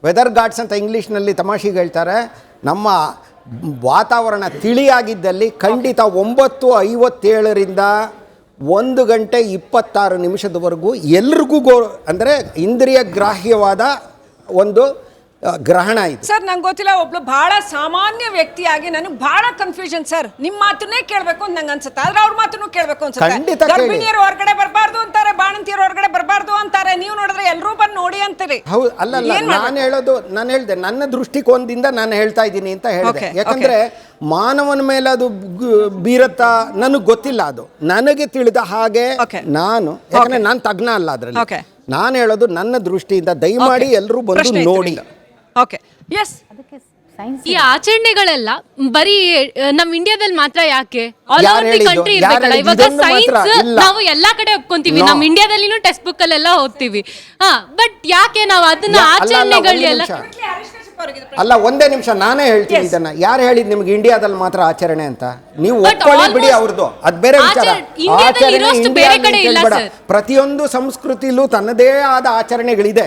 ವೆದರ್ ಗಾಡ್ಸ್ ಅಂತ ಇಂಗ್ಲೀಷ್ನಲ್ಲಿ ತಮಾಷೆಗೆ ಹೇಳ್ತಾರೆ, ನಮ್ಮ ವಾತಾವರಣ ತಿಳಿಯಾಗಿದ್ದಲ್ಲಿ ಖಂಡಿತ 9:57 1:26 ಎಲ್ರಿಗೂ ಅಂದರೆ ಇಂದ್ರಿಯ ಗ್ರಾಹ್ಯವಾದ ಒಂದು ಗ್ರಹಣ ಇದು. ಸರ್, ನಂಗೆ ಗೊತ್ತಿಲ್ಲ, ಒಬ್ಳು ಬಹಳ ಸಾಮಾನ್ಯ ವ್ಯಕ್ತಿಯಾಗಿ ನನಗೆ ಬಹಳ ಕನ್ಫ್ಯೂಷನ್ ಸರ್. ನಿಮ್ಮ ಮಾತನ್ನೇ ಕೇಳಬೇಕು ಅಂತ ನಂಗೆ ಅನ್ಸುತ್ತೆ, ಆದ್ರೆ ಅವ್ರ ಮಾತನ್ನು ಕೇಳಬೇಕು ಅನ್ಸುತ್ತೆ. ಗರ್ಭಿಣಿಯರು ಹೊರಗಡೆ ಬರಬಾರ್ದು ಅಂತಾರೆ, ಬಾಣಂತಿಯರು ಹೊರಗಡೆ ಬರಬಾರ್ದು ಅಂತಾರೆ. ನೀವು ನೋಡಿದ್ರೆ ಎಲ್ಲರೂ ಬಂದು ನೋಡಿ ಅಂತೀರಿ. ಹೌದು, ಅಲ್ಲಲ್ಲ, ನಾನು ಹೇಳಿದೆ ನನ್ನ ದೃಷ್ಟಿಕೋನದಿಂದ ನಾನು ಹೇಳ್ತಾ ಇದ್ದೀನಿ ಅಂತ ಹೇಳಿದೆ. ಯಾಕಂದ್ರೆ ಮಾನವನ ಮೇಲೆ ಅದು ಬೀರತ್ತಾ ನನಗೆ ಗೊತ್ತಿಲ್ಲ. ಅದು ನನಗೆ ತಿಳಿದ ಹಾಗೆ ನಾನು, ಯಾಕಂದ್ರೆ ನಾನು ತಜ್ಞ ಅಲ್ಲ ಅದರಲ್ಲಿ. ನಾನು ಹೇಳೋದು ನನ್ನ ದೃಷ್ಟಿಯಿಂದ, ದಯಮಾಡಿ ಎಲ್ಲರೂ ಬಂದು ನೋಡಿ. ಈ ಆಚರಣೆಗಳೆಲ್ಲ ಬರೀ ನಮ್ ಇಂಡಿಯಾದಲ್ಲಿ ಮಾತ್ರ ಯಾಕೆ? ಆಲ್ ಓವರ್ ದಿ ಕಂಟ್ರಿ ಇರ್ಬೇಕಲ್ಲ. ಇವಾಗ ಸೈನ್ಸ್ ನಾವು ಎಲ್ಲಾ ಕಡೆ ಒಪ್ಕೊಂತೀವಿ, ನಮ್ ಇಂಡಿಯಾದಲ್ಲಿನೂ ಟೆಕ್ಸ್ಟ್ ಬುಕ್ ಅಲ್ಲೆಲ್ಲ ಓದ್ತೀವಿ. ಬಟ್ ಯಾಕೆ ನಾವು ಅದನ್ನ ಆಚರಣೆಗಳೆಲ್ಲ? ಅಲ್ಲ, ಒಂದೇ ನಿಮಿಷ, ನಾನೇ ಹೇಳ್ತೀನಿ ಇದನ್ನ. ಯಾರು ಹೇಳಿದ್ ನಿಮ್ಗೆ ಇಂಡಿಯಾದಲ್ಲಿ ಮಾತ್ರ ಆಚರಣೆ ಅಂತ? ನೀವು ಒಪ್ಕೊಳ್ಳಿ ಬಿಡಿ, ಅವ್ರದ್ದು ಅದು ಬೇರೆ ವಿಚಾರ. ಆಚರಣೆ ಪ್ರತಿಯೊಂದು ಸಂಸ್ಕೃತಿಲೂ ತನ್ನದೇ ಆದ ಆಚರಣೆಗಳಿದೆ,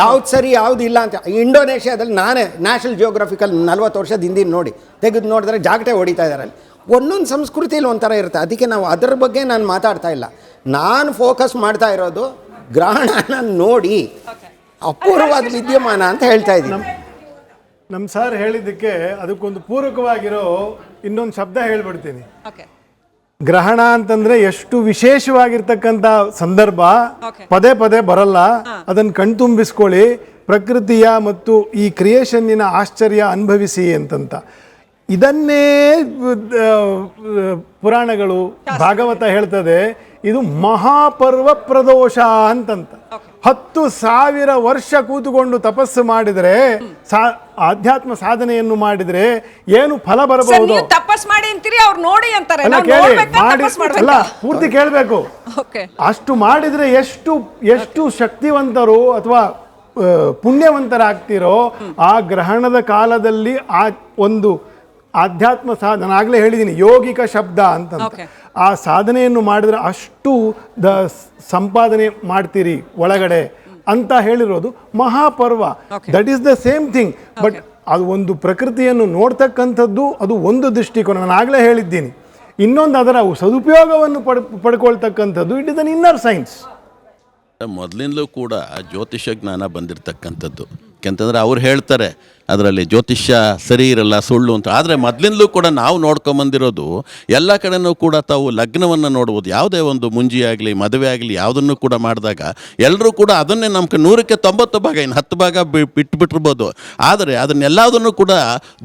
ಯಾವ್ದು ಸರಿ ಯಾವ್ದು ಇಲ್ಲ ಅಂತ. ಇಂಡೋನೇಷ್ಯಾದಲ್ಲಿ ನಾನೇ ನ್ಯಾಷನಲ್ ಜಿಯೋಗ್ರಫಿಕಲ್ 40 ವರ್ಷದ ಹಿಂದಿನ ನೋಡಿ ತೆಗೆದು ನೋಡಿದ್ರೆ ಜಾಗಟೆ ಹೊಡಿತಾ ಇದ್ದಾರೆ. ಅಲ್ಲಿ ಒಂದೊಂದು ಸಂಸ್ಕೃತಿಯಲ್ಲಿ ಒಂಥರ ಇರುತ್ತೆ. ಅದಕ್ಕೆ ನಾವು ಅದರ ಬಗ್ಗೆ ನಾನು ಮಾತಾಡ್ತಾ ಇಲ್ಲ. ನಾನು ಫೋಕಸ್ ಮಾಡ್ತಾ ಇರೋದು ಗ್ರಹಣನ ನೋಡಿ ಅಪೂರ್ವವಾದ ವಿದ್ಯಮಾನ ಅಂತ ಹೇಳ್ತಾ ಇದ್ದೀನಿ. ನಮ್ಮ ಸರ್ ಹೇಳಿದ್ದಕ್ಕೆ ಅದಕ್ಕೊಂದು ಪೂರಕವಾಗಿರೋ ಇನ್ನೊಂದು ಶಬ್ದ ಹೇಳ್ಬಿಡ್ತೀನಿ. ಓಕೆ ಗ್ರಹಣ ಅಂತಂದ್ರೆ ಎಷ್ಟು ವಿಶೇಷವಾಗಿರ್ತಕ್ಕಂಥ ಸಂದರ್ಭ, Okay. ಪದೇ ಪದೇ ಬರಲ್ಲ. ಅದನ್ನು ಕಣ್ತುಂಬಿಸ್ಕೊಳ್ಳಿ, ಪ್ರಕೃತಿಯ ಮತ್ತು ಈ ಕ್ರಿಯೇಷನ್ನಿನ ಆಶ್ಚರ್ಯ ಅನುಭವಿಸಿ ಅಂತಂತ. ಇದನ್ನೇ ಪುರಾಣಗಳು, ಭಾಗವತ ಹೇಳ್ತದೆ, ಇದು ಮಹಾಪರ್ವ ಪ್ರದೋಷ ಅಂತಂತ. 10,000 ವರ್ಷ ಕೂತುಕೊಂಡು ತಪಸ್ಸು ಮಾಡಿದರೆ, ಆಧ್ಯಾತ್ಮ ಸಾಧನೆಯನ್ನು ಮಾಡಿದ್ರೆ ಏನು ಫಲ ಸರ್, ಬರಬಹುದು? ನೀವು ತಪಸ್ ಮಾಡಿ ಅಂತೀರಿ, ಅವ್ರು ನೋಡಿ ಅಂತಾರೆ. ಅಲ್ಲ, ನಾವು ಕೇಳಿ, ನೋಡ್ಬೇಕಾ, ತಪಸ್ ಮಾಡಿ ಅಲ್ಲ, ಮಾಡ್ಬೇಕಾ? ಪೂರ್ತಿ ಕೇಳಬೇಕು. ಓಕೆ ಅಷ್ಟು ಮಾಡಿದ್ರೆ ಎಷ್ಟು ಶಕ್ತಿವಂತರು ಅಥವಾ ಪುಣ್ಯವಂತರಾಗ್ತಿರೋ ಆ ಗ್ರಹಣದ ಕಾಲದಲ್ಲಿ. ಆ ಒಂದು ಆಧ್ಯಾತ್ಮ ಸಾಧನೆ, ಆಗಲೇ ಹೇಳಿದ್ದೀನಿ, ಯೋಗಿಕ ಶಬ್ದ ಅಂತ. ಆ ಸಾಧನೆಯನ್ನು ಮಾಡಿದ್ರೆ ಅಷ್ಟು ಸಂಪಾದನೆ ಮಾಡ್ತೀರಿ ಒಳಗಡೆ ಅಂತ ಹೇಳಿರೋದು ಮಹಾಪರ್ವ. That is the same thing. But ಅದು ಒಂದು ಪ್ರಕೃತಿಯನ್ನು ನೋಡ್ತಕ್ಕಂಥದ್ದು, ಅದು ಒಂದು ದೃಷ್ಟಿಕೋನ. ನಾನು ಆಗಲೇ ಹೇಳಿದ್ದೀನಿ. ಇನ್ನೊಂದು ಅದರ ಸದುಪಯೋಗವನ್ನು ಪಡ್ಕೊಳ್ತಕ್ಕಂಥದ್ದು, it is an inner science. ಮೊದಲಿಂದಲೂ ಕೂಡ ಜ್ಯೋತಿಷ್ಯ ಜ್ಞಾನ ಬಂದಿರತಕ್ಕಂಥದ್ದು. ಯಾಕೆಂತಂದರೆ ಅವ್ರು ಹೇಳ್ತಾರೆ ಅದರಲ್ಲಿ ಜ್ಯೋತಿಷ್ಯ ಸರಿ ಇರಲ್ಲ, ಸುಳ್ಳು ಅಂತ. ಆದರೆ ಮೊದಲಿಂದಲೂ ಕೂಡ ನಾವು ನೋಡ್ಕೊಂಬಂದಿರೋದು, ಎಲ್ಲ ಕಡೆನೂ ಕೂಡ ತಾವು ಲಗ್ನವನ್ನು ನೋಡ್ಬೋದು. ಯಾವುದೇ ಒಂದು ಮುಂಜಿ ಆಗಲಿ, ಮದುವೆ ಆಗಲಿ, ಯಾವುದನ್ನು ಕೂಡ ಮಾಡಿದಾಗ ಎಲ್ಲರೂ ಕೂಡ ಅದನ್ನೇ ನಮ್ಗೆ 100ಕ್ಕೆ 90 ಭಾಗ, ಇನ್ನು 10 ಭಾಗ ಬಿಟ್ಬಿಟ್ಟಿರ್ಬೋದು. ಆದರೆ ಅದನ್ನೆಲ್ಲದನ್ನು ಕೂಡ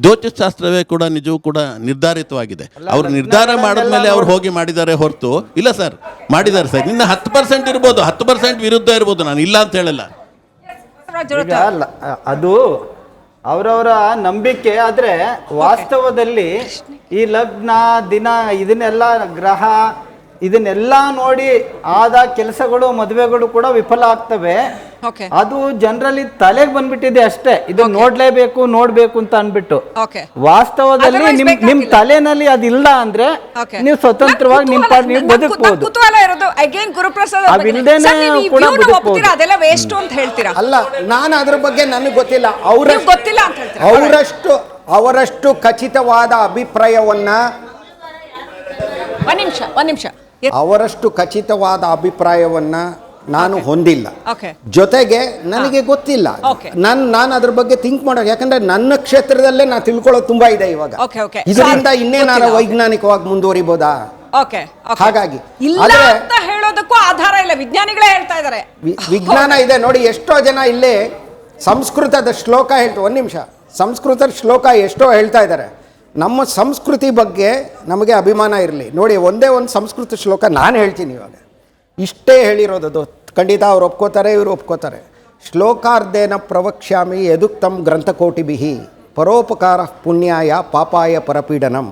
ಜ್ಯೋತಿಷ್ಶಾಸ್ತ್ರವೇ ಕೂಡ ನಿಜವೂ ಕೂಡ ನಿರ್ಧಾರಿತವಾಗಿದೆ. ಅವ್ರು ನಿರ್ಧಾರ ಮಾಡಿದ್ಮೇಲೆ ಅವ್ರು ಹೋಗಿ ಮಾಡಿದ್ದಾರೆ ಹೊರತು, ಇಲ್ಲ ಸರ್ ಮಾಡಿದ್ದಾರೆ ಸರ್, ಇನ್ನು 10% ಇರ್ಬೋದು, 10% ವಿರುದ್ಧ ಇರ್ಬೋದು, ನಾನು ಇಲ್ಲ ಅಂತ ಹೇಳಲ್ಲ. ಈಗ ಅದು ಅವರವರ ನಂಬಿಕೆ. ಆದರೆ ವಾಸ್ತವದಲ್ಲಿ ಈ ಲಗ್ನ ದಿನ ಇದನ್ನೆಲ್ಲ ಗ್ರಹ ಇದನ್ನೆಲ್ಲ ನೋಡಿ ಆದ ಕೆಲಸಗಳು, ಮದುವೆಗಳು ಕೂಡ ವಿಫಲ ಆಗ್ತವೆ. ಅದು ಜನರಲ್ಲಿ ತಲೆಗೆ ಬಂದ್ಬಿಟ್ಟಿದೆ ಅಷ್ಟೇ. ಇದು ನೋಡ್ಬೇಕು ಅಂತ ಅನ್ಬಿಟ್ಟು, ವಾಸ್ತವದಲ್ಲಿ ನಿಮ್ ತಲೆನಲ್ಲಿ ಅದಿಲ್ಲ ಅಂದ್ರೆ ನೀವು ಸ್ವತಂತ್ರವಾಗಿ ನಿಮ್ಮ ಪಾಡ್ ನೀವು ಬದುಕಬಹುದು. ಕುತೂಹಲ ಇರೋದು ಅಗೇನ್ ಗುರುಪ್ರಸಾದ್ ಅವಿಲ್ದೇನೆ ಕೂಡ ಬದುಕಬಹುದು. ಅದೆಲ್ಲ ವೇಸ್ಟ್ ಅಂತ ಹೇಳ್ತೀರಾ? ಅಲ್ಲ, ನಾನು ಅದ್ರ ಬಗ್ಗೆ ನನಗೆ ಗೊತ್ತಿಲ್ಲ. ಗೊತ್ತಿಲ್ಲ ಅಂತ ಹೇಳ್ತೀರಾ? ಅವರಷ್ಟು ಖಚಿತವಾದ ಅಭಿಪ್ರಾಯವನ್ನ, ಒಂದ್ ನಿಮಿಷ ಅವರಷ್ಟು ಖಚಿತವಾದ ಅಭಿಪ್ರಾಯವನ್ನ ನಾನು ಹೊಂದಿಲ್ಲ. ಜೊತೆಗೆ ನನಗೆ ಗೊತ್ತಿಲ್ಲ. ನಾನು ಅದ್ರ ಬಗ್ಗೆ ಥಿಂಕ್ ಮಾಡೋದು, ಯಾಕಂದ್ರೆ ನನ್ನ ಕ್ಷೇತ್ರದಲ್ಲೇ ನಾನು ತಿಳ್ಕೊಳ್ಳೋದು ತುಂಬಾ ಇದೆ ಇವಾಗ. ಇದರಿಂದ ಇನ್ನೇನಾರ ವೈಜ್ಞಾನಿಕವಾಗಿ ಮುಂದುವರಿಬೋದಾ? ಹಾಗಾಗಿ ಹೇಳೋದಕ್ಕೂ ಆಧಾರ ಇಲ್ಲ, ವಿಜ್ಞಾನಿಗಳೇ ಹೇಳ್ತಾ ಇದ್ದಾರೆ. ವಿಜ್ಞಾನ ಇದೆ ನೋಡಿ. ಎಷ್ಟೋ ಜನ ಇಲ್ಲೇ ಸಂಸ್ಕೃತದ ಶ್ಲೋಕ ಹೇಳ್ತಾರೆ. ಒಂದು ನಿಮಿಷ, ಸಂಸ್ಕೃತದ ಶ್ಲೋಕ ಎಷ್ಟೋ ಹೇಳ್ತಾ ಇದ್ದಾರೆ. ನಮ್ಮ ಸಂಸ್ಕೃತಿ ಬಗ್ಗೆ ನಮಗೆ ಅಭಿಮಾನ ಇರಲಿ. ನೋಡಿ, ಒಂದೇ ಒಂದು ಸಂಸ್ಕೃತ ಶ್ಲೋಕ ನಾನು ಹೇಳ್ತೀನಿ ಇವಾಗ. ಇಷ್ಟೇ ಹೇಳಿರೋದು, ಖಂಡಿತ ಅವ್ರು ಒಪ್ಕೋತಾರೆ, ಇವರು ಒಪ್ಕೋತಾರೆ. ಶ್ಲೋಕಾರ್ಧೇನ ಪ್ರವಕ್ಷ್ಯಾಮಿ ಯದುಕ್ತಂ ಗ್ರಂಥಕೋಟಿಭಿಹಿ ಪರೋಪಕಾರ ಪುಣ್ಯಾಯ ಪಾಪಾಯ ಪರಪೀಡನಂ.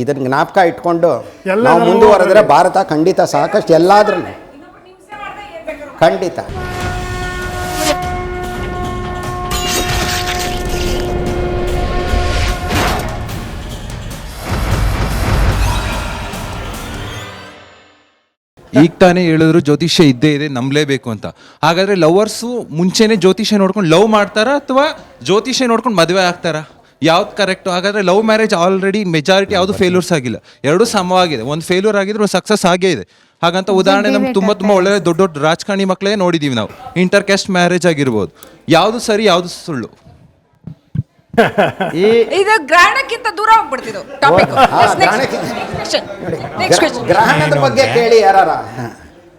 ಇದನ್ನು ಜ್ಞಾಪಕ ಇಟ್ಕೊಂಡು ನಾವು ಮುಂದುವರೆದ್ರೆ ಭಾರತ ಖಂಡಿತ ಸಾಕಷ್ಟು ಎಲ್ಲಾದ್ರೂ ಖಂಡಿತ. ಈಗ ತಾನೇ ಹೇಳಿದ್ರು ಜ್ಯೋತಿಷ್ಯ ಇದ್ದೇ ಇದೆ, ನಂಬಲೇಬೇಕು ಅಂತ. ಹಾಗಾದ್ರೆ ಲವರ್ಸು ಮುಂಚೆನೆ ಜ್ಯೋತಿಷ್ಯ ನೋಡ್ಕೊಂಡು ಲವ್ ಮಾಡ್ತಾರಾ ಅಥವಾ ಜ್ಯೋತಿಷ್ಯ ನೋಡ್ಕೊಂಡು ಮದುವೆ ಆಗ್ತಾರಾ? ಯಾವ್ದು ಕರೆಕ್ಟು? ಹಾಗಾದ್ರೆ ಲವ್ ಮ್ಯಾರೇಜ್ ಆಲ್ರೆಡಿ ಮೆಜಾರಿಟಿ ಯಾವುದು ಫೇಲ್ಯೂರ್ಸ್ ಆಗಿಲ್ಲ, ಎರಡೂ ಸಮವಾಗಿದೆ. ಒಂದು ಫೇಲ್ಯೂರ್ ಆಗಿದ್ರೆ ಒಂದು ಸಕ್ಸಸ್ ಆಗೇ ಇದೆ. ಹಾಗಂತ ಉದಾಹರಣೆ ನಮ್ಗೆ ತುಂಬ ಒಳ್ಳೆ ದೊಡ್ಡ ರಾಜಕಾರಣಿ ಮಕ್ಕಳೇ ನೋಡಿದೀವಿ ನಾವು. ಇಂಟರ್ ಕ್ಯಾಸ್ಟ್ ಮ್ಯಾರೇಜ್ ಆಗಿರ್ಬೋದು. ಯಾವುದು ಸರಿ, ಯಾವುದು ಸುಳ್ಳು? ಇದು ಗ್ರಹಣಕ್ಕಿಂತ ದೂರ ಹೋಗ್ಬಿಡ್ತಿದ್ದು ಟಾಪಿಕ್. ಗ್ರಹಣದ ಬಗ್ಗೆ ಕೇಳಿ ಯಾರಾರ.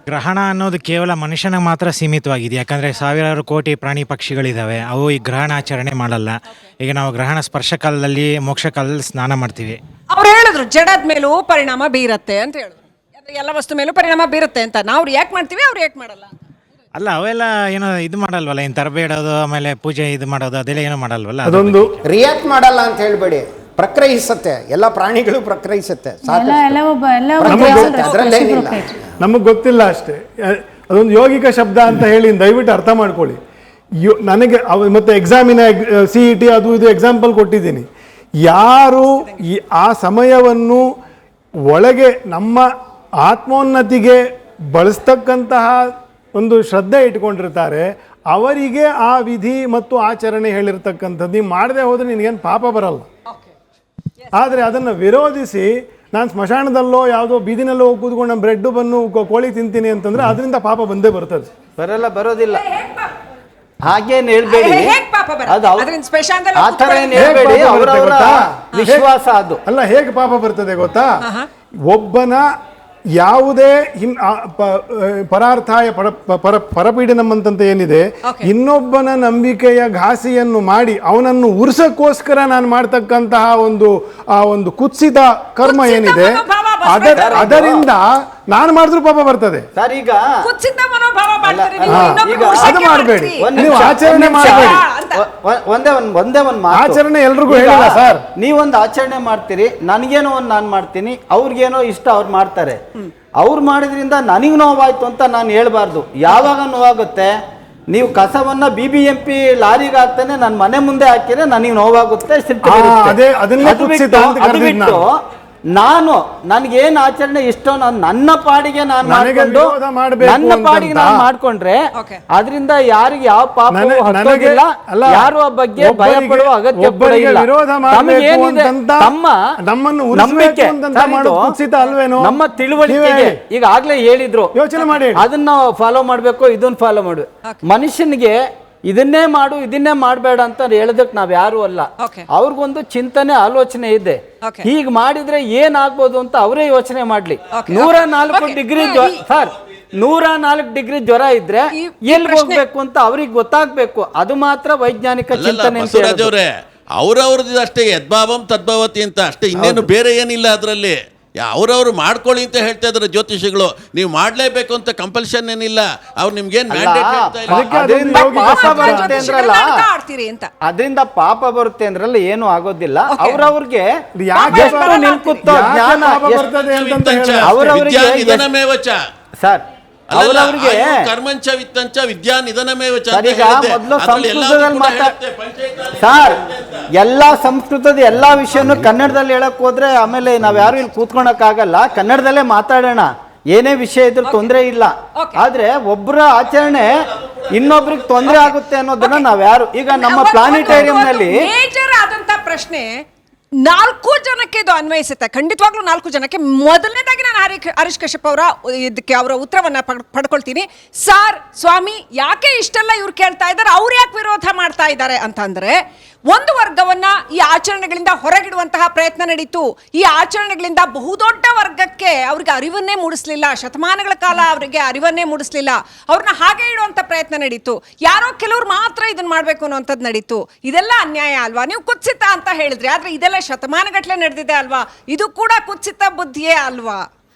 ಗ್ರಹಣ ಅನ್ನೋದು ಕೇವಲ ಮನುಷ್ಯನಿಗೆ ಮಾತ್ರ ಸೀಮಿತವಾಗಿದೆ. ಯಾಕಂದರೆ ಸಾವಿರಾರು ಕೋಟಿ ಪ್ರಾಣಿ ಪಕ್ಷಿಗಳಿದ್ದಾವೆ, ಅವು ಈ ಗ್ರಹಣ ಆಚರಣೆ ಮಾಡಲ್ಲ. ಈಗ ನಾವು ಗ್ರಹಣ ಸ್ಪರ್ಶ ಕಾಲದಲ್ಲಿ, ಮೋಕ್ಷ ಕಾಲದಲ್ಲಿ ಸ್ನಾನ ಮಾಡ್ತೀವಿ. ಅವ್ರು ಹೇಳಿದ್ರು ಜಡದ ಮೇಲೂ ಪರಿಣಾಮ ಬೀರತ್ತೆ ಅಂತ ಹೇಳಿದ್ರು. ಎಲ್ಲ ವಸ್ತು ಮೇಲೂ ಪರಿಣಾಮ ಬೀರುತ್ತೆ ಅಂತ. ನಾವು ರಿಯಾಕ್ಟ್ ಮಾಡ್ತೀವಿ, ಅವ್ರು ರಿಯಾಕ್ಟ್ ಮಾಡಲ್ಲ. ಅಲ್ಲ, ಅವೆಲ್ಲ ಏನೋ ಇದು ಮಾಡಲ್ವಲ್ಲ, ಇನ್ನು ತರಬೇಡೋದು, ಆಮೇಲೆ ಪೂಜೆ ಇದು ಮಾಡೋದು, ಅದೆಲ್ಲ ಏನೋ ಮಾಡಲ್ವಲ್ಲ. ಅದೊಂದು ರಿಯಾಕ್ಟ್ ಮಾಡಲ್ಲ ಅಂತ ಹೇಳ್ಬೇಡಿ, ಪ್ರಕ್ರಿಯಿಸುತ್ತೆ. ಎಲ್ಲ ಪ್ರಾಣಿಗಳು ಪ್ರಕ್ರಿಯಿಸುತ್ತೆ. ನಮಗೆ ಗೊತ್ತಿಲ್ಲ ಅಷ್ಟೇ. ಅದೊಂದು ಯೋಗಿಕ ಶಬ್ದ ಅಂತ ಹೇಳಿ ದಯವಿಟ್ಟು ಅರ್ಥ ಮಾಡ್ಕೊಳ್ಳಿ. ನನಗೆ ಮತ್ತೆ ಎಕ್ಸಾಮಿನ CET ಅದು ಇದು ಎಕ್ಸಾಂಪಲ್ ಕೊಟ್ಟಿದ್ದೀನಿ. ಯಾರು ಆ ಸಮಯವನ್ನು ಒಳಗೆ ನಮ್ಮ ಆತ್ಮೋನ್ನತಿಗೆ ಬಳಸ್ತಕ್ಕಂತಹ ಒಂದು ಶ್ರದ್ಧೆ ಇಟ್ಕೊಂಡಿರ್ತಾರೆ, ಅವರಿಗೆ ಆ ವಿಧಿ ಮತ್ತು ಆಚರಣೆ ಹೇಳಿರ್ತಕ್ಕಂಥದ್ದು. ನೀವು ಮಾಡದೆ ಹೋದರೆ ನಿನಗೇನು ಪಾಪ ಬರಲ್ಲ. ಆದರೆ ಅದನ್ನು ವಿರೋಧಿಸಿ ನಾನು ಸ್ಮಶಾನದಲ್ಲೋ ಯಾವುದೋ ಬೀದಿನಲ್ಲೋ ಹೋಗಿ ಕೂತ್ಕೊಂಡು ನಮ್ಮ ಬ್ರೆಡ್ ಬನ್ನು ಕೋಳಿ ತಿಂತೀನಿ ಅಂತಂದರೆ ಅದರಿಂದ ಪಾಪ ಬಂದೇ ಬರ್ತದೆ. ಬರೋದಿಲ್ಲ. ಹಾಗೇನ್ ಹೇಳ್ಬೇಡಿ, ಹೇಗ್ ಪಾಪ ಬರುತ್ತೆ? ಅದು ಅದ್ರಿಂದ ಸ್ಮಶಾನದಲ್ಲಿ ಆ ಥರ ಏನ್ ಕೂತ್ಕೊಳ್ಳಿ. ಹೇಳ್ಬೇಡಿ, ಹೇಗ್ ಪಾಪ ಬರುತ್ತೆ ಅವರವರ ಗೊತ್ತಾ? ವಿಶ್ವಾಸ ಅದು. ಅಲ್ಲ, ಹೇಗೆ ಪಾಪ ಬರ್ತದೆ ಗೊತ್ತಾ? ಒಬ್ಬನ ಯಾವುದೇ ಪರಾರ್ಥಾಯ ಪರಪೀಡನಂ ಅಂತಂತ ಏನಿದೆ, ಇನ್ನೊಬ್ಬನ ನಂಬಿಕೆಯ ಘಾಸಿಯನ್ನು ಮಾಡಿ ಅವನನ್ನು ಉರ್ಸಕ್ಕೋಸ್ಕರ ನಾನು ಮಾಡ್ತಕ್ಕಂತಹ ಒಂದು ಕುತ್ಸಿತ ಕರ್ಮ ಏನಿದೆ, ಅದರಿಂದ ನಾನು ಮಾಡಿದ್ರು ಪಾಪ ಬರ್ತದೆ ಸರ್. ಈಗ ಕುತ್ಸಿತ ಮನೋಭಾವ ಮಾಡ್ತೀರಿ ನೀವು, ಈಗ ಇನ್ನೊಬ್ರು ಅದು ಉರ್ಸಕ್ಕೆ ಮಾಡಬೇಡಿ, ಮಾಡ್ತೀರಿ. ನೀವು ಆಚರಣೆ ಮಾಡಬೇಡಿ. ಒಂದೇ ಒಂದು ಮಾತು, ಆಚರಣೆ ಎಲ್ರಿಗೂ ಹೇಳಿಲ್ಲ ಸರ್. ನೀವೊಂದು ಆಚರಣೆ ಮಾಡ್ತೀರಿ, ನನಗೇನೋ ಒಂದು ನಾನು ಮಾಡ್ತೀನಿ, ಅವ್ರಿಗೇನೋ ಇಷ್ಟ ಅವ್ರು ಮಾಡ್ತಾರೆ. ಅವ್ರು ಮಾಡಿದ್ರಿಂದ ನನಗೆ ನೋವಾಯ್ತು ಅಂತ ನಾನು ಹೇಳ್ಬಾರ್ದು. ಯಾವಾಗ ನೋವಾಗುತ್ತೆ, ನೀವು ಕಸವನ್ನ BBMP ಲಾರಿಗೆ ಹಾಕ್ತಾನೆ ನನ್ನ ಮನೆ ಮುಂದೆ ಹಾಕಿದ್ರೆ ನನಗೆ ನೋವಾಗುತ್ತೆ, ಸಿಟ್ಟು ಬರುತ್ತೆ. ಅದು ಬಿಟ್ಟು ನಾನು ನನಗೇನು ಆಚರಣೆ ಇಷ್ಟ ನನ್ನ ಪಾಡಿಗೆ ನಾನು ಮಾಡ್ಕೊಂಡ್ರೆ ಅದರಿಂದ ಯಾರಿಗೆ ಯಾವ ಪಾಪ ಹತ್ತೋದಿಲ್ಲ, ಯಾರು ಆ ಬಗ್ಗೆ ಭಯ ಪಡುವ ಅಗತ್ಯ ನಂಬಿಕೆ ನಮ್ಮ ತಿಳುವಳಿಕೆಗೆ ಈಗಾಗ್ಲೇ ಹೇಳಿದ್ರು, ಯೋಚನೆ ಮಾಡಿ ಅದನ್ನ ಫಾಲೋ ಮಾಡ್ಬೇಕು, ಇದನ್ನ ಫಾಲೋ ಮಾಡ್ಬೇಕು. ಮನುಷ್ಯನಿಗೆ ಇದನ್ನೇ ಮಾಡು ಇದನ್ನೇ ಮಾಡಬೇಡ ಅಂತ ಹೇಳೋದಕ್ಕೆ ನಾವ್ ಯಾರು ಅಲ್ಲ. ಅವ್ರಿಗೊಂದು ಚಿಂತನೆ ಆಲೋಚನೆ ಇದೆ, ಹೀಗ್ ಮಾಡಿದ್ರೆ ಏನಾಗ್ಬೋದು ಅಂತ ಅವರೇ ಯೋಚನೆ ಮಾಡ್ಲಿ. 104 ಡಿಗ್ರಿ ಸರ್, 104 ಡಿಗ್ರಿ ಜ್ವರ ಇದ್ರೆ ಎಲ್ಲಿ ಹೋಗ್ಬೇಕು ಅಂತ ಅವ್ರಿಗೆ ಗೊತ್ತಾಗ್ಬೇಕು. ಅದು ಮಾತ್ರ ವೈಜ್ಞಾನಿಕ ಚಿಂತನೆ ಅಂತ ಹೇಳೋದು. ಅವ್ರವ್ರದ್ದು ಅಷ್ಟೇ, ಯದ್ಭಾವಂ ತದ್ಭವತಿ ಅಂತ ಅಷ್ಟೇ, ಇನ್ನೇನು ಬೇರೆ ಏನಿಲ್ಲ ಅದರಲ್ಲಿ. ಅವ್ರವ್ರು ಮಾಡ್ಕೊಳ್ಳಿ ಅಂತ ಹೇಳ್ತಾ ಇದ್ದಾರೆ ಜ್ಯೋತಿಷಿಗಳು. ನೀವು ಮಾಡ್ಲೇಬೇಕು ಅಂತ ಕಂಪಲ್ಷನ್ ಏನಿಲ್ಲ. ಅವ್ರು ನಿಮ್ಗೇನ್ ಅದರಿಂದ ಪಾಪ ಬರುತ್ತೆ ಅಂದ್ರಲ್ಲ, ಏನು ಆಗೋದಿಲ್ಲ. ಅವ್ರವ್ರಿಗೆ ಎಷ್ಟು ನಿಲ್ಕುತ್ತೋ ಜ್ಞಾನ, ಅವ್ರವ್ರಿಗೆ ಸರ್ ಅವರವರಿಗೆ ಕರ್ಮಂಚ ವಿತ್ತಂಚ ವಿದ್ಯಾ ನಿಧನಮೇವ ಚ. ಮೊದಲು ಸಂಸ್ಕೃತದಲ್ಲಿ ಸರ್, ಎಲ್ಲಾ ಸಂಸ್ಕೃತದ ಎಲ್ಲಾ ವಿಷಯನೂ ಕನ್ನಡದಲ್ಲಿ ಹೇಳಕ್ ಹೋದ್ರೆ ಆಮೇಲೆ ನಾವ್ ಯಾರು ಇಲ್ಲಿ ಕೂತ್ಕೊಳಕ್ ಆಗಲ್ಲ. ಕನ್ನಡದಲ್ಲೇ ಮಾತಾಡೋಣ, ಏನೇ ವಿಷಯ ಇದ್ರೂ ತೊಂದರೆ ಇಲ್ಲ. ಆದ್ರೆ ಒಬ್ಬರ ಆಚರಣೆ ಇನ್ನೊಬ್ರಿಗೆ ತೊಂದರೆ ಆಗುತ್ತೆ ಅನ್ನೋದನ್ನ ನಾವ್ ಯಾರು ಈಗ ನಮ್ಮ ಪ್ಲಾನಿಟೇರಿಯಂ ನಲ್ಲಿ ಮೇಜರ್ ಆದಂತ ಪ್ರಶ್ನೆ 4 ಜನಕ್ಕೆ ಇದು ಅನ್ವಯಿಸುತ್ತೆ, ಖಂಡಿತವಾಗ್ಲೂ 4 ಜನಕ್ಕೆ. ಮೊದಲನೇದಾಗಿ ನಾನು ಹರೀಶ್ ಕಶ್ಯಪ್ ಅವರ ಉತ್ತರವನ್ನ ಪಡ್ಕೊಳ್ತೀನಿ. ಸರ್, ಸ್ವಾಮಿ, ಯಾಕೆ ಇಷ್ಟೆಲ್ಲ ಇವ್ರು ಕೇಳ್ತಾ ಇದ್ದಾರೆ, ಅವ್ರು ಯಾಕೆ ವಿರೋಧ ಮಾಡ್ತಾ ಇದ್ದಾರೆ ಅಂತಂದ್ರೆ, ಒಂದು ವರ್ಗವನ್ನ ಈ ಆಚರಣೆಗಳಿಂದ ಹೊರಗಿಡುವಂತಹ ಪ್ರಯತ್ನ ನಡೀತು. ಈ ಆಚರಣೆಗಳಿಂದ ಬಹುದೊಡ್ಡ ವರ್ಗಕ್ಕೆ ಅವ್ರಿಗೆ ಅರಿವನ್ನೇ ಮೂಡಿಸ್ಲಿಲ್ಲ, ಶತಮಾನಗಳ ಕಾಲ ಅವರಿಗೆ ಅರಿವನ್ನೇ ಮೂಡಿಸ್ಲಿಲ್ಲ, ಅವ್ರನ್ನ ಹಾಗೆ ಇಡುವಂತ ಪ್ರಯತ್ನ ನಡೀತು. ಯಾರೋ ಕೆಲವ್ರು ಮಾತ್ರ ಇದನ್ನ ಮಾಡ್ಬೇಕು ಅನ್ನೋಂಥದ್ದು ನಡೀತು. ಇದೆಲ್ಲ ಅನ್ಯಾಯ ಅಲ್ವಾ? ನೀವು ಕುತ್ಸಿತ ಅಂತ ಹೇಳಿದ್ರಿ, ಆದ್ರೆ ಇದೆಲ್ಲ ಶತಮಾನಗಟ್ಲೆ ನಡೆದಿದೆ ಅಲ್ವಾ? ಇದು ಕೂಡ ಕುತ್ಸಿತ ಬುದ್ಧಿಯೇ ಅಲ್ವಾ?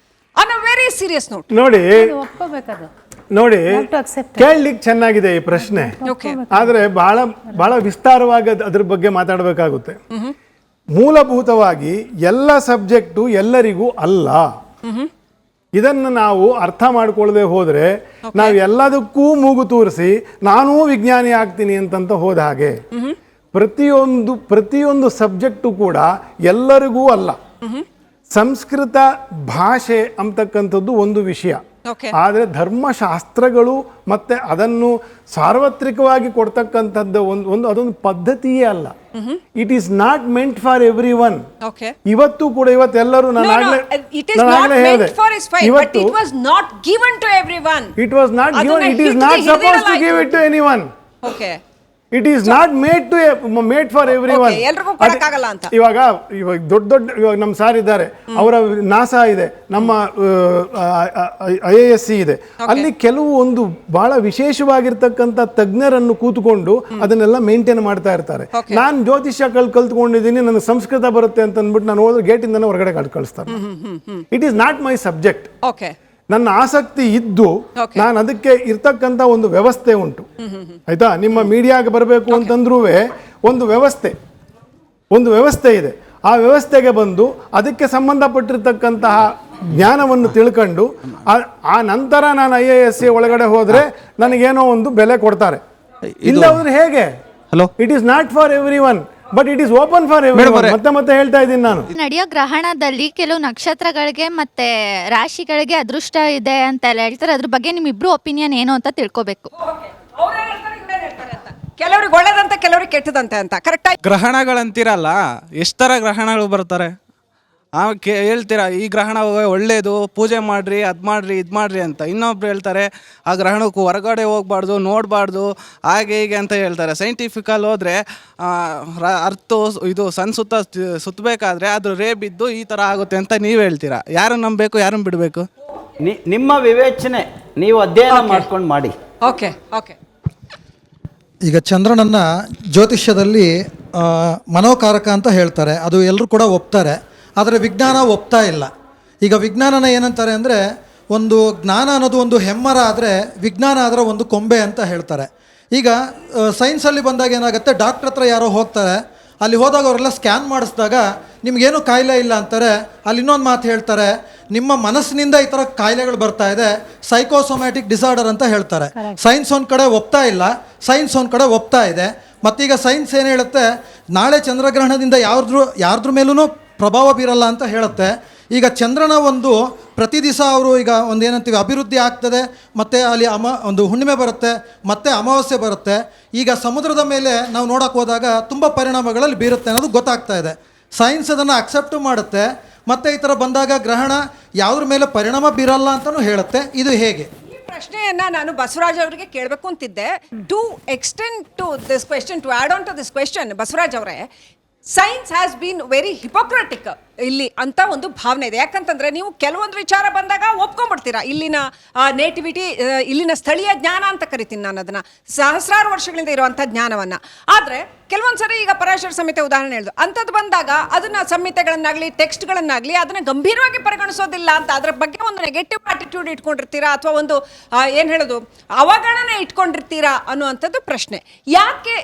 On a very serious note. ನೋಡಿ, ಕೇಳಲಿಕ್ಕೆ ಚೆನ್ನಾಗಿದೆ ಈ ಪ್ರಶ್ನೆ, ಆದ್ರೆ ಬಹಳ ವಿಸ್ತಾರವಾಗಿ ಅದ್ರ ಬಗ್ಗೆ ಮಾತಾಡಬೇಕಾಗುತ್ತೆ. ಮೂಲಭೂತವಾಗಿ ಎಲ್ಲ ಸಬ್ಜೆಕ್ಟು ಎಲ್ಲರಿಗೂ ಅಲ್ಲ. ಇದನ್ನು ನಾವು ಅರ್ಥ ಮಾಡ್ಕೊಳ್ಳದೆ ಹೋದ್ರೆ ನಾವು ಎಲ್ಲದಕ್ಕೂ ಮೂಗು ತೂರಿಸಿ ನಾನೂ ವಿಜ್ಞಾನಿ ಆಗ್ತೀನಿ ಅಂತಂತ ಹೋದ ಹಾಗೆ. ಪ್ರತಿಯೊಂದು ಸಬ್ಜೆಕ್ಟು ಕೂಡ ಎಲ್ಲರಿಗೂ ಅಲ್ಲ. ಸಂಸ್ಕೃತ ಭಾಷೆ ಅಂತಕ್ಕಂಥದ್ದು ಒಂದು ವಿಷಯ, ಆದರೆ ಧರ್ಮಶಾಸ್ತ್ರಗಳು ಮತ್ತೆ ಅದನ್ನು ಸಾರ್ವತ್ರಿಕವಾಗಿ ಕೊಡ್ತಕ್ಕಂಥದ್ದು ಅದೊಂದು ಪದ್ಧತಿಯೇ ಅಲ್ಲ. It is not meant for everyone. ಇವತ್ತು ಕೂಡ ಇವತ್ತೆಲ್ಲರೂ ನಾನು ಹೇಳಿದೆ, ಇವತ್ತು it was not given, it is not suppose to give it to anyone. It is not made for everyone. ಇವಾಗ ದೊಡ್ಡ ನಮ್ಮ ಸಾರ್ ಇದ್ದಾರೆ, ಅವರ ನಾಸಾ ಇದೆ, ನಮ್ಮ IISc ಇದೆ. ಅಲ್ಲಿ ಕೆಲವು ಒಂದು ಬಹಳ ವಿಶೇಷವಾಗಿರ್ತಕ್ಕಂಥ ತಜ್ಞರನ್ನು ಕೂತ್ಕೊಂಡು ಅದನ್ನೆಲ್ಲ ಮೇಂಟೈನ್ ಮಾಡ್ತಾ ಇರ್ತಾರೆ. ನಾನು ಜ್ಯೋತಿಷ್ಯ ಕಲ್ತ್ಕೊಂಡಿದ್ದೀನಿ, ನನಗೆ ಸಂಸ್ಕೃತ ಬರುತ್ತೆ ಅಂತ ಅಂದ್ಬಿಟ್ಟು ನಾನು ಹೋದ್ರೆ ಗೇಟಿಂದ ಹೊರಗಡೆ ಕಳಿಸ್ತಾರೆ. It is not my subject. ನನ್ನ ಆಸಕ್ತಿ ಇದ್ದು ನಾನು ಅದಕ್ಕೆ ಇರ್ತಕ್ಕಂಥ ಒಂದು ವ್ಯವಸ್ಥೆ ಉಂಟು, ಆಯ್ತಾ? ನಿಮ್ಮ ಮೀಡಿಯಾಗೆ ಬರಬೇಕು ಅಂತಂದ್ರೂ ಒಂದು ವ್ಯವಸ್ಥೆ ಇದೆ. ಆ ವ್ಯವಸ್ಥೆಗೆ ಬಂದು ಅದಕ್ಕೆ ಸಂಬಂಧಪಟ್ಟಿರ್ತಕ್ಕಂತಹ ಜ್ಞಾನವನ್ನು ತಿಳ್ಕೊಂಡು ಆ ನಂತರ ನಾನು IISc ಒಳಗಡೆ ಹೋದ್ರೆ ನನಗೇನೋ ಒಂದು ಬೆಲೆ ಕೊಡ್ತಾರೆ. ಇಲ್ಲ ಹೋದ್ರೆ ಹೇಗೆ? It is not for every one, but it is open for everyone. ಮತ್ತೆ ಹೇಳ್ತಾ ಇದ್ದೀನಿ ನಾನು. ನಡೆಯೋ ಗ್ರಹಣದಲ್ಲಿ ಕೆಲವು ನಕ್ಷತ್ರಗಳಿಗೆ ಮತ್ತೆ ರಾಶಿಗಳಿಗೆ ಅದೃಷ್ಟ ಇದೆ ಅಂತ ಎಲ್ಲ ಹೇಳ್ತಾರೆ. ಅದ್ರ ಬಗ್ಗೆ ನಿಮ್ಮಿಬ್ರು ಒಪಿನಿಯನ್ ಏನು ಅಂತ ತಿಳ್ಕೊಬೇಕು. ಕೆಲವ್ರಿಗೆ ಒಳ್ಳೇದಂತ, ಕೆಲವ್ರಿಗೆ ಕೆಟ್ಟದಂತೆ ಅಂತ. ಕರೆಕ್ಟ್. ಗ್ರಹಣಗಳಂತಿರಲ್ಲ, ಎಷ್ಟರ ಗ್ರಹಣಗಳು ಬರ್ತಾರೆ, ಹೇಳ್ತೀರಾ ಈ ಗ್ರಹಣ ಒಳ್ಳೆಯದು, ಪೂಜೆ ಮಾಡಿರಿ, ಅದು ಮಾಡಿರಿ, ಇದು ಮಾಡಿರಿ ಅಂತ. ಇನ್ನೊಬ್ರು ಹೇಳ್ತಾರೆ ಆ ಗ್ರಹಣಕ್ಕೂ ಹೊರಗಡೆ ಹೋಗ್ಬಾರ್ದು, ನೋಡಬಾರ್ದು, ಹಾಗೆ ಹೀಗೆ ಅಂತ ಹೇಳ್ತಾರೆ. ಸೈಂಟಿಫಿಕಲ್ಲಿ ಹೋದರೆ ಇದು ಸಣ್ಣ ಸುತ್ತಬೇಕಾದ್ರೆ ಅದು ರೇ ಬಿದ್ದು ಈ ಥರ ಆಗುತ್ತೆ ಅಂತ ನೀವು ಹೇಳ್ತೀರಾ. ಯಾರನ್ನು ನಂಬಬೇಕು, ಯಾರನ್ನು ಬಿಡಬೇಕು? ನಿಮ್ಮ ವಿವೇಚನೆ ನೀವು ಅಧ್ಯಯನ ಮಾಡ್ಕೊಂಡು ಮಾಡಿ. Okay okay. ಈಗ ಚಂದ್ರನನ್ನು ಜ್ಯೋತಿಷ್ಯದಲ್ಲಿ ಮನೋಕಾರಕ ಅಂತ ಹೇಳ್ತಾರೆ, ಅದು ಎಲ್ಲರೂ ಕೂಡ ಒಪ್ತಾರೆ. ಆದರೆ ವಿಜ್ಞಾನ ಒಪ್ತಾ ಇಲ್ಲ. ಈಗ ವಿಜ್ಞಾನನ ಏನಂತಾರೆ ಅಂದರೆ, ಒಂದು ಜ್ಞಾನ ಅನ್ನೋದು ಒಂದು ಹೆಮ್ಮರ ಆದರೆ ವಿಜ್ಞಾನ ಅದರ ಒಂದು ಕೊಂಬೆ ಅಂತ ಹೇಳ್ತಾರೆ. ಈಗ ಸೈನ್ಸಲ್ಲಿ ಬಂದಾಗ ಏನಾಗುತ್ತೆ, ಡಾಕ್ಟ್ರ್ ಹತ್ರ ಯಾರೋ ಹೋಗ್ತಾರೆ, ಅಲ್ಲಿ ಹೋದಾಗ ಅವರೆಲ್ಲ ಸ್ಕ್ಯಾನ್ ಮಾಡಿಸಿದಾಗ ನಿಮಗೇನು ಕಾಯಿಲೆ ಇಲ್ಲ ಅಂತಾರೆ. ಅಲ್ಲಿ ಇನ್ನೊಂದು ಮಾತು ಹೇಳ್ತಾರೆ, ನಿಮ್ಮ ಮನಸ್ಸಿನಿಂದ ಈ ಥರ ಕಾಯಿಲೆಗಳು ಬರ್ತಾ ಇದೆ, ಸೈಕೋಸೊಮ್ಯಾಟಿಕ್ ಡಿಸಾರ್ಡರ್ ಅಂತ ಹೇಳ್ತಾರೆ. ಸೈನ್ಸ್ ಒಂದು ಕಡೆ ಒಪ್ತಾ ಇಲ್ಲ, ಸೈನ್ಸ್ ಒಂದು ಕಡೆ ಒಪ್ತಾ ಇದೆ. ಮತ್ತೀಗ ಸೈನ್ಸ್ ಏನು ಹೇಳುತ್ತೆ, ನಾಳೆ ಚಂದ್ರಗ್ರಹಣದಿಂದ ಯಾರ್ದ್ರ ಮೇಲೂ ಪ್ರಭಾವ ಬೀರಲ್ಲ ಅಂತ ಹೇಳುತ್ತೆ. ಈಗ ಚಂದ್ರನ ಒಂದು ಪ್ರತಿ ದಿವಸ ಅವರು ಈಗ ಒಂದು ಏನಂತೀವಿ ಅಭಿವೃದ್ಧಿ ಆಗ್ತದೆ, ಮತ್ತು ಅಲ್ಲಿ ಒಂದು ಹುಣ್ಣಿಮೆ ಬರುತ್ತೆ, ಮತ್ತು ಅಮಾವಾಸ್ಯೆ ಬರುತ್ತೆ. ಈಗ ಸಮುದ್ರದ ಮೇಲೆ ನಾವು ನೋಡೋಕೆ ಹೋದಾಗ ತುಂಬ ಪರಿಣಾಮಗಳಲ್ಲಿ ಬೀರುತ್ತೆ ಅನ್ನೋದು ಗೊತ್ತಾಗ್ತಾ ಇದೆ. ಸೈನ್ಸ್ ಅದನ್ನು ಅಕ್ಸೆಪ್ಟ್ ಮಾಡುತ್ತೆ, ಮತ್ತು ಈ ಥರ ಬಂದಾಗ ಗ್ರಹಣ ಯಾವುದ್ರ ಮೇಲೆ ಪರಿಣಾಮ ಬೀರಲ್ಲ ಅಂತಲೂ ಹೇಳುತ್ತೆ. ಇದು ಹೇಗೆ? ಈ ಪ್ರಶ್ನೆಯನ್ನ ನಾನು ಬಸವರಾಜ್ ಅವರಿಗೆ ಕೇಳಬೇಕು ಅಂತಿದ್ದೆ. To extend to this question, to add on to this question, Basavaraj ಅವರೇ, science has been very hypocritic ಇಲ್ಲಿ ಅಂತ ಒಂದು ಭಾವನೆ ಇದೆ. ಯಾಕಂತಂದ್ರೆ ನೀವು ಕೆಲವೊಂದು ವಿಚಾರ ಬಂದಾಗ ಒಪ್ಕೊಂಡ್ಬಿಡ್ತೀರಾ. ಇಲ್ಲಿನ ನೇಟಿವಿಟಿ, ಇಲ್ಲಿನ ಸ್ಥಳೀಯ ಜ್ಞಾನ ಅಂತ ಕರಿತೀನಿ ನಾನು ಅದನ್ನ, ಸಹಸ್ರಾರು ವರ್ಷಗಳಿಂದ ಇರುವಂಥ ಜ್ಞಾನವನ್ನ. ಆದರೆ ಕೆಲವೊಂದು ಸರಿ ಈಗ ಪರಾಶರ ಸಂಹಿತೆ ಉದಾಹರಣೆ ಹೇಳಿದ್ರು, ಅಂಥದ್ದು ಬಂದಾಗ ಅದನ್ನ ಸಂಹಿತೆಗಳನ್ನಾಗಲಿ ಟೆಕ್ಸ್ಟ್ಗಳನ್ನಾಗಲಿ ಅದನ್ನ ಗಂಭೀರವಾಗಿ ಪರಿಗಣಿಸೋದಿಲ್ಲ ಅಂತ, ಅದ್ರ ಬಗ್ಗೆ ಒಂದು ನೆಗೆಟಿವ್ ಆಟಿಟ್ಯೂಡ್ ಇಟ್ಕೊಂಡಿರ್ತೀರಾ ಅಥವಾ ಒಂದು ಏನು ಹೇಳೋದು ಅವಗಣನೆ ಇಟ್ಕೊಂಡಿರ್ತೀರಾ ಅನ್ನುವಂಥದ್ದು ಪ್ರಶ್ನೆ. ಯಾಕೆ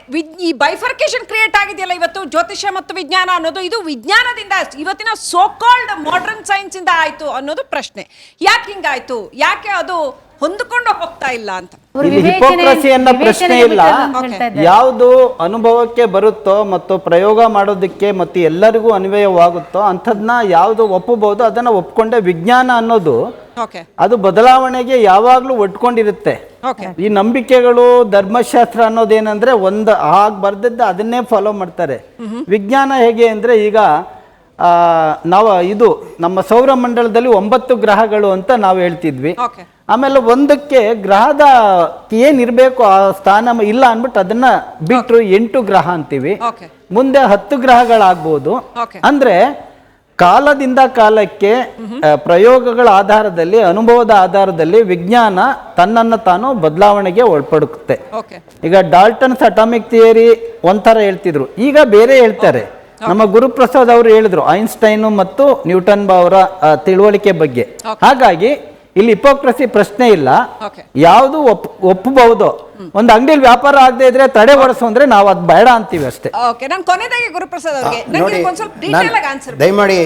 ಈ ಬೈಫರ್ಕೇಶನ್ ಕ್ರಿಯೇಟ್ ಆಗಿದೆಯಲ್ಲ ಇವತ್ತು ಜ್ಯೋತಿಷ್ಯ ಮತ್ತು ವಿಜ್ಞಾನ ಅನ್ನೋದು, ಇದು ವಿಜ್ಞಾನದಿಂದ ಇವತ್ತಿನ ಸೋ ಕಾಲ್ಡ್ ಮಾಡರ್ನ್ ಸೈನ್ಸ್ ಇಂದ ಆಯ್ತು ಅನ್ನೋದು ಪ್ರಶ್ನೆ. ಯಾಕೆ ಹಿಂಗಾಯ್ತು, ಯಾಕೆ ಅದು ಹೊಂದಿಕೊಂಡು ಹೋಗ್ತಾ ಇಲ್ಲ ಅಂತ? ಹಿಪೋಕ್ರಸಿ ಅನ್ನೋ ಪ್ರಶ್ನೆ ಇಲ್ಲ. ಯಾವುದು ಅನುಭವಕ್ಕೆ ಬರುತ್ತೋ ಮತ್ತು ಪ್ರಯೋಗ ಮಾಡೋದಕ್ಕೆ ಮತ್ತು ಎಲ್ಲರಿಗೂ ಅನ್ವಯವಾಗುತ್ತೋ ಅಂಥದನ್ನ ಯಾವುದು ಒಪ್ಪಬಹುದು ಅದನ್ನ ಒಪ್ಕೊಂಡೆ. ವಿಜ್ಞಾನ ಅನ್ನೋದು ಅದು ಬದಲಾವಣೆಗೆ ಯಾವಾಗ್ಲೂ ಒಟ್ಕೊಂಡಿರುತ್ತೆ. ಈ ನಂಬಿಕೆಗಳು, ಧರ್ಮಶಾಸ್ತ್ರ ಅನ್ನೋದೇನಂದ್ರೆ ಒಂದು ಹಾಗೆ ಬರ್ದಿದ್ದ ಅದನ್ನೇ ಫಾಲೋ ಮಾಡ್ತಾರೆ. ವಿಜ್ಞಾನ ಹೇಗೆ ಅಂದ್ರೆ, ಈಗ ನಾವು ಇದು ನಮ್ಮ ಸೌರಮಂಡಲದಲ್ಲಿ 9 ಗ್ರಹಗಳು ಅಂತ ನಾವು ಹೇಳ್ತಿದ್ವಿ. ಆಮೇಲೆ ಒಂದಕ್ಕೆ ಗ್ರಹದ ಏನಿರಬೇಕು ಆ ಸ್ಥಾನ ಇಲ್ಲ ಅಂದ್ಬಿಟ್ಟು ಅದನ್ನ ಬಿಟ್ಟರು 8 ಗ್ರಹ ಅಂತೀವಿ. ಮುಂದೆ 10 ಗ್ರಹಗಳಾಗ್ಬೋದು. ಅಂದ್ರೆ ಕಾಲದಿಂದ ಕಾಲಕ್ಕೆ ಪ್ರಯೋಗಗಳ ಆಧಾರದಲ್ಲಿ, ಅನುಭವದ ಆಧಾರದಲ್ಲಿ ವಿಜ್ಞಾನ ತನ್ನನ್ನು ತಾನು ಬದಲಾವಣೆಗೆ ಒಳಪಡುತ್ತೆ. ಈಗ ಡಾಲ್ಟನ್ಸ್ ಅಟಾಮಿಕ್ ಥಿಯರಿ ಒಂಥರ ಹೇಳ್ತಿದ್ರು, ಈಗ ಬೇರೆ ಹೇಳ್ತಾರೆ. ನಮ್ಮ ಗುರುಪ್ರಸಾದ್ ಅವರು ಹೇಳಿದ್ರು ಐನ್ಸ್ಟೈನ್ ಮತ್ತು ನ್ಯೂಟನ್ ಅವರ ತಿಳುವಳಿಕೆ ಬಗ್ಗೆ. ಹಾಗಾಗಿ ಇಲ್ಲಿ ಹಿಪೋಕ್ರಸಿ ಪ್ರಶ್ನೆ ಇಲ್ಲ. ಯಾವುದು ಒಪ್ಪಬಹುದು. ಒಂದು ಅಂಗಡಿಯಲ್ಲಿ ವ್ಯಾಪಾರ ಆಗದೆ ಇದ್ರೆ ತಡೆ ಹೊಡೆಸು ಅಂದ್ರೆ ನಾವು ಅದು ಬೇಡ ಅಂತೀವಿ ಅಷ್ಟೇ. ದಯಮಾಡಿ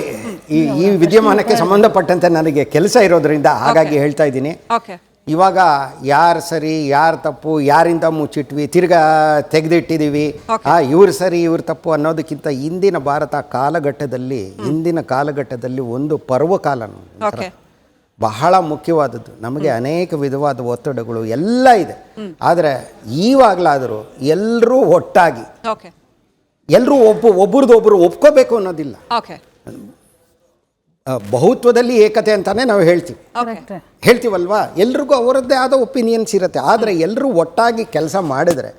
ಈ ವಿದ್ಯಮಾನಕ್ಕೆ ಸಂಬಂಧಪಟ್ಟಂತೆ ನನಗೆ ಕೆಲಸ ಇರೋದ್ರಿಂದ ಹಾಗಾಗಿ ಹೇಳ್ತಾ ಇದ್ದೀನಿ. ಇವಾಗ ಯಾರು ಸರಿ ಯಾರು ತಪ್ಪು, ಯಾರಿಂದ ಮುಚ್ಚಿಟ್ವಿ, ತಿರ್ಗಾ ತೆಗೆದಿಟ್ಟಿದ್ದೀವಿ, ಇವ್ರು ಸರಿ ಇವ್ರು ತಪ್ಪು ಅನ್ನೋದಕ್ಕಿಂತ ಇಂದಿನ ಭಾರತ ಕಾಲಘಟ್ಟದಲ್ಲಿ, ಇಂದಿನ ಕಾಲಘಟ್ಟದಲ್ಲಿ ಒಂದು ಪರ್ವಕಾಲ ಬಹಳ ಮುಖ್ಯವಾದದ್ದು. ನಮಗೆ ಅನೇಕ ವಿಧವಾದ ಒತ್ತಡಗಳು ಎಲ್ಲ ಇದೆ. ಆದರೆ ಈವಾಗಲಾದರೂ ಎಲ್ಲರೂ ಒಟ್ಟಾಗಿ, ಎಲ್ಲರೂ ಒಬ್ಬರದೊಬ್ಬರು ಒಪ್ಕೋಬೇಕು ಅನ್ನೋದಿಲ್ಲ. ಬಹುತ್ವದಲ್ಲಿ ಏಕತೆ ಅಂತಾನೆ ನಾವು ಹೇಳ್ತೀವಲ್ವಾ. ಎಲ್ರಿಗೂ ಅವರದ್ದೇ ಆದ ಒಪಿನಿಯನ್ಸ್ ಇರುತ್ತೆ. ಆದರೆ ಎಲ್ಲರೂ ಒಟ್ಟಾಗಿ ಕೆಲಸ ಮಾಡಿದ್ರೆ,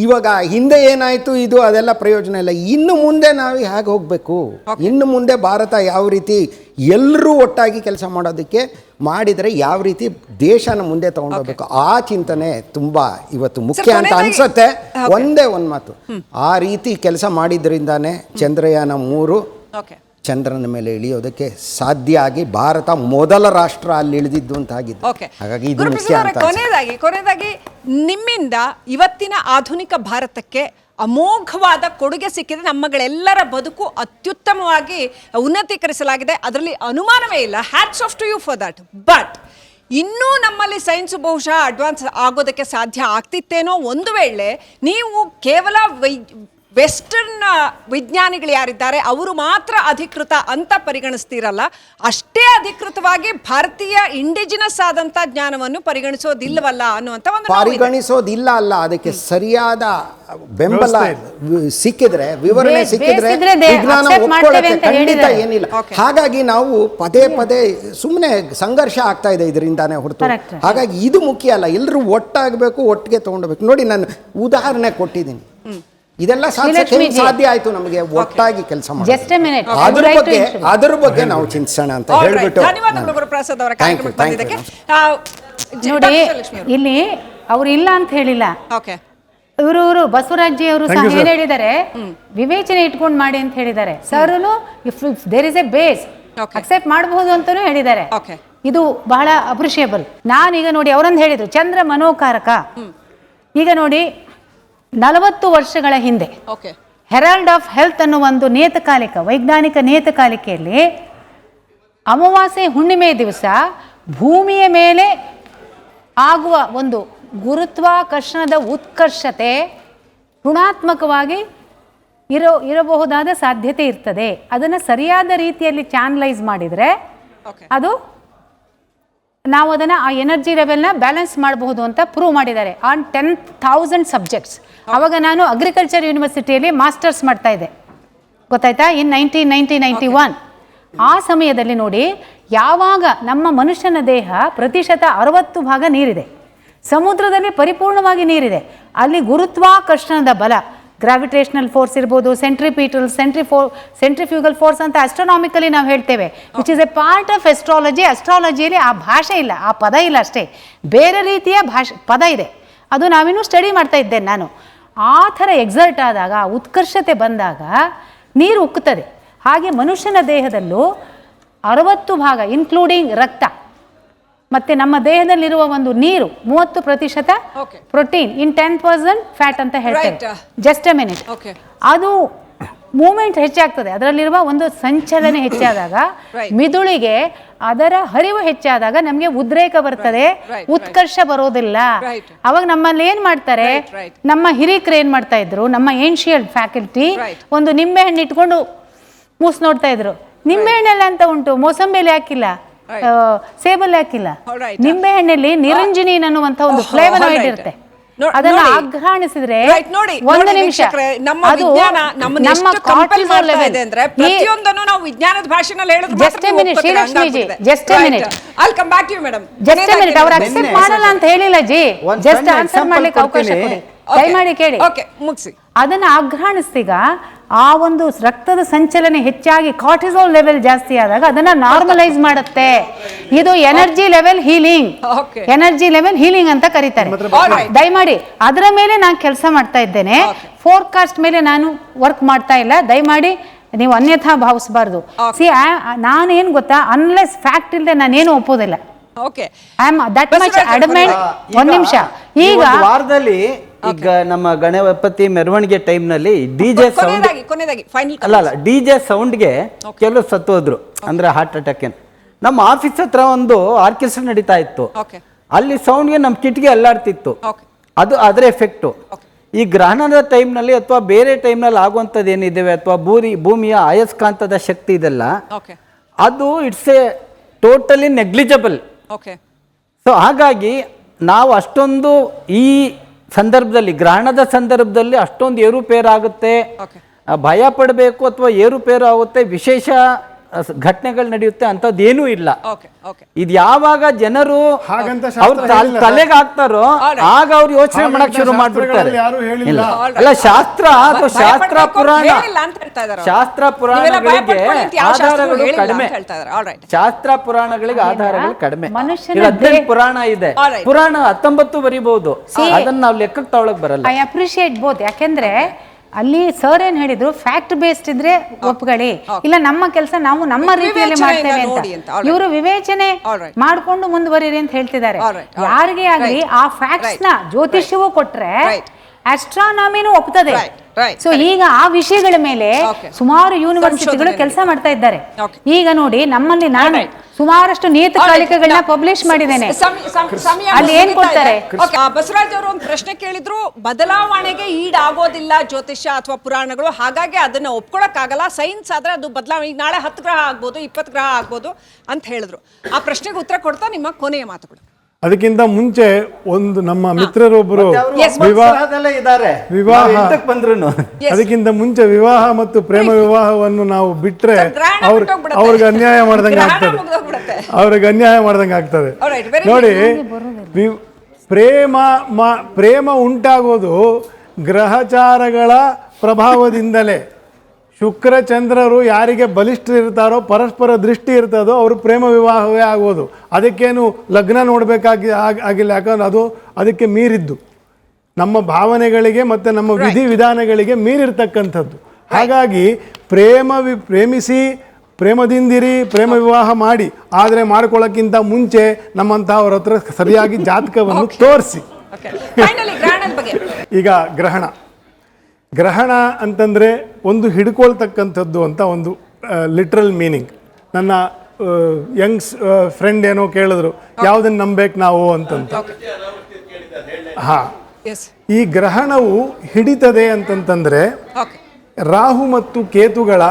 ಇವಾಗ ಹಿಂದೆ ಏನಾಯಿತು ಇದು ಅದೆಲ್ಲ ಪ್ರಯೋಜನ ಇಲ್ಲ. ಇನ್ನು ಮುಂದೆ ನಾವು ಹೇಗೆ ಹೋಗಬೇಕು, ಇನ್ನು ಮುಂದೆ ಭಾರತ ಯಾವ ರೀತಿ ಎಲ್ಲರೂ ಒಟ್ಟಾಗಿ ಕೆಲಸ ಮಾಡೋದಕ್ಕೆ ಮಾಡಿದರೆ ಯಾವ ರೀತಿ ದೇಶನ ಮುಂದೆ ತಗೊಂಡೋಗ್ಬೇಕು, ಆ ಚಿಂತನೆ ತುಂಬ ಇವತ್ತು ಮುಖ್ಯ ಅಂತ ಅನ್ಸುತ್ತೆ. ಒಂದೇ ಒಂದು ಮಾತು, ಆ ರೀತಿ ಕೆಲಸ ಮಾಡಿದ್ರಿಂದಾನೇ ಚಂದ್ರಯಾನ 3 ಚಂದ್ರನ ಮೇಲೆ ಇಳಿಯೋದಕ್ಕೆ ಸಾಧ್ಯ ಆಗಿ ಭಾರತ ಮೊದಲ ರಾಷ್ಟ್ರ ಅಲ್ಲಿ ಇಳಿದಿದ್ದು ಅಂತಾಗಿದ್ದು. ಹಾಗಾಗಿ ಇದು ಮುಖ್ಯ ಅಂತ. ಕೊನೆಯದಾಗಿ ನಿಮ್ಮಿಂದ ಇವತ್ತಿನ ಆಧುನಿಕ ಭಾರತಕ್ಕೆ ಅಮೋಘವಾದ ಕೊಡುಗೆ ಸಿಕ್ಕಿದೆ. ನಮ್ಮಗಳೆಲ್ಲರ ಬದುಕು ಅತ್ಯುತ್ತಮವಾಗಿ ಉನ್ನತೀಕರಿಸಲಾಗಿದೆ, ಅದರಲ್ಲಿ ಅನುಮಾನವೇ ಇಲ್ಲ. Hats off to you for that. But ಇನ್ನೂ ನಮ್ಮಲ್ಲಿ ಸೈನ್ಸ್ ಬಹುಶಃ ಅಡ್ವಾನ್ಸ್ ಆಗೋದಕ್ಕೆ ಸಾಧ್ಯ ಆಗ್ತಿತ್ತೇನೋ ಒಂದು ವೇಳೆ ನೀವು ಕೇವಲ ವೆಸ್ಟರ್ನ್ ವಿಜ್ಞಾನಿಗಳು ಯಾರಿದ್ದಾರೆ ಅವರು ಮಾತ್ರ ಅಧಿಕೃತ ಅಂತ ಪರಿಗಣಿಸ್ತೀರಲ್ಲ, ಅಷ್ಟೇ ಅಧಿಕೃತವಾಗಿ ಭಾರತೀಯ ಇಂಡಿಜಿನಸ್ ಆದಂತ ಜ್ಞಾನವನ್ನು ಪರಿಗಣಿಸೋದಿಲ್ಲವಲ್ಲ ಅನ್ನುವಂತ ಒಂದು ಪರಿಗಣಿಸೋದಿಲ್ಲ ಅಲ್ಲ, ಅದಕ್ಕೆ ಸರಿಯಾದ ಬೆಂಬಲ ಸಿಕ್ಕಿದ್ರೆ, ವಿವರಣೆ ಸಿಕ್ಕಿದ್ರೆ ವಿಜ್ಞಾನ ಒಪ್ಕೊಳ್ಳುತ್ತೆ, ಖಂಡಿತ ಏನಿಲ್ಲ. ಹಾಗಾಗಿ ನಾವು ಪದೇ ಪದೇ ಸುಮ್ಮನೆ ಸಂಘರ್ಷ ಆಗ್ತಾ ಇದೆ ಇದರಿಂದಾನೇ ಹೊರತು. ಹಾಗಾಗಿ ಇದು ಮುಖ್ಯ ಅಲ್ಲ, ಎಲ್ಲರೂ ಒಟ್ಟಾಗಬೇಕು, ಒಟ್ಟಿಗೆ ತಗೊಂಡೋಗ್ಬೇಕು. ನೋಡಿ, ನಾನು ಉದಾಹರಣೆ ಕೊಟ್ಟಿದ್ದೀನಿ. ಇದೆಲ್ಲ ಸಾಧ್ಯ ಆಯ್ತು ನಮಗೆ ಒಟ್ಟಾಗಿ ಕೆಲಸ ಮಾಡಿ. ಅದ್ರ ಬಗ್ಗೆ ನಾವು ಚಿಂತಿಸೋಣ ಅಂತ ಹೇಳ್ಬಿಟ್ಟು ನೋಡಿ, ಇಲ್ಲಿ ಅವ್ರು ಇಲ್ಲ ಅಂತ ಹೇಳಿಲ್ಲ. ಇವರು ಬಸವರಾಜ್ ಅವರು ಸಹ ಏನ್ ಹೇಳಿದ್ದಾರೆ, ವಿವೇಚನೆ ಇಟ್ಕೊಂಡು ಮಾಡಿ ಅಂತ ಹೇಳಿದ್ದಾರೆ. ಸರ್ನು if there is a base accept ಮಾಡಬಹುದು ಅಂತಾನೂ ಹೇಳಿದ್ದಾರೆ. ಇದು ಬಹಳ ಅಪ್ರಿಷಿಯಬಲ್. ನಾನೀಗ ನೋಡಿ ಅವರೊಂದು ಹೇಳಿದ್ರು ಚಂದ್ರ ಮನೋಕಾರಕ. ಈಗ ನೋಡಿ 40 ವರ್ಷಗಳ ಹಿಂದೆ ಹೆರಾಲ್ಡ್ ಆಫ್ ಹೆಲ್ತ್ ಅನ್ನುವ ಒಂದು ನಿಯತಕಾಲಿಕ, ವೈಜ್ಞಾನಿಕ ನಿಯತಕಾಲಿಕೆಯಲ್ಲಿ ಅಮಾವಾಸ್ಯೆ ಹುಣ್ಣಿಮೆ ದಿವಸ ಭೂಮಿಯ ಮೇಲೆ ಆಗುವ ಒಂದು ಗುರುತ್ವಾಕರ್ಷಣದ ಉತ್ಕರ್ಷತೆ ಋಣಾತ್ಮಕವಾಗಿ ಇರಬಹುದಾದ ಸಾಧ್ಯತೆ ಇರ್ತದೆ. ಅದನ್ನು ಸರಿಯಾದ ರೀತಿಯಲ್ಲಿ ಚಾನಲೈಸ್ ಮಾಡಿದರೆ ಅದು ನಾವು ಅದನ್ನು ಆ ಎನರ್ಜಿ ಲೆವೆಲ್ನ ಬ್ಯಾಲೆನ್ಸ್ ಮಾಡಬಹುದು ಅಂತ ಪ್ರೂವ್ ಮಾಡಿದ್ದಾರೆ ಆನ್ 10,000 ಸಬ್ಜೆಕ್ಟ್ಸ್. ಅವಾಗ ನಾನು ಅಗ್ರಿಕಲ್ಚರ್ ಯೂನಿವರ್ಸಿಟಿಯಲ್ಲಿ ಮಾಸ್ಟರ್ಸ್ ಮಾಡ್ತಾ ಇದ್ದೆ, ಗೊತ್ತಾಯ್ತಾ, ಇನ್ 1991. ಆ ಸಮಯದಲ್ಲಿ ನೋಡಿ, ಯಾವಾಗ ನಮ್ಮ ಮನುಷ್ಯನ ದೇಹ ಪ್ರತಿಶತ 60 ಭಾಗ ನೀರಿದೆ, ಸಮುದ್ರದಲ್ಲಿ ಪರಿಪೂರ್ಣವಾಗಿ ನೀರಿದೆ, ಅಲ್ಲಿ ಗುರುತ್ವಾಕರ್ಷಣದ ಬಲ, ಗ್ರಾವಿಟೇಷನಲ್ ಫೋರ್ಸ್ ಇರ್ಬೋದು, ಸೆಂಟ್ರಿಪೀಟಲ್, ಸೆಂಟ್ರಿಫ್ಯೂಗಲ್ ಫೋರ್ಸ್ ಅಂತ ಅಸ್ಟ್ರೋನಾಮಿಕಲಿ ನಾವು ಹೇಳ್ತೇವೆ, which is a part of astrology. ಅಸ್ಟ್ರಾಲಜಿಯಲ್ಲಿ ಆ ಭಾಷೆ ಇಲ್ಲ, ಆ ಪದ ಇಲ್ಲ ಅಷ್ಟೇ, ಬೇರೆ ರೀತಿಯ ಪದ ಇದೆ. ಅದು ನಾವಿನ್ನೂ ಸ್ಟಡಿ ಮಾಡ್ತಾ ಇದ್ದೇನೆ ನಾನು. ಆ ಥರ ಎಕ್ಸರ್ಟ್ ಆದಾಗ, ಉತ್ಕರ್ಷತೆ ಬಂದಾಗ ನೀರು ಉಕ್ಕುತ್ತದೆ. ಹಾಗೆ ಮನುಷ್ಯನ ದೇಹದಲ್ಲೂ 60 ಭಾಗ ಇನ್ಕ್ಲೂಡಿಂಗ್ ರಕ್ತ ಮತ್ತು ನಮ್ಮ ದೇಹದಲ್ಲಿರುವ ಒಂದು ನೀರು 30% ಪ್ರೋಟೀನ್, ಇನ್ 10% ಫ್ಯಾಟ್ ಅಂತ ಹೇಳ್ತೇವೆ. Just a minute. ಅದು ಮೂಮೆಂಟ್ ಹೆಚ್ಚಾಗ್ತದೆ, ಅದರಲ್ಲಿರುವ ಒಂದು ಸಂಚಲನೆ ಹೆಚ್ಚಾದಾಗ, ಮಿದುಳಿಗೆ ಅದರ ಹರಿವು ಹೆಚ್ಚಾದಾಗ ನಮಗೆ ಉದ್ರೇಕ ಬರ್ತದೆ, ಉತ್ಕರ್ಷ ಬರೋದಿಲ್ಲ. ಅವಾಗ ನಮ್ಮಲ್ಲಿ ಏನ್ ಮಾಡ್ತಾರೆ, ನಮ್ಮ ಹಿರಿಕರು ಏನ್ ಮಾಡ್ತಾ ಇದ್ರು, ನಮ್ಮ ಏನ್ಷಿಯಲ್ ಫ್ಯಾಕಲ್ಟಿ ಒಂದು ನಿಂಬೆ ಹಣ್ಣು ಇಟ್ಕೊಂಡು ಮೂಸ್ ನೋಡ್ತಾ ಇದ್ರು. ನಿಂಬೆ ಹಣ್ಣೆಲ್ಲ ಅಂತ ಉಂಟು, ಮೋಸಂಬಿಯಲ್ಲಿ ಹಾಕಿಲ್ಲ, ಸೇಬಲ್ಲಿ ಹಾಕಿಲ್ಲ. ನಿಂಬೆ ಹಣ್ಣಲ್ಲಿ ನಿರಂಜನೀನ್ ಅನ್ನುವಂತ ಒಂದು ಫ್ಲೇವನಾಯ್ಡ್ ಇರುತ್ತೆ. ಅದನ್ನ ಆಘ್ರಾಣಿಸಿದ್ರೆ ಒಂದು ನಿಮಿಷ ಅದು ನಮ್ಮ ಕಾರ್ಟಿಸಾಲ್ ಲೆವೆಲ್ ಪ್ರತಿಯೊಂದನ್ನು ನಾವು ವಿಜ್ಞಾನದ ಭಾಷೆಯಲ್ಲಿ ಹೇಳಿದ್ರೆ just a minute Srilakshmi, just a minute, I'll come back to you madam. Just a minute. ಅವ್ರು ಅಕ್ಸೆಪ್ಟ್ ಮಾಡಲ್ಲ ಅಂತ ಹೇಳಿಲ್ಲ ಜಿ, ಜಸ್ಟ್ ಆನ್ಸರ್ ಮಾಡ್ಲಿಕ್ಕೆ ಅವಕಾಶ ಕೊಡಿ, ದಯಮಾಡಿ ಕೇಳಿ. ಮುಗಿಸಿ. ಅದನ್ನ ಆಘ್ರಾಣಿಸಿದಾಗ ಆ ಒಂದು ರಕ್ತದ ಸಂಚಲನೆ ಹೆಚ್ಚಾಗಿ ಕಾರ್ಟಿಸಾಲ್ ಲೆವೆಲ್ ಜಾಸ್ತಿ ಆದಾಗ ಅದನ್ನ ನಾರ್ಮಲೈಸ್ ಮಾಡುತ್ತೆ. ಇದು energy level healing, energy level healing ಅಂತ ಕರೀತಾರೆ. ದಯಮಾಡಿ ಅದರ ಮೇಲೆ ನಾನು ಕೆಲಸ ಮಾಡ್ತಾ ಇದ್ದೇನೆ, ಫೋರ್ಕಾಸ್ಟ್ ಮೇಲೆ ನಾನು ವರ್ಕ್ ಮಾಡ್ತಾ ಇಲ್ಲ. ದಯಮಾಡಿ ನೀವು ಅನ್ಯಥಾ ಭಾವಿಸಬಾರ್ದು. ಸಿ ನಾನೇನು ಗೊತ್ತಾ, ಅನ್ಲೆಸ್ ಫ್ಯಾಕ್ಟ್ ಇಲ್ಲದೆ ನಾನೇನು ಒಪ್ಪೋದಿಲ್ಲ. I am that much adamant. ಒಂದು ನಿಮಿಷ. ಈಗ ವಾರದಲ್ಲಿ ಈಗ ನಮ್ಮ ಗಣಪತಿ ಮೆರವಣಿಗೆ ಟೈಮ್ ನಲ್ಲಿ ಡಿಜೆ ಸೌಂಡ್ ಅಲ್ಲ ಡಿಜೆ ಸೌಂಡ್ಗೆ ಕೆಲವು ಸತ್ತೋದ್ರು, ಅಂದ್ರೆ ಹಾರ್ಟ್ ಅಟ್ಯಾಕ್. ನಮ್ಮ ಆಫೀಸ್ ಹತ್ರ ಒಂದು ಆರ್ಕೆಸ್ಟ್ರಾ ನಡೀತಾ ಇತ್ತು, ಅಲ್ಲಿ ಸೌಂಡ್ಗೆ ನಮ್ಮ ಕಿಟ್ಗೆ ಅಲ್ಲಾಡ್ತಿತ್ತು. ಅದು ಅದರ ಎಫೆಕ್ಟು. ಈ ಗ್ರಹಣದ ಟೈಮ್ನಲ್ಲಿ ಅಥವಾ ಬೇರೆ ಟೈಮ್ನಲ್ಲಿ ಆಗುವಂಥದ್ದು ಏನಿದ್ದೇವೆ, ಅಥವಾ ಭೂಮಿಯ ಅಯಸ್ಕಾಂತದ ಶಕ್ತಿ ಇದೆಲ್ಲ, ಅದು it's A totally negligible. So ಹಾಗಾಗಿ ನಾವು ಅಷ್ಟೊಂದು ಈ ಸಂದರ್ಭದಲ್ಲಿ, ಗ್ರಹಣದ ಸಂದರ್ಭದಲ್ಲಿ ಅಷ್ಟೊಂದು ಏರುಪೇರಾಗುತ್ತೆ, ಭಯ ಪಡಬೇಕು ಅಥವಾ ಏರುಪೇರು ಆಗುತ್ತೆ, ವಿಶೇಷ ಘಟನೆಗಳು ನಡೆಯುತ್ತೆ ಅಂತದ್ದು ಏನೂ ಇಲ್ಲ. ಇದು ಯಾವಾಗ ಜನರು ಅವ್ರ ತಲೆಗೆ ಹಾಕ್ತಾರೋ ಆಗ ಅವ್ರು ಯೋಚನೆ ಮಾಡಕ್ ಶುರು ಮಾಡ್ಬಿಡ್ತಾರೆ. ಅಲ್ಲ, ಶಾಸ್ತ್ರ ಅಥವಾ ಶಾಸ್ತ್ರ ಪುರಾಣಗಳಿಗೆ ಆಧಾರಗಳು ಕಡಿಮೆ, ಶಾಸ್ತ್ರ ಪುರಾಣಗಳಿಗೆ ಆಧಾರಗಳು ಕಡಿಮೆ. 18 ಪುರಾಣ ಇದೆ, ಪುರಾಣ 19 ಬರೀಬಹುದು, ಅದನ್ನ ನಾವು ಲೆಕ್ಕಕ್ಕೆ ತಗೊಳಕ್ ಬರಲ್ಲ. I appreciate both. ಯಾಕೆಂದ್ರೆ ಅಲ್ಲಿ ಸರ್ ಏನ್ ಹೇಳಿದ್ರು, ಫ್ಯಾಕ್ಟ್ ಬೇಸ್ಡ್ ಇದ್ರೆ ಒಪ್ಕೊಳ್ಳಿ, ಇಲ್ಲ ನಮ್ಮ ಕೆಲಸ ನಾವು ನಮ್ಮ ರೀತಿಯಲ್ಲಿ ಮಾಡ್ತೇವೆ ಅಂತ. ಇವರು ವಿವೇಚನೆ ಮಾಡ್ಕೊಂಡು ಮುಂದುವರಿರಿ ಅಂತ ಹೇಳ್ತಿದ್ದಾರೆ. ಯಾರಿಗೆ ಆಗಲಿ ಆ ಫ್ಯಾಕ್ಟ್ಸ್ ನ ಜ್ಯೋತಿಷ್ಯವೂ ಕೊಟ್ರೆ ಆಸ್ಟ್ರಾನಮಿನೂ ಒಪ್ತದೆ. ಸೊ ಈಗ ಆ ವಿಷಯಗಳ ಮೇಲೆ ಸುಮಾರು ಯೂನಿವರ್ಸಿಟಿಗಳು ಕೆಲಸ ಮಾಡ್ತಾ ಇದ್ದಾರೆ. ಈಗ ನೋಡಿ, ನಮ್ಮಲ್ಲಿ ನಾನು ಸುಮಾರಷ್ಟು ನಿಯತಕಾಲಿಕೆಗಳನ್ನ ಪಬ್ಲಿಷ್ ಮಾಡಿದ್ದೇನೆ. ಅಲ್ಲಿ ಏನ್ ಕೊಡ್ತಾರೆ? ಬಸವರಾಜ್ ಅವರು ಒಂದು ಪ್ರಶ್ನೆ ಕೇಳಿದ್ರು, ಬದಲಾವಣೆಗೆ ಈಡಾಗೋದಿಲ್ಲ ಜ್ಯೋತಿಷ್ಯ ಅಥವಾ ಪುರಾಣಗಳು, ಹಾಗಾಗಿ ಅದನ್ನ ಒಪ್ಕೊಳಕ್ಕಾಗಲ್ಲ. ಸೈನ್ಸ್ ಆದ್ರೆ ಅದು ಬದಲಾವಣೆ, ಈಗ ನಾಳೆ 10 ಗ್ರಹ ಆಗ್ಬೋದು, 20 ಗ್ರಹ ಆಗ್ಬೋದು ಅಂತ ಹೇಳಿದ್ರು. ಆ ಪ್ರಶ್ನೆಗೆ ಉತ್ತರ ಕೊಡ್ತಾ ನಿಮ್ಮ ಕೊನೆಯ ಮಾತುಗಳು. ಅದಕ್ಕಿಂತ ಮುಂಚೆ ಒಂದು ನಮ್ಮ ಮಿತ್ರರೊಬ್ಬರು ಅದಕ್ಕಿಂತ ಮುಂಚೆ ವಿವಾಹ ಮತ್ತು ಪ್ರೇಮ ವಿವಾಹವನ್ನು ನಾವು ಬಿಟ್ರೆ ಅವ್ರಿಗೆ ಅನ್ಯಾಯ ಮಾಡ್ದಂಗೆ ಆಗ್ತದೆ, ನೋಡಿ, ಪ್ರೇಮ ಉಂಟಾಗೋದು ಗ್ರಹಚಾರಗಳ ಪ್ರಭಾವದಿಂದಲೇ. ಶುಕ್ರ ಚಂದ್ರರು ಯಾರಿಗೆ ಬಲಿಷ್ಠರಿರ್ತಾರೋ, ಪರಸ್ಪರ ದೃಷ್ಟಿ ಇರ್ತದೋ ಅವರು ಪ್ರೇಮ ವಿವಾಹವೇ ಆಗೋದು. ಅದಕ್ಕೇನು ಲಗ್ನ ಆಗಿಲ್ಲ, ಯಾಕಂದ್ರೆ ಅದು ಅದಕ್ಕೆ ಮೀರಿದ್ದು, ನಮ್ಮ ಭಾವನೆಗಳಿಗೆ ಮತ್ತು ನಮ್ಮ ವಿಧಿವಿಧಾನಗಳಿಗೆ ಮೀರಿರ್ತಕ್ಕಂಥದ್ದು. ಹಾಗಾಗಿ ಪ್ರೇಮಿಸಿ, ಪ್ರೇಮದಿಂದಿರಿ, ಪ್ರೇಮ ವಿವಾಹ ಮಾಡಿ. ಆದರೆ ಮಾಡ್ಕೊಳ್ಳೋಕ್ಕಿಂತ ಮುಂಚೆ ನಮ್ಮಂಥವ್ರ ಹತ್ರ ಸರಿಯಾಗಿ ಜಾತಕವನ್ನು ತೋರಿಸಿ. ಈಗ ಗ್ರಹಣ ಅಂತಂದರೆ ಒಂದು ಹಿಡ್ಕೊಳ್ತಕ್ಕಂಥದ್ದು ಅಂತ ಒಂದು ಲಿಟ್ರಲ್ ಮೀನಿಂಗ್. ನನ್ನ ಯಂಗ್ಸ್ ಫ್ರೆಂಡ್ ಏನೋ ಕೇಳಿದ್ರು, ಯಾವುದನ್ನು ನಂಬೇಕು ನಾವು ಅಂತಂತ. ಈ ಗ್ರಹಣವು ಹಿಡಿತದೆ ಅಂತಂತಂದರೆ ರಾಹು ಮತ್ತು ಕೇತುಗಳ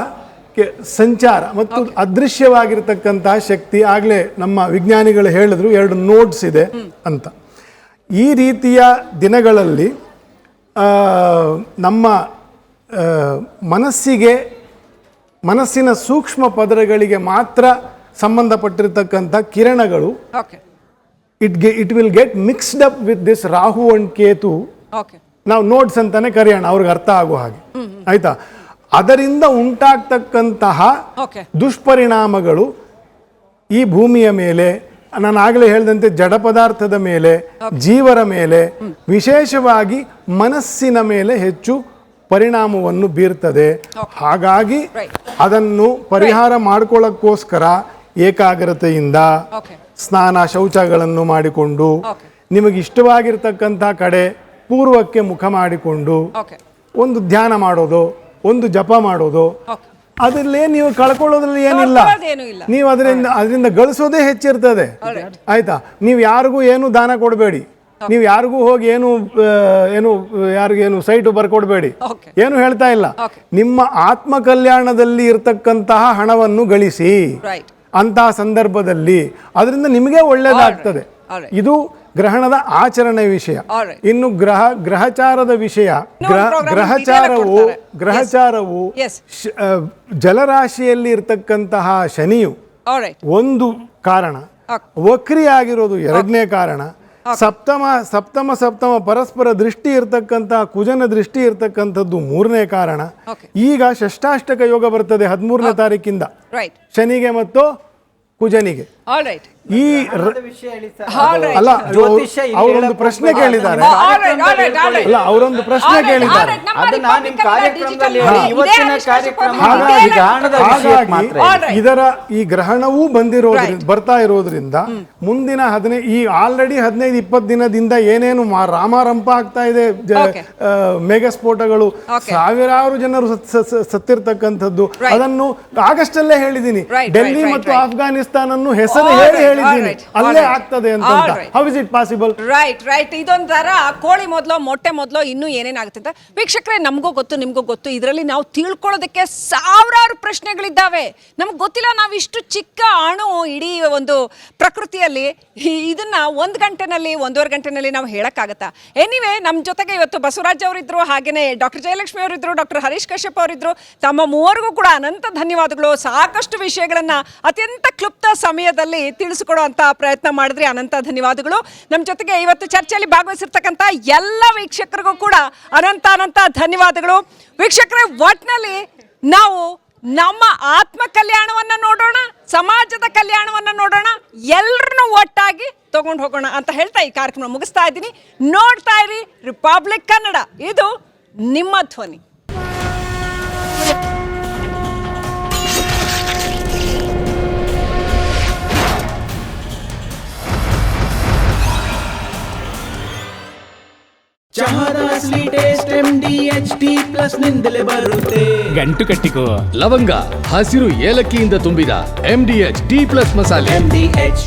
ಸಂಚಾರ ಮತ್ತು ಅದೃಶ್ಯವಾಗಿರ್ತಕ್ಕಂತಹ ಶಕ್ತಿ. ಆಗಲೇ ನಮ್ಮ ವಿಜ್ಞಾನಿಗಳು ಹೇಳಿದ್ರು 2 ನೋಡ್ಸ್ ಇದೆ ಅಂತ. ಈ ರೀತಿಯ ದಿನಗಳಲ್ಲಿ ನಮ್ಮ ಮನಸ್ಸಿನ ಸೂಕ್ಷ್ಮ ಪದರಗಳಿಗೆ ಮಾತ್ರ ಸಂಬಂಧಪಟ್ಟಿರ್ತಕ್ಕಂಥ ಕಿರಣಗಳು it will get mixed up with this Rahu and Ketu. ನಾವು ನೋಡ್ಸ್ ಅಂತಾನೆ ಕರೆಯೋಣ, ಅವ್ರಿಗೆ ಅರ್ಥ ಆಗೋ ಹಾಗೆ, ಆಯ್ತಾ? ಅದರಿಂದ ಉಂಟಾಗ್ತಕ್ಕಂತಹ ದುಷ್ಪರಿಣಾಮಗಳು ಈ ಭೂಮಿಯ ಮೇಲೆ, ನಾನು ಆಗಲೇ ಹೇಳಿದಂತೆ ಜಡ ಪದಾರ್ಥದ ಮೇಲೆ, ಜೀವರ ಮೇಲೆ, ವಿಶೇಷವಾಗಿ ಮನಸ್ಸಿನ ಮೇಲೆ ಹೆಚ್ಚು ಪರಿಣಾಮವನ್ನು ಬೀರ್ತದೆ. ಹಾಗಾಗಿ ಅದನ್ನು ಪರಿಹಾರ ಮಾಡ್ಕೊಳ್ಳೋಕ್ಕೋಸ್ಕರ ಏಕಾಗ್ರತೆಯಿಂದ ಸ್ನಾನ ಶೌಚಗಳನ್ನು ಮಾಡಿಕೊಂಡು, ನಿಮಗೆ ಇಷ್ಟವಾಗಿರ್ತಕ್ಕಂಥ ಕಡೆ ಪೂರ್ವಕ್ಕೆ ಮುಖ ಮಾಡಿಕೊಂಡು ಒಂದು ಧ್ಯಾನ ಮಾಡೋದು, ಒಂದು ಜಪ ಮಾಡೋದು, ಅದರಲ್ಲೇ ನೀವು ಕಳ್ಕೊಳ್ಳೋದ್ರಲ್ಲಿ ಏನಿಲ್ಲ. ನೀವು ಅದರಿಂದ ಗಳಿಸೋದೇ ಹೆಚ್ಚಿರ್ತದೆ, ಆಯ್ತಾ? ನೀವು ಯಾರಿಗೂ ಏನು ದಾನ ಕೊಡಬೇಡಿ, ನೀವು ಯಾರಿಗೂ ಹೋಗಿ ಯಾರಿಗೇನು ಸೈಟು ಬರ್ಕೊಡ್ಬೇಡಿ, ಏನು ಹೇಳ್ತಾ ಇಲ್ಲ. ನಿಮ್ಮ ಆತ್ಮ ಕಲ್ಯಾಣದಲ್ಲಿ ಇರ್ತಕ್ಕಂತಹ ಹಣವನ್ನು ಗಳಿಸಿ ಅಂತಹ ಸಂದರ್ಭದಲ್ಲಿ ಅದರಿಂದ ನಿಮಗೆ ಒಳ್ಳೇದಾಗ್ತದೆ. ಇದು ಗ್ರಹಣದ ಆಚರಣೆ ವಿಷಯ. ಇನ್ನು ಗ್ರಹಚಾರದ ವಿಷಯ, ಗ್ರಹಚಾರವು ಜಲರಾಶಿಯಲ್ಲಿ ಇರ್ತಕ್ಕಂತಹ ಶನಿಯು ಒಂದು ಕಾರಣ, ವಕ್ರಿ ಆಗಿರೋದು 2ನೇ ಕಾರಣ, ಸಪ್ತಮ ಪರಸ್ಪರ ದೃಷ್ಟಿ ಇರ್ತಕ್ಕಂತಹ ಕುಜನ ದೃಷ್ಟಿ ಇರ್ತಕ್ಕಂಥದ್ದು 3ನೇ ಕಾರಣ. ಈಗ ಷಷ್ಟಾಷ್ಟಕ ಯೋಗ ಬರ್ತದೆ 13ನೇ ತಾರೀಕಿಂದ ಶನಿಗೆ ಮತ್ತು ಕುಜನಿಗೆ. ಈ ಅಲ್ಲ, ಅವರೊಂದು ಪ್ರಶ್ನೆ ಕೇಳಿದ್ದಾರೆ, ಅವರೊಂದು ಪ್ರಶ್ನೆ ಕೇಳಿದ್ದಾರೆ. ಇದರ ಈ ಗ್ರಹಣವೂ ಬರ್ತಾ ಇರೋದ್ರಿಂದ ಮುಂದಿನ ಈ ಆಲ್ರೆಡಿ 15-20 ದಿನದಿಂದ ಏನೇನು ರಾಮಾರಂಪ ಆಗ್ತಾ ಇದೆ, ಮೇಘಸ್ಫೋಟಗಳು, ಸಾವಿರಾರು ಜನರು ಸತ್ತಿರ್ತಕ್ಕಂಥದ್ದು, ಅದನ್ನು ಆಗಸ್ಟ್ ಅಲ್ಲೇ ಹೇಳಿದ್ದೀನಿ. ಡೆಲ್ಲಿ ಮತ್ತು ಅಫ್ಘಾನಿಸ್ತಾನ ಹೆಸರು ಹೇಳಿದ್ದೀನಿ, ಅಲ್ಲೇ ಆಗ್ತದೆ ಅಂತ. How is it possible? Right. ಇದೊಂಥರ ಕೋಳಿ ಮೊದಲು ಮೊಟ್ಟೆ ಮೊದಲು ಇನ್ನೂ ಏನೇನಾಗುತ್ತೆ ಅಂತ. ವೀಕ್ಷಕರೇ, ನಮಗೂ ಗೊತ್ತು, ನಿಮಗೂ ಗೊತ್ತು, ಇದರಲ್ಲಿ ನಾವು ತಿಳ್ಕೊಳ್ಳೋದಕ್ಕೆ ಸಾವಿರಾರು ಪ್ರಶ್ನೆಗಳಿದ್ದಾವೆ. ನಮ್ಗೆ ಗೊತ್ತಿಲ್ಲ, ನಾವು ಇಷ್ಟು ಚಿಕ್ಕ ಅಣು ಇಡೀ ಒಂದು ಪ್ರಕೃತಿಯಲ್ಲಿ ಇದನ್ನ 1 ಗಂಟೆನಲ್ಲಿ 1.5 ಗಂಟೆನಲ್ಲಿ ನಾವು ಹೇಳಕ್ಕಾಗತ್ತಾ? ಎನಿವೆ, ನಮ್ಮ ಜೊತೆಗೆ ಇವತ್ತು ಬಸವರಾಜ್ ಅವರಿದ್ರು, ಹಾಗೇನೆ ಡಾಕ್ಟರ್ ಜಯಲಕ್ಷ್ಮಿ ಅವರಿದ್ರು, ಡಾಕ್ಟರ್ ಹರೀಶ್ ಕಶ್ಯಪ್ ಅವರಿದ್ರು. ತಮ್ಮ ಮೂವರಿಗೂ ಕೂಡ ಅನಂತ ಧನ್ಯವಾದಗಳು. ಸಾಕಷ್ಟು ವಿಷಯಗಳನ್ನ ಅತ್ಯಂತ ಕ್ಲುಪ್ತ ಸಮಯದಲ್ಲಿ ತಿಳಿಸಿಕೊಡುವಂತ ಪ್ರಯತ್ನ ಮಾಡಿದ್ರಿ, ಅನಂತ ಧನ್ಯವಾದಗಳು. ನಮ್ಮ ಜೊತೆಗೆ ಇವತ್ತು ಚರ್ಚೆಯಲ್ಲಿ ಭಾಗವಹಿಸಿರ್ತಕ್ಕಂಥ ಎಲ್ಲ ವೀಕ್ಷಕರಿಗೂ ಕೂಡ ಅನಂತ ಧನ್ಯವಾದಗಳು. ವೀಕ್ಷಕರೇ, ಒಟ್ನಲ್ಲಿ ನಾವು ನಮ್ಮ ಆತ್ಮ ಕಲ್ಯಾಣವನ್ನ ನೋಡೋಣ, ಸಮಾಜದ ಕಲ್ಯಾಣವನ್ನ ನೋಡೋಣ, ಎಲ್ಲರನ್ನೂ ಒಟ್ಟಾಗಿ ತಗೊಂಡು ಹೋಗೋಣ ಅಂತ ಹೇಳ್ತಾ ಈ ಕಾರ್ಯಕ್ರಮ ಮುಗಿಸ್ತಾ ಇದ್ದೀನಿ. ನೋಡ್ತಾ ಇರಿ ರಿಪಬ್ಲಿಕ್ ಕನ್ನಡ, ಇದು ನಿಮ್ಮ ಧ್ವನಿ. ಚಹಾದ ಸ್ವೀಟ್ ಟೇಸ್ಟ್ MDHT+ ನಿಂದಲೇ ಬರುತ್ತೆ. ಗಂಟು ಕಟ್ಟಿಕೋ. ಲವಂಗ, ಹಸಿರು ಏಲಕ್ಕಿಯಿಂದ ತುಂಬಿದ MDHT+ ಮಸಾಲೆ.